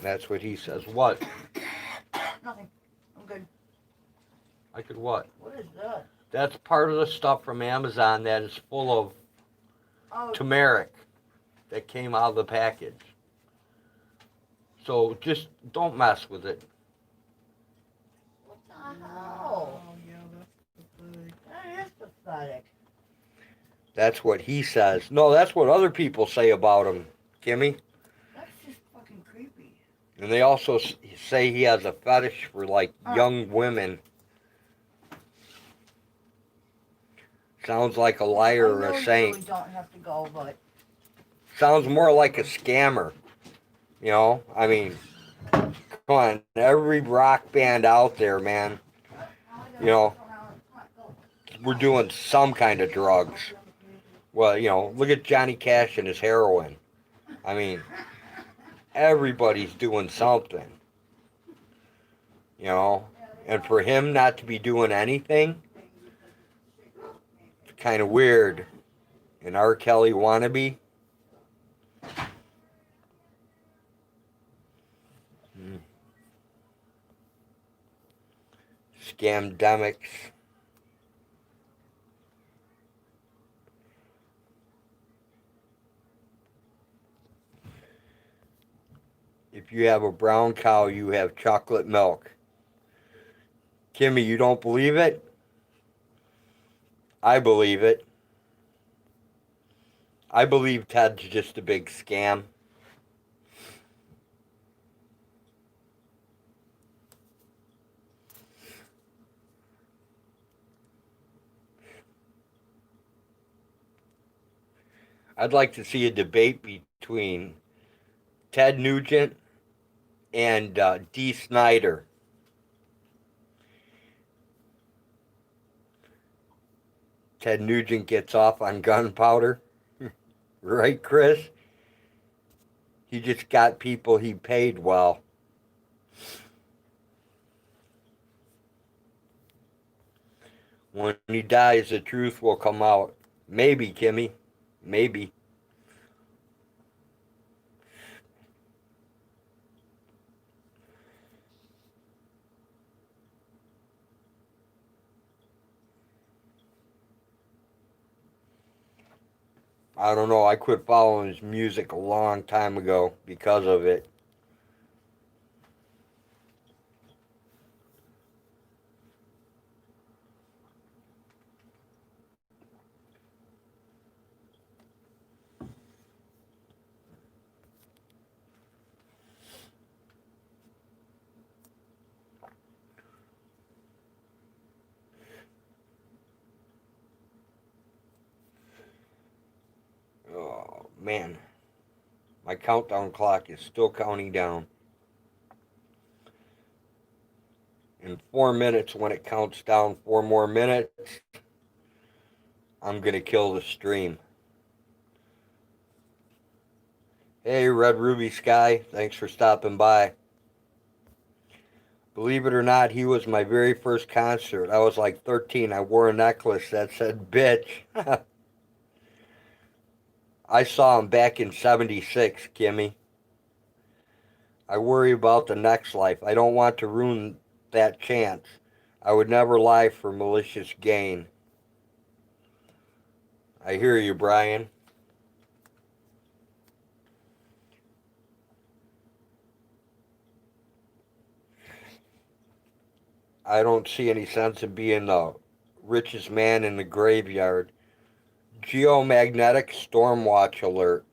That's what he says. What? Nothing. I'm good. I could what? What is that? That's part of the stuff from Amazon that is full of Oh, turmeric that came out of the package. So just don't mess with it. what the hell? Oh, yeah, that's pathetic. That is pathetic. That's what he says. No, that's what other people say about him, Kimmy. That's just fucking creepy. And they also say he has a fetish for, like, young women. Sounds like a liar or I know a you saint. really don't have to go, but Sounds more like a scammer. You know? I mean, come on. Every rock band out there, man. You know, we're doing some kind of drugs. Well, you know, look at Johnny Cash and his heroin. I mean, everybody's doing something. You know? And for him not to be doing anything, it's kind of weird. An R. Kelly wannabe. Scamdemics. If you have a brown cow, you have chocolate milk. Kimmy, you don't believe it? I believe it. I believe Ted's just a big scam. I'd like to see a debate between Ted Nugent and Dee Snider. Ted Nugent gets off on gunpowder, right, Chris? He just got people he paid well. When he dies, the truth will come out. Maybe, Kimmy. Maybe. I don't know. I quit following his music a long time ago because of it. Oh, man. My countdown clock is still counting down. In 4 minutes, when it counts down 4 more minutes, I'm going to kill the stream. Hey, Red Ruby Sky. Thanks for stopping by. Believe it or not, he was my very first concert. I was like 13. I wore a necklace that said bitch. I saw him back in 76, Kimmy. I worry about the next life. I don't want to ruin that chance. I would never lie for malicious gain. I hear you, Brian. I don't see any sense in being the richest man in the graveyard. Geomagnetic storm watch alert.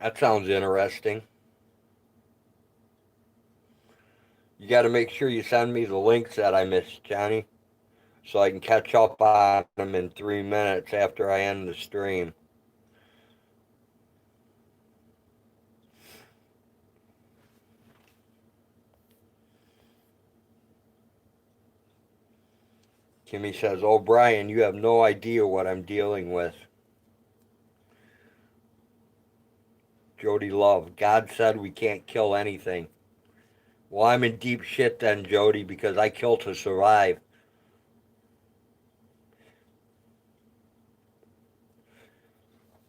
That sounds interesting. You got to make sure you send me the links that I missed, Johnny, so I can catch up on them in 3 minutes after I end the stream. Kimmy says, "Oh, Brian, you have no idea what I'm dealing with." Jody Love, God said we can't kill anything. Well, I'm in deep shit then, Jody, because I kill to survive.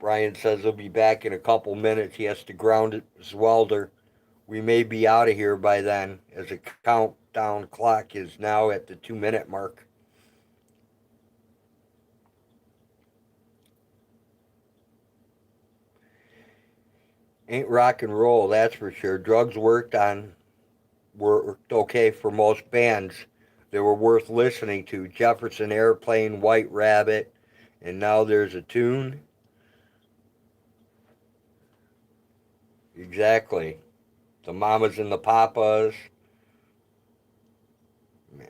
Brian says he'll be back in a couple minutes. He has to ground his welder. We may be out of here by then, as the countdown clock is now at the 2 minute mark. Ain't rock and roll, that's for sure. Drugs worked okay for most bands. They were worth listening to. Jefferson Airplane, White Rabbit, and now there's a tune. Exactly. The Mamas and the Papas. Man.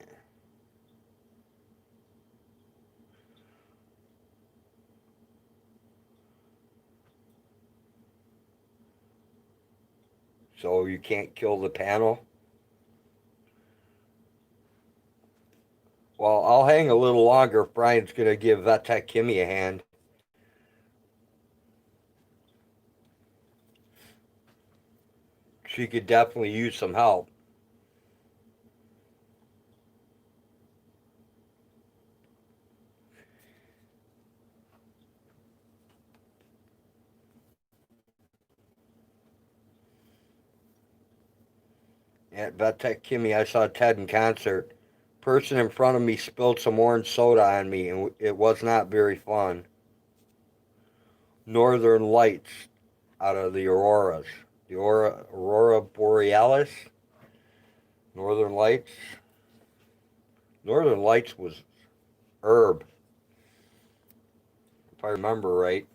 So you can't kill the panel? Well, I'll hang a little longer if Brian's going to give Vetek Kimmy a hand. She could definitely use some help. At Vetek Kimmy, I saw Ted in concert. Person in front of me spilled some orange soda on me, and it was not very fun. Northern Lights out of the Auroras. The Aurora Borealis. Northern Lights. Northern Lights was herb, if I remember right.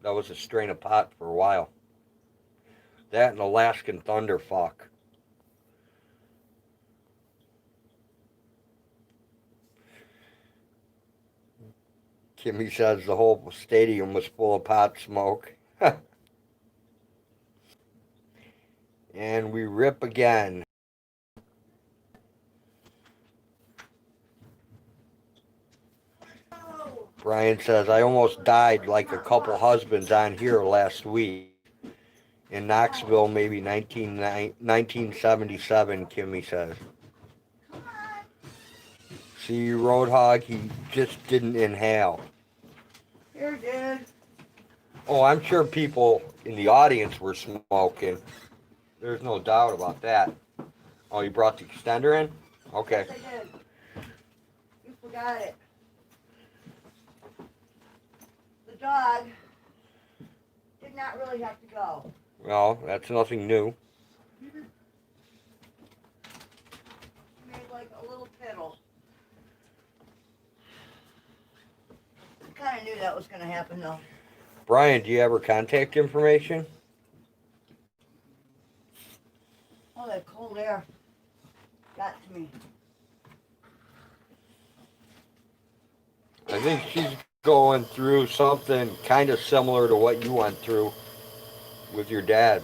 That was a strain of pot for a while. That and Alaskan Thunderfuck. Kimmy says the whole stadium was full of pot smoke. And we rip again. Brian says, I almost died like a couple husbands on here last week. In Knoxville, maybe 1977, Kimmy says. See, Roadhog, he just didn't inhale. Here, dude. Oh, I'm sure people in the audience were smoking. There's no doubt about that. Oh, you brought the extender in? Okay. Yes, I did. You forgot it. The dog did not really have to go. Well, that's nothing new. He made like a little piddle. I kind of knew that was going to happen though. Brian, do you have her contact information? Oh, that cold air got to me. I think she's going through something kind of similar to what you went through with your dad.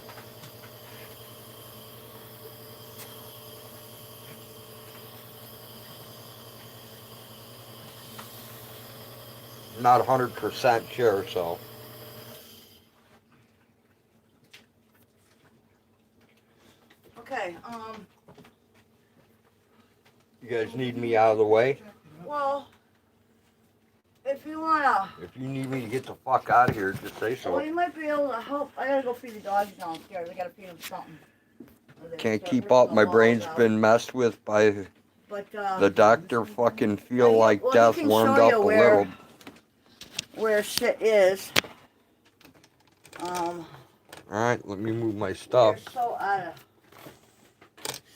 Not 100% sure, so. Okay, You guys need me out of the way? well, if you wanna, If you need me to get the fuck out of here, just say well, so. you might be able to help. I gotta go feed the dogs downstairs. I gotta feed them something. Or they Can't start keep ripping up. the My walls brain's out. been messed with by But the doctor. Fucking feel well, like well, he death can warmed show up you a where- little. where shit is. Alright, let me move my stuff. We're so out of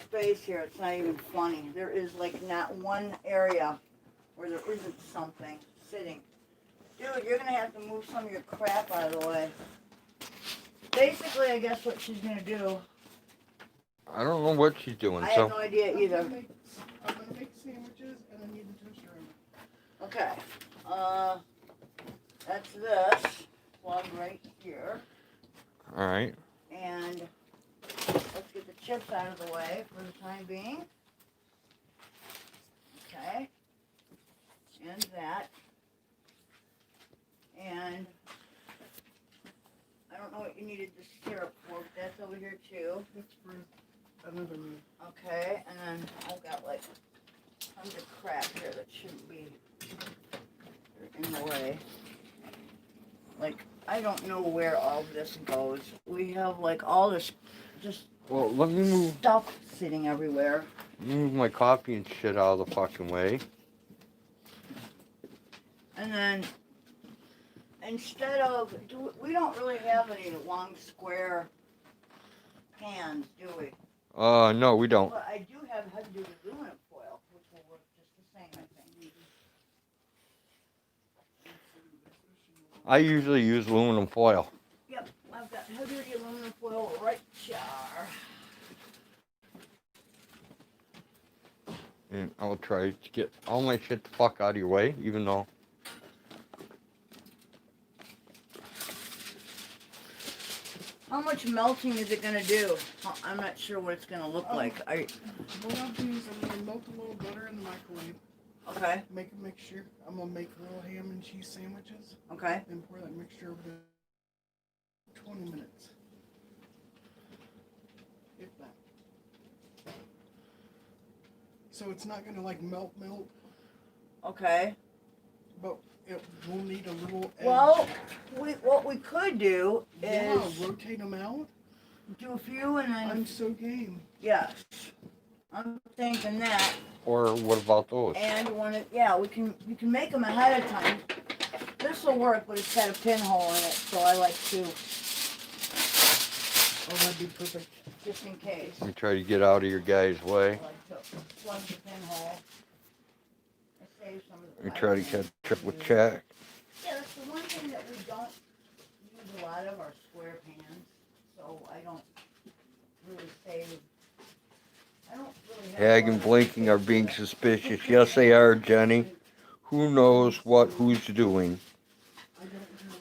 space here. It's not even funny. There is like not one area where there isn't something sitting. Dude, you're gonna have to move some of your crap out of the way. Basically, I guess what she's gonna do. I don't know what she's doing, I have so. no idea either. I'm gonna make sandwiches and I need the toaster oven. Okay. That's this plug right here. Alright. And let's get the chips out of the way for the time being. Okay. And that. And I don't know what you needed the syrup for, but that's over here too. That's for another meal. Okay, and then I've got like tons of crap here that shouldn't be in the way. Like, I don't know where all this goes. We have like all this just Well, let me move, stuff sitting everywhere. move my coffee and shit out of the fucking way. And then instead of, we don't really have any long square pans, do we? No, we don't. But I do have heavy-duty aluminum foil, which will work just the same, I think. I usually use aluminum foil. Yep, I've got heavy-duty aluminum foil right here. And I'll try to get all my shit the fuck out of your way, even though. How much melting is it gonna do? I'm not sure what it's gonna look like. What I'll do is I'm gonna melt a little butter in the microwave. Okay, Make a mixture. I'm gonna make little ham and cheese sandwiches. okay. Then pour that mixture over the 20 minutes. If that. So it's not gonna like melt, Okay. but it will need a little edge. Well, what we could do yeah, is rotate them out. do a few and then, I'm so game. yes. I'm thinking that. Or what about those? And when it, yeah, you can make them ahead of time. This will work, but it's got a pinhole in it, so I like to, Oh, that'd be perfect. just in case. Let me try to get out of your guy's way. I like to plug the pinhole. save some of the. I try to catch up with chat. Yeah, that's the one thing that we don't use a lot of are square pans, so I don't really save. I don't really have. Hag and Blinking are being suspicious. Yes, they are, Jenny. Who knows what who's doing?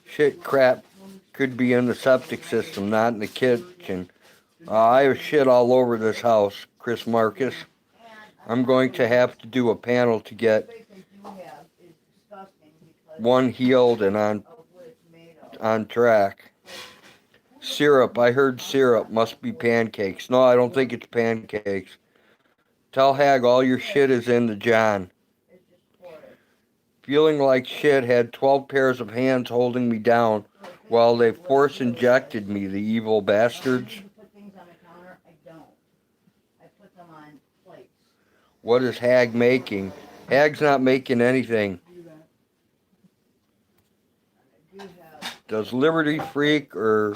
Shit crap could be in the septic system, not in the kitchen. I have shit all over this house, Chris Marcus. I'm going to have to do a panel to get The space they do have is disgusting because one healed and of what it's made of. on track. Syrup. I heard syrup must be pancakes. No, I don't think it's pancakes. Tell Hag all your shit is in the John. It's just horrid. Feeling like shit, had 12 pairs of hands holding me down while they force injected me, the evil bastards. I put things on the counter. I don't. I put them on plates. What is Hag making? Hag's not making anything. I do have. Does Liberty Freak or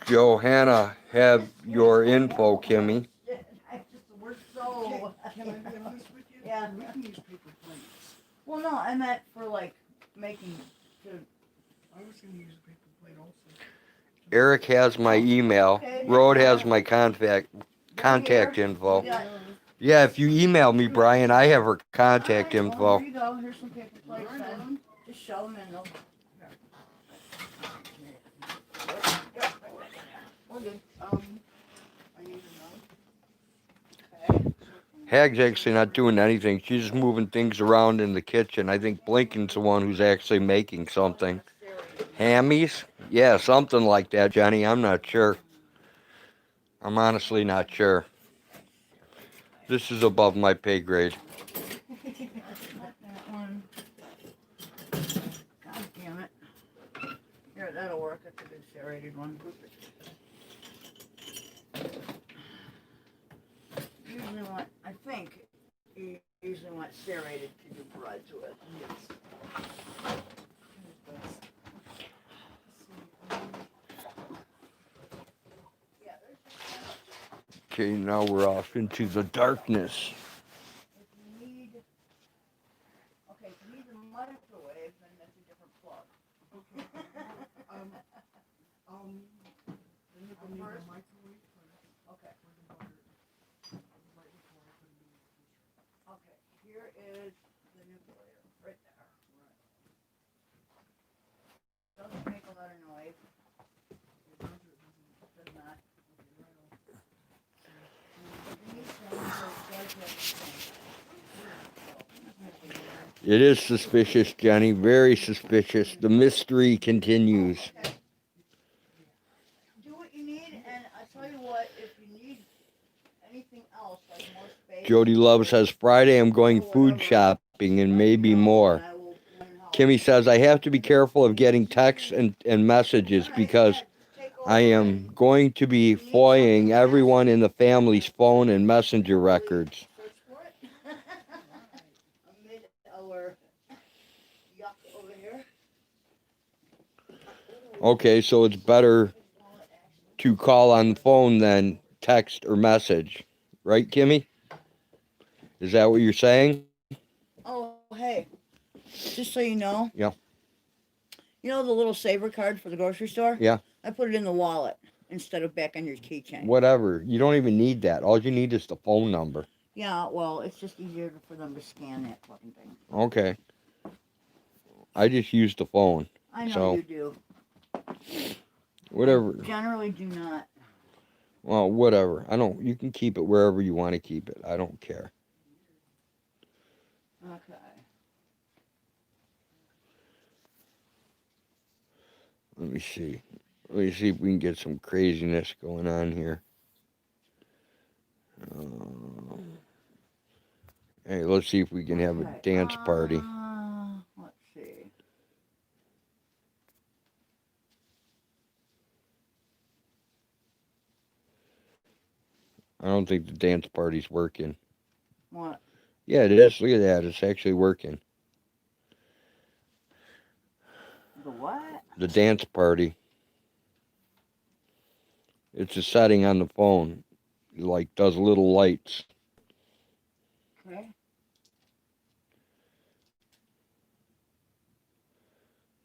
Johanna have your info, Kimmy? I just we're so. Can I be honest with you? Yeah. We can use paper plates. Well, no, I meant for like making. I was gonna use a paper plate also. Eric has my email. Road has my contact info. Yeah. Yeah, if you email me, Brian, I have her contact Well, info. here you go. Here's some paper plates. Then. Just shove them in. We're good. I need to know. Hag's actually not doing anything. She's just moving things around in the kitchen. I think Blinken's the one who's actually making something. Hammies? Yeah, something like that, Johnny. I'm not sure. I'm honestly not sure. This is above my pay grade. That one. God damn it. Here, that'll work. That's a good serrated one. Usually want, I think, you usually want serrated to do breads with. Yes. Okay, now we're off into the darkness. If you need, okay, if you need the microwave, then that's a different plug. Okay. Then you're gonna need a microwave first. Okay. For the butter. Right before I put it in the dishwasher. Okay, here is the nucleator, right there. Doesn't make a lot of noise. It does not. It is suspicious, Jenny. Very suspicious. The mystery continues. Okay. Do what you need, and I tell you what, if you need anything else, like more space. Jody Love says, Friday I'm going food shopping and maybe more. Kimmy says, I have to be careful of getting texts and messages because I am going to be FOIAing everyone in the family's phone and messenger records. Search for it. Amid our yuck over here. Okay, so it's better to call on the phone than text or message. Right, Kimmy? Is that what you're saying? Oh, hey. Just so you know. Yeah. You know the little saver card for the grocery store? Yeah. I put it in the wallet instead of back on your keychain. Whatever. You don't even need that. All you need is the phone number. Yeah, well, it's just easier for them to scan that fucking thing. Okay. I just use the phone. I know So, you do. Whatever. I generally do not. Well, whatever. You can keep it wherever you want to keep it. I don't care. Okay. Let me see. Let me see if we can get some craziness going on here. Hey, let's see if we can have a dance party. Let's see. I don't think the dance party's working. What? Yeah, it is. Look at that. It's actually working. The what? The dance party. It's a setting on the phone. It, like, does little lights. Okay.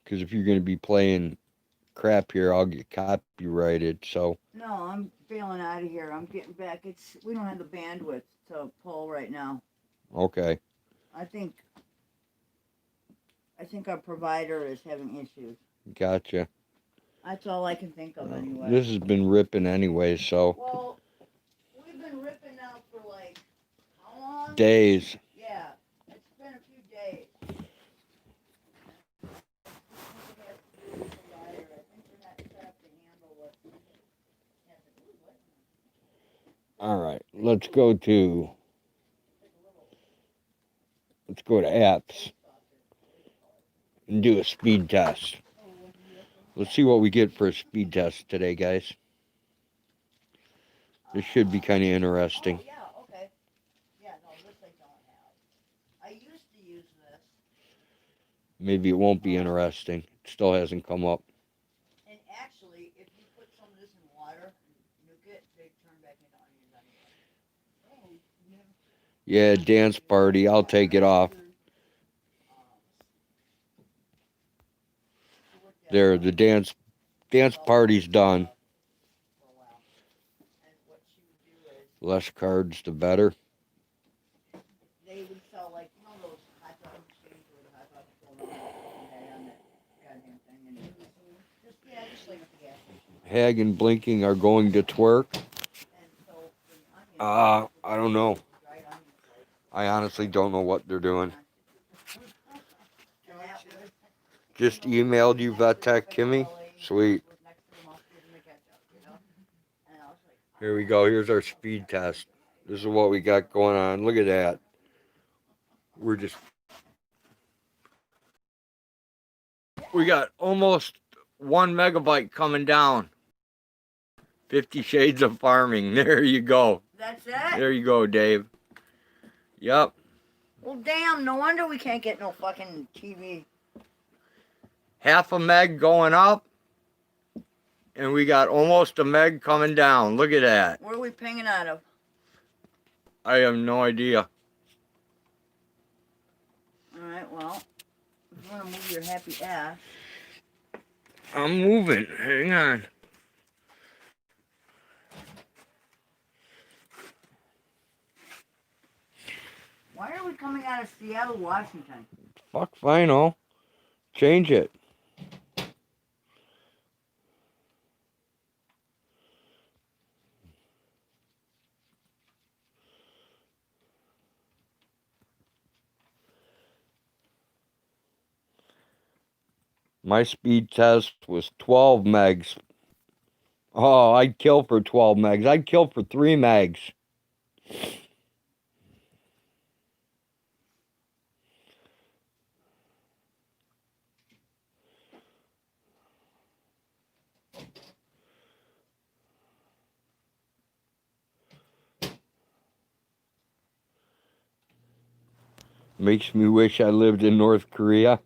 Because if you're going to be playing crap here, I'll get copyrighted. So, No, I'm bailing out of here. I'm getting back. We don't have the bandwidth to pull right now. okay. I think our provider is having issues. Gotcha. That's all I can think of anyway. This has been ripping anyway, so. Well, we've been ripping now for like, how long? Days. Yeah, it's been a few days. All right, let's go to apps and do a speed test. Let's see what we get for a speed test today, guys. This should be kind of interesting. Oh, yeah, okay. Yeah, no, this I don't have. I used to use this. Maybe it won't be interesting. It still hasn't come up. And actually, if you put some of this in water and nuke it, they turn back into onions anyway. Yeah, dance party. I'll take it off. There, the dance party's done. Less cards, the better. They would sell, like, you know those hot dog machines where the hot dogs go around on that goddamn thing, and just like at the gas station. Hag and Blinking are going to twerk. I don't know. I honestly don't know what they're doing. Just emailed you, VetTech Kimmy. Sweet. Here we go. Here's our speed test. This is what we got going on. Look at that. We got almost 1 megabyte coming down. 50 Shades of Farming. There you go. That's it? There you go, Dave. Yep. Well, damn, no wonder we can't get no fucking TV. Half a meg going up. And we got almost a meg coming down. Look at that. Where are we pinging out of? I have no idea. Alright, well, if you want to move your happy ass. I'm moving. Hang on. Why are we coming out of Seattle, Washington? Fuck, final. Change it. My speed test was 12 megs. Oh, I'd kill for 12 megs. I'd kill for 3 megs. Makes me wish I lived in North Korea.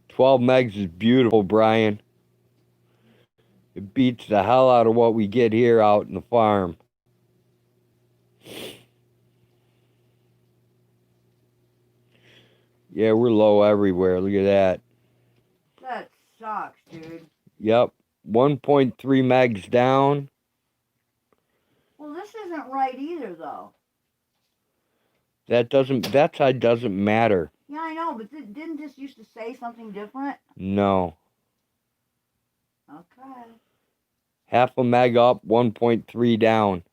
12 megs is beautiful, Brian. It beats the hell out of what we get here out in the farm. Yeah, we're low everywhere. Look at that. That sucks, dude. Yep. 1.3 megs down. Well, this isn't right either, though. That side doesn't matter. Yeah, I know, but didn't this used to say something different? No. Okay. Half a meg up, 1.3 down.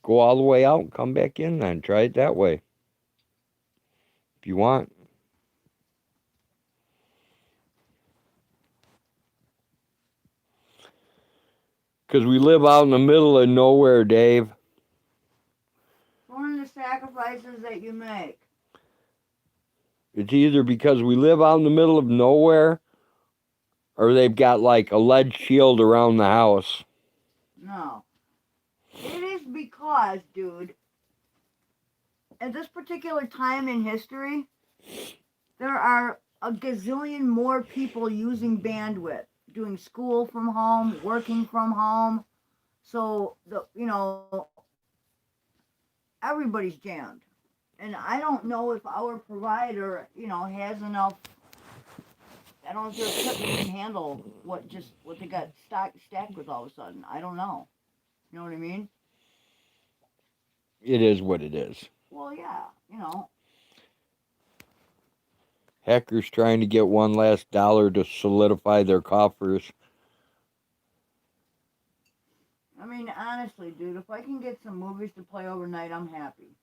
Go all the way out and come back in then. Try it that way. If you want. Because we live out in the middle of nowhere, Dave. One of the sacrifices that you make. It's either because we live out in the middle of nowhere or they've got like a lead shield around the house. No. It is because, dude, at this particular time in history, there are a gazillion more people using bandwidth, doing school from home, working from home. So, everybody's jammed. And I don't know if our provider, has enough. I don't know if their equipment can handle what they got stacked with all of a sudden. I don't know. You know what I mean? It is what it is. Well, yeah, Hackers trying to get one last dollar to solidify their coffers. I mean, honestly, dude, if I can get some movies to play overnight, I'm happy.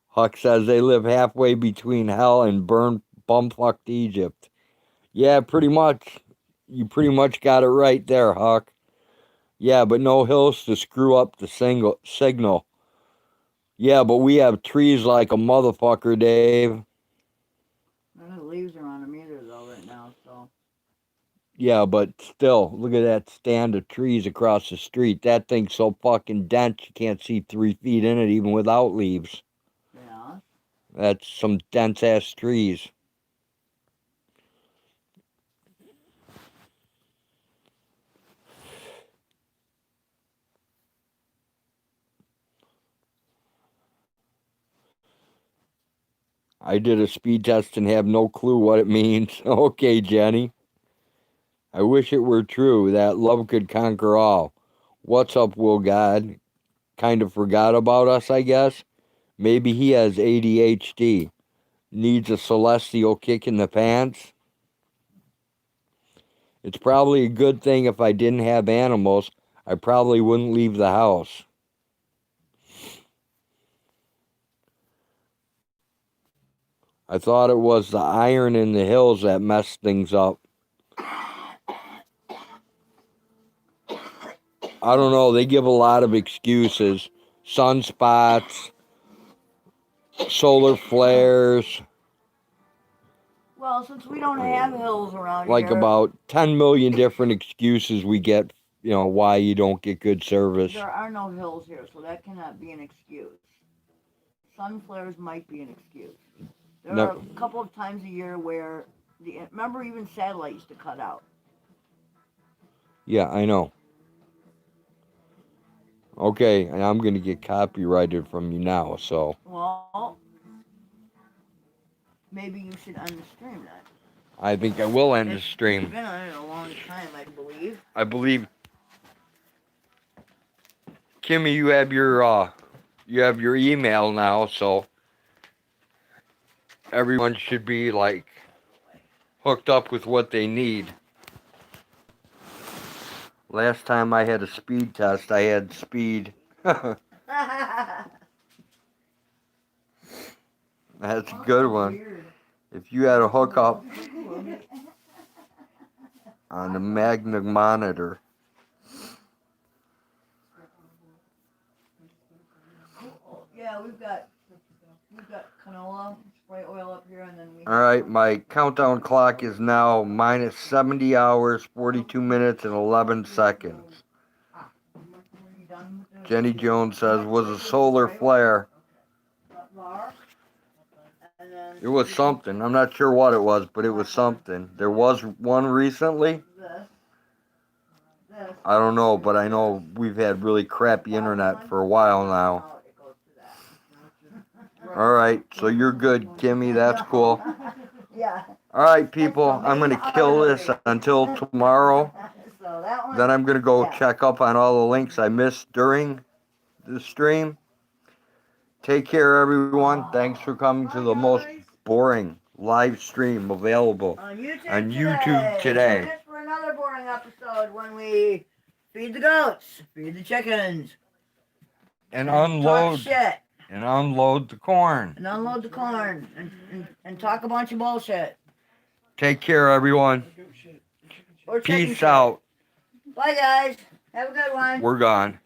Huck says they live halfway between hell and bumfucked Egypt. Yeah, pretty much. You pretty much got it right there, Huck. Yeah, but no hills to screw up the signal. Yeah, but we have trees like a motherfucker, Dave. None of the leaves are on them either, though, right now, so. Yeah, but still, look at that stand of trees across the street. That thing's so fucking dense you can't see 3 feet in it even without leaves. Yeah. That's some dense-ass trees. I did a speed test and have no clue what it means. Okay, Jenny. I wish it were true that love could conquer all. What's up, Will God? Kind of forgot about us, I guess. Maybe he has ADHD. Needs a celestial kick in the pants. It's probably a good thing if I didn't have animals. I probably wouldn't leave the house. I thought it was the iron in the hills that messed things up. I don't know. They give a lot of excuses. Sunspots, solar flares. Well, since we don't have hills around Like here. about 10 million different excuses we get, why you don't get good service. There are no hills here, so that cannot be an excuse. Sun flares might be an excuse. There are a couple of times a year where, remember even satellite used to cut out. Yeah, I know. Okay, and I'm going to get copyrighted from you now, so. Well, maybe you should end the stream then. I think I will end the stream. It's been on it a long time, I believe. I believe. Kimmy, you have your email now, so everyone should be like hooked up with what they need. Last time I had a speed test, I had speed. That's a good one. Weird. If you had a hookup on the Magna monitor. Yeah, we've got canola, spray oil up here, and then we. All right, my countdown clock is now minus 70 hours, 42 minutes, and 11 seconds. Jenny Jones says, was a solar flare. It was something. I'm not sure what it was, but it was something. There was one recently. I don't know, but I know we've had really crappy internet for a while now. All right, so you're good, Kimmy. That's cool. Yeah. All right, people, I'm going to kill this until tomorrow. Then I'm going to go check up on all the links I missed during the stream. Take care, everyone. Thanks for coming to the most boring live stream available on YouTube today. Just for another boring episode when we feed the goats, feed the chickens, and unload talk shit. And unload the corn. And unload the corn. And talk a bunch of bullshit. Take care, everyone. Peace out. Bye, guys. Have a good one. We're gone.